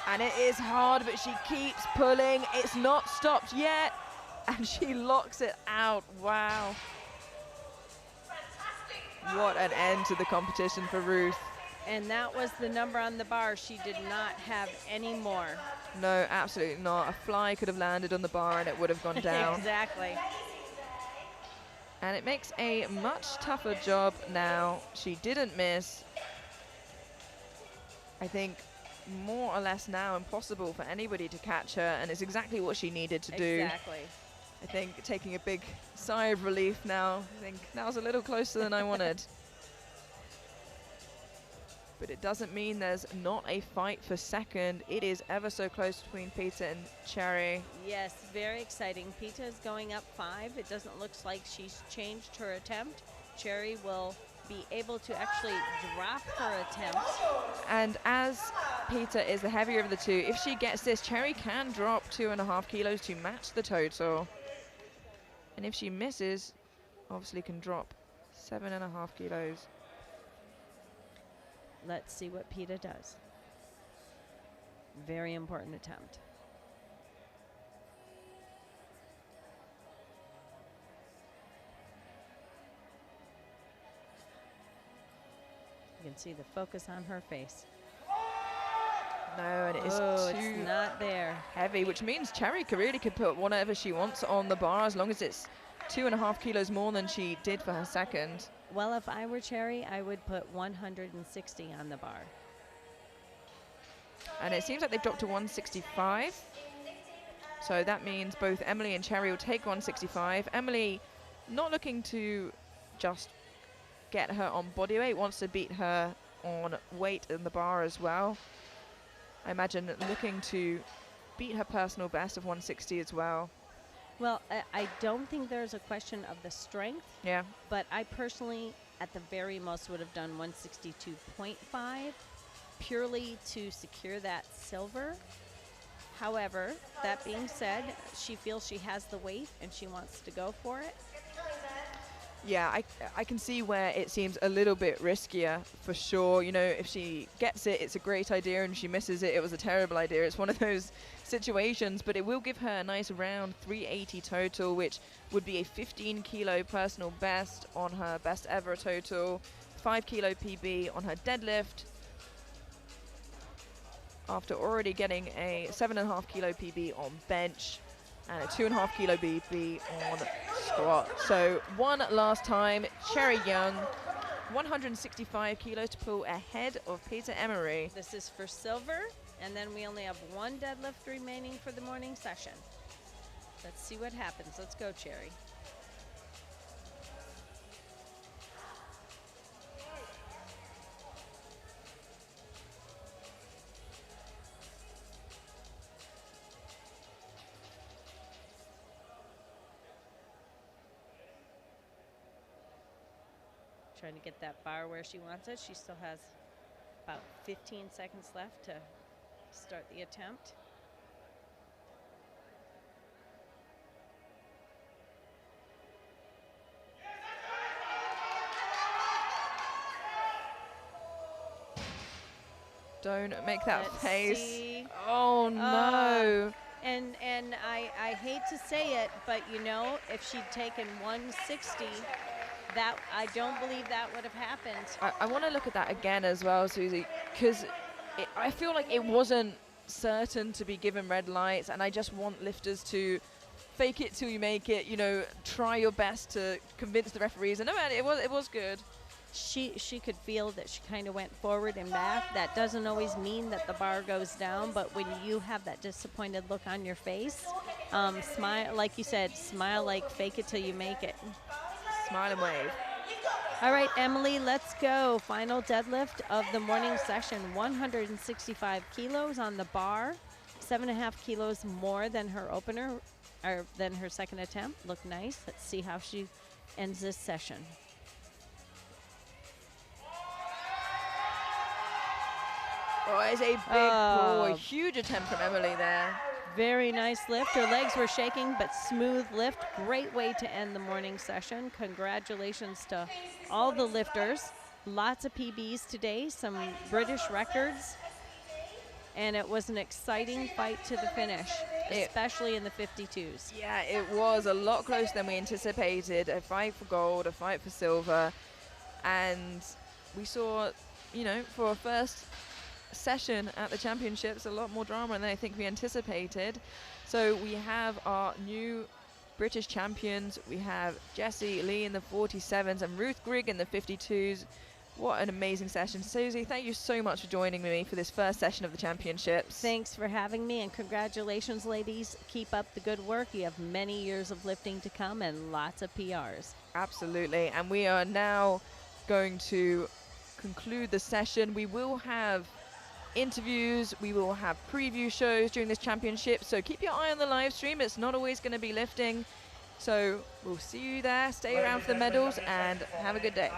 And it is hard, but she keeps pulling. It's not stopped yet. And she locks it out. Wow. What an end to the competition for Ruth. And that was the number on the bar. She did not have any more. No, absolutely not. A fly could have landed on the bar and it would have gone down. Exactly. And it makes a much tougher job now. She didn't miss. I think more or less now impossible for anybody to catch her, and it's exactly what she needed to do. Exactly. I think taking a big sigh of relief now. I think that was a little closer than I wanted. But it doesn't mean there's not a fight for second. It is ever so close between Peter and Cherry. Yes, very exciting. Pita is going up 5. It doesn't look like she's changed her attempt. Cherry will be able to actually drop her attempt. And as Peter is the heavier of the two, if she gets this, Cherry can drop 2.5 kilos to match the total. And if she misses, obviously can drop 7.5 kilos. Let's see what Pita does. Very important attempt. You can see the focus on her face. No, and it is too it's not there. heavy, which means Cherry really could put whatever she wants on the bar as long as it's 2.5 kilos more than she did for her second. Well, if I were Cherry, I would put 160 on the bar. And it seems like they've dropped to 165. So that means both Emily and Cherry will take 165. Emily not looking to just get her on body weight, wants to beat her on weight in the bar as well. I imagine looking to beat her personal best of 160 as well. Well, I don't think there's a question of the strength, Yeah. but I personally, at the very most, would have done 162.5 purely to secure that silver. However, that being said, she feels she has the weight and she wants to go for it. Yeah, I can see where it seems a little bit riskier for sure. You know, if she gets it, it's a great idea, and if she misses it, it was a terrible idea. It's one of those situations, but it will give her a nice round 380 total, which would be a 15 kilo personal best on her best ever total, 5 kilo PB on her deadlift, after already getting a 7.5 kilo PB on bench and a 2.5 kilo PB on squat. So one last time, Cherry Young, 165 kilos to pull ahead of Peter Emery. This is for silver, and then we only have one deadlift remaining for the morning session. Let's see what happens. Let's go, Cherry. Trying to get that bar where she wants it. She still has about 15 seconds left to start the attempt. Don't make that Let's face. see. Oh no. And I hate to say it, but you know, if she'd taken 160, that I don't believe that would have happened. I want to look at that again as well, Susie, because I feel like it wasn't certain to be given red lights, and I just want lifters to fake it till you make it. You know, try your best to convince the referees. And no, man, it was good. She could feel that she kind of went forward and back. That doesn't always mean that the bar goes down, but when you have that disappointed look on your face, smile, like you said, smile like fake it till you make it. Smile and wave. All right, Emily, let's go. Final deadlift of the morning session, 165 kilos on the bar, 7.5 kilos more than her opener, or than her second attempt. Look nice. Let's see how she ends this session. Oh, it's a big, a huge attempt from Emily there. Very nice lift. Her legs were shaking, but smooth lift. Great way to end the morning session. Congratulations to all the lifters. Lots of PBs today, some British records. And it was an exciting fight to the finish, especially in the 52s. Yeah, it was a lot closer than we anticipated. A fight for gold, a fight for silver. And we saw, you know, for a first session at the championships, a lot more drama than I think we anticipated. So we have our new British champions. We have Jessie Lee in the 47s and Ruth Grigg in the 52s. What an amazing session. Susie, thank you so much for joining me for this first session of the championships. Thanks for having me, and congratulations, ladies. Keep up the good work. You have many years of lifting to come and lots of PRs. Absolutely. And we are now going to conclude the session. We will have interviews, we will have preview shows during this championship, so keep your eye on the live stream. It's not always going to be lifting, so we'll see you there. Stay around for the medals and have a good day.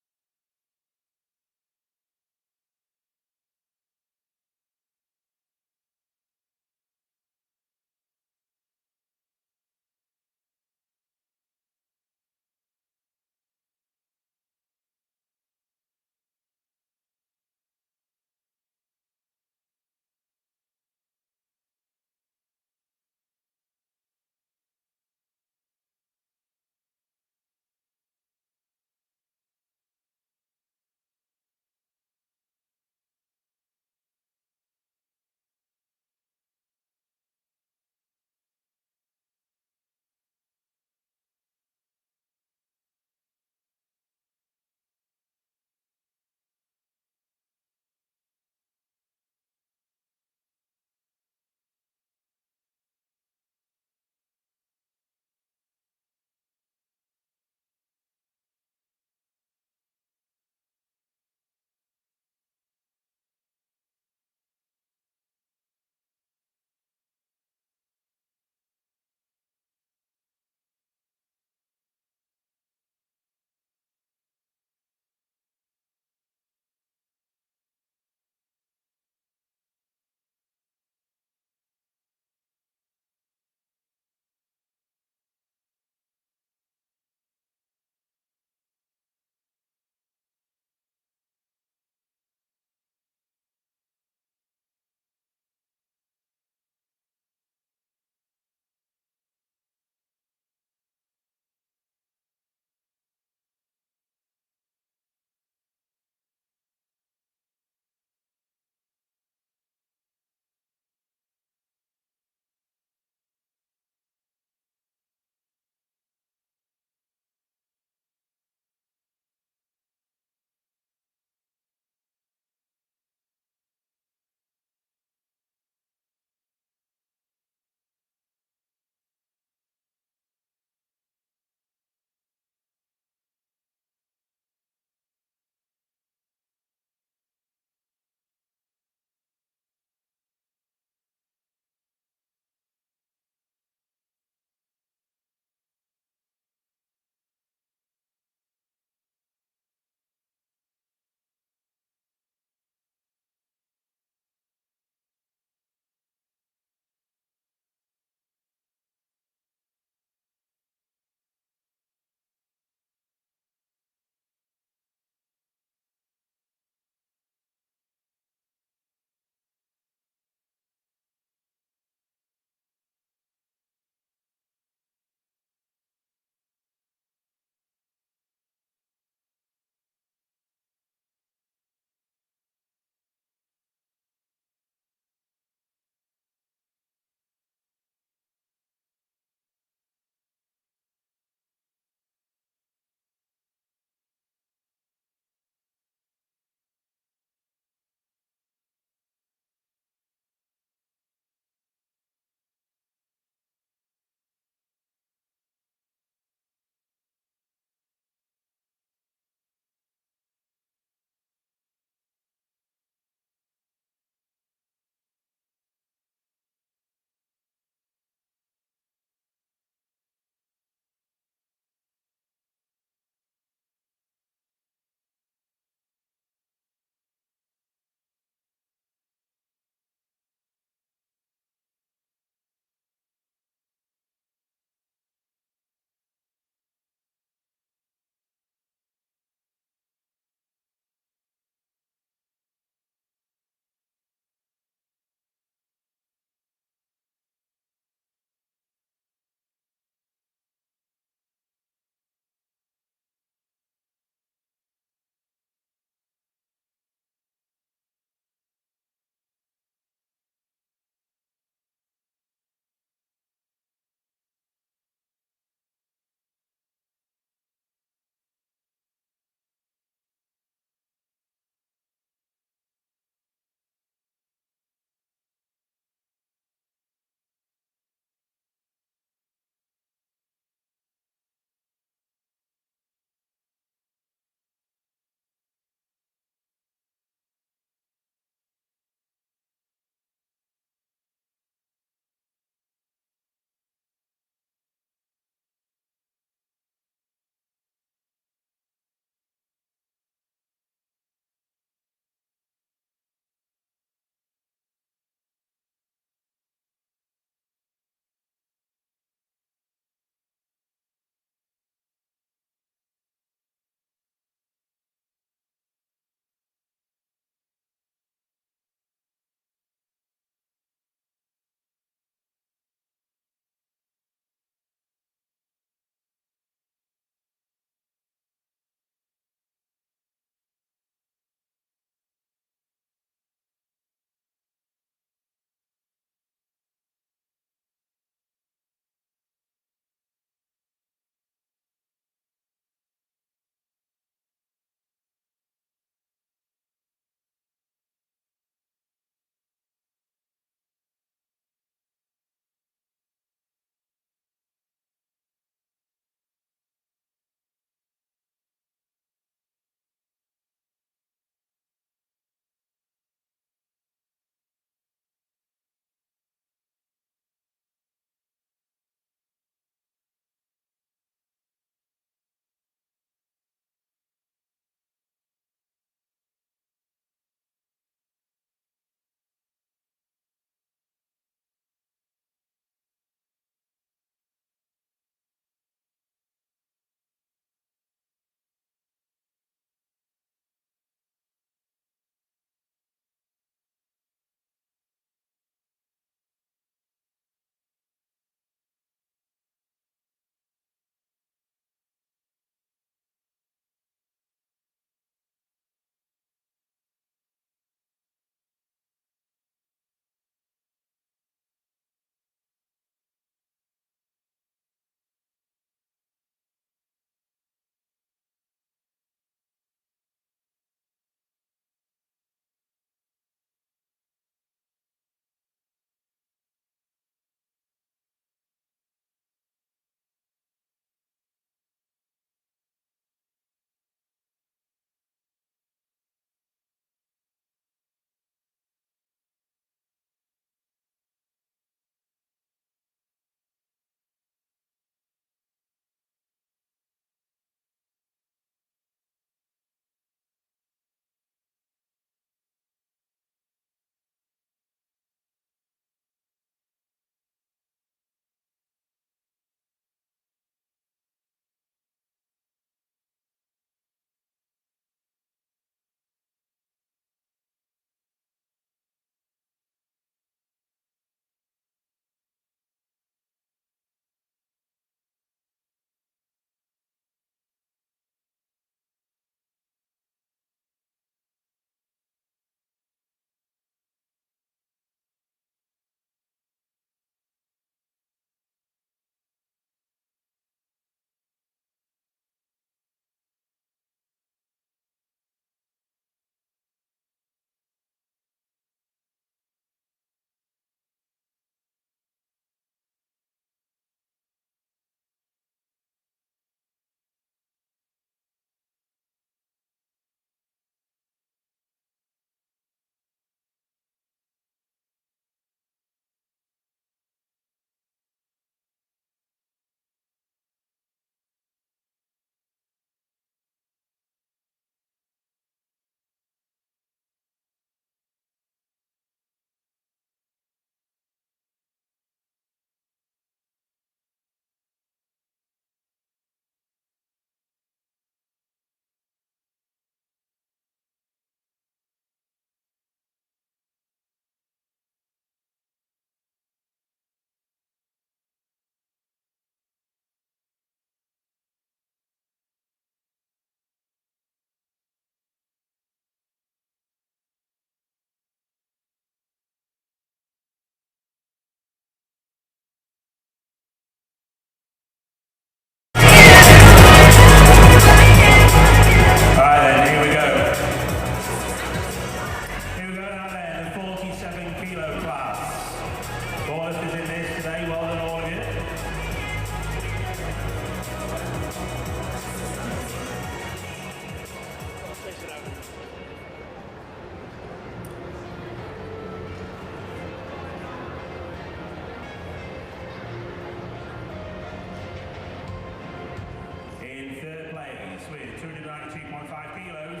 92.5 kilos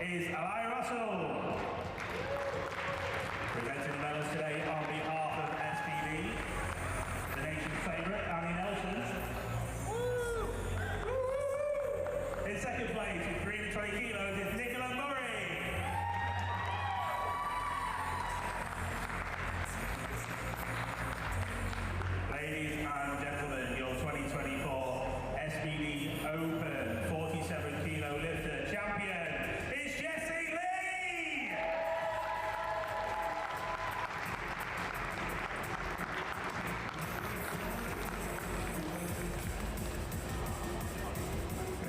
is Alaya Russell. Presenting the medals today on behalf of SBD, the nation's favourite, Annie Nelson. In second place with 320 kilos is Nicola Murray. Ladies and gentlemen, your 2024 SBD Open 47 kilo lifter champion is Jessie Lee!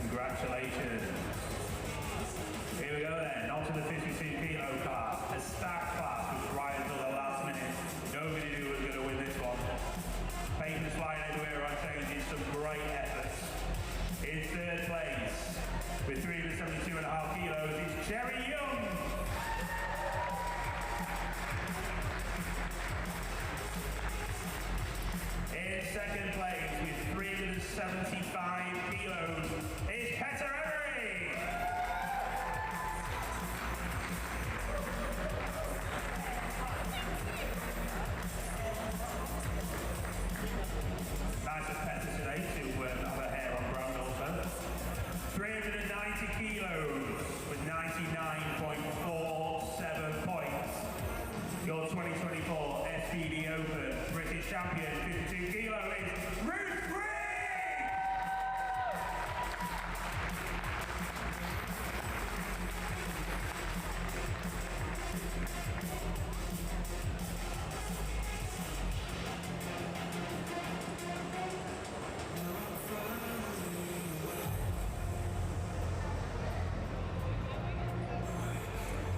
Congratulations. Here we go then, on to the 52 kilo class. A stacked class was right until the last minute. Nobody knew who was going to win this one. Papers flying everywhere on changes, some great efforts. In third place, with 372.5 kilos, is Cherry Young. In second place, with 375 kilos, is Petter Emery. Nice of Petter today to have her hair on brand also. 390 kilos with 99.47 points. Your 2024 SBD Open British champion, 52 kilo, is Ruth Green!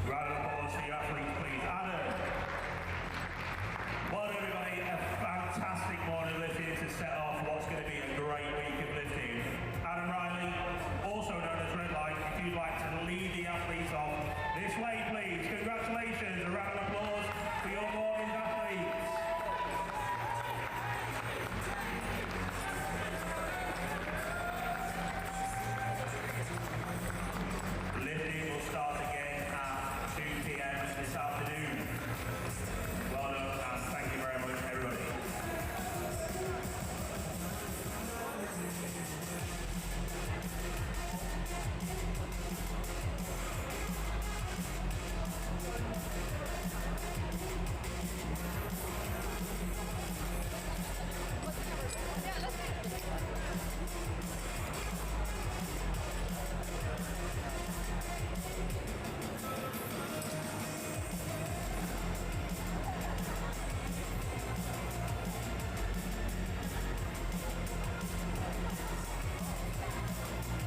Round of applause for the athletes, please. Adam. Well, everybody, a fantastic morning lifting to set off what's going to be a great week of lifting. Adam Riley, also known as Red Light, if you'd like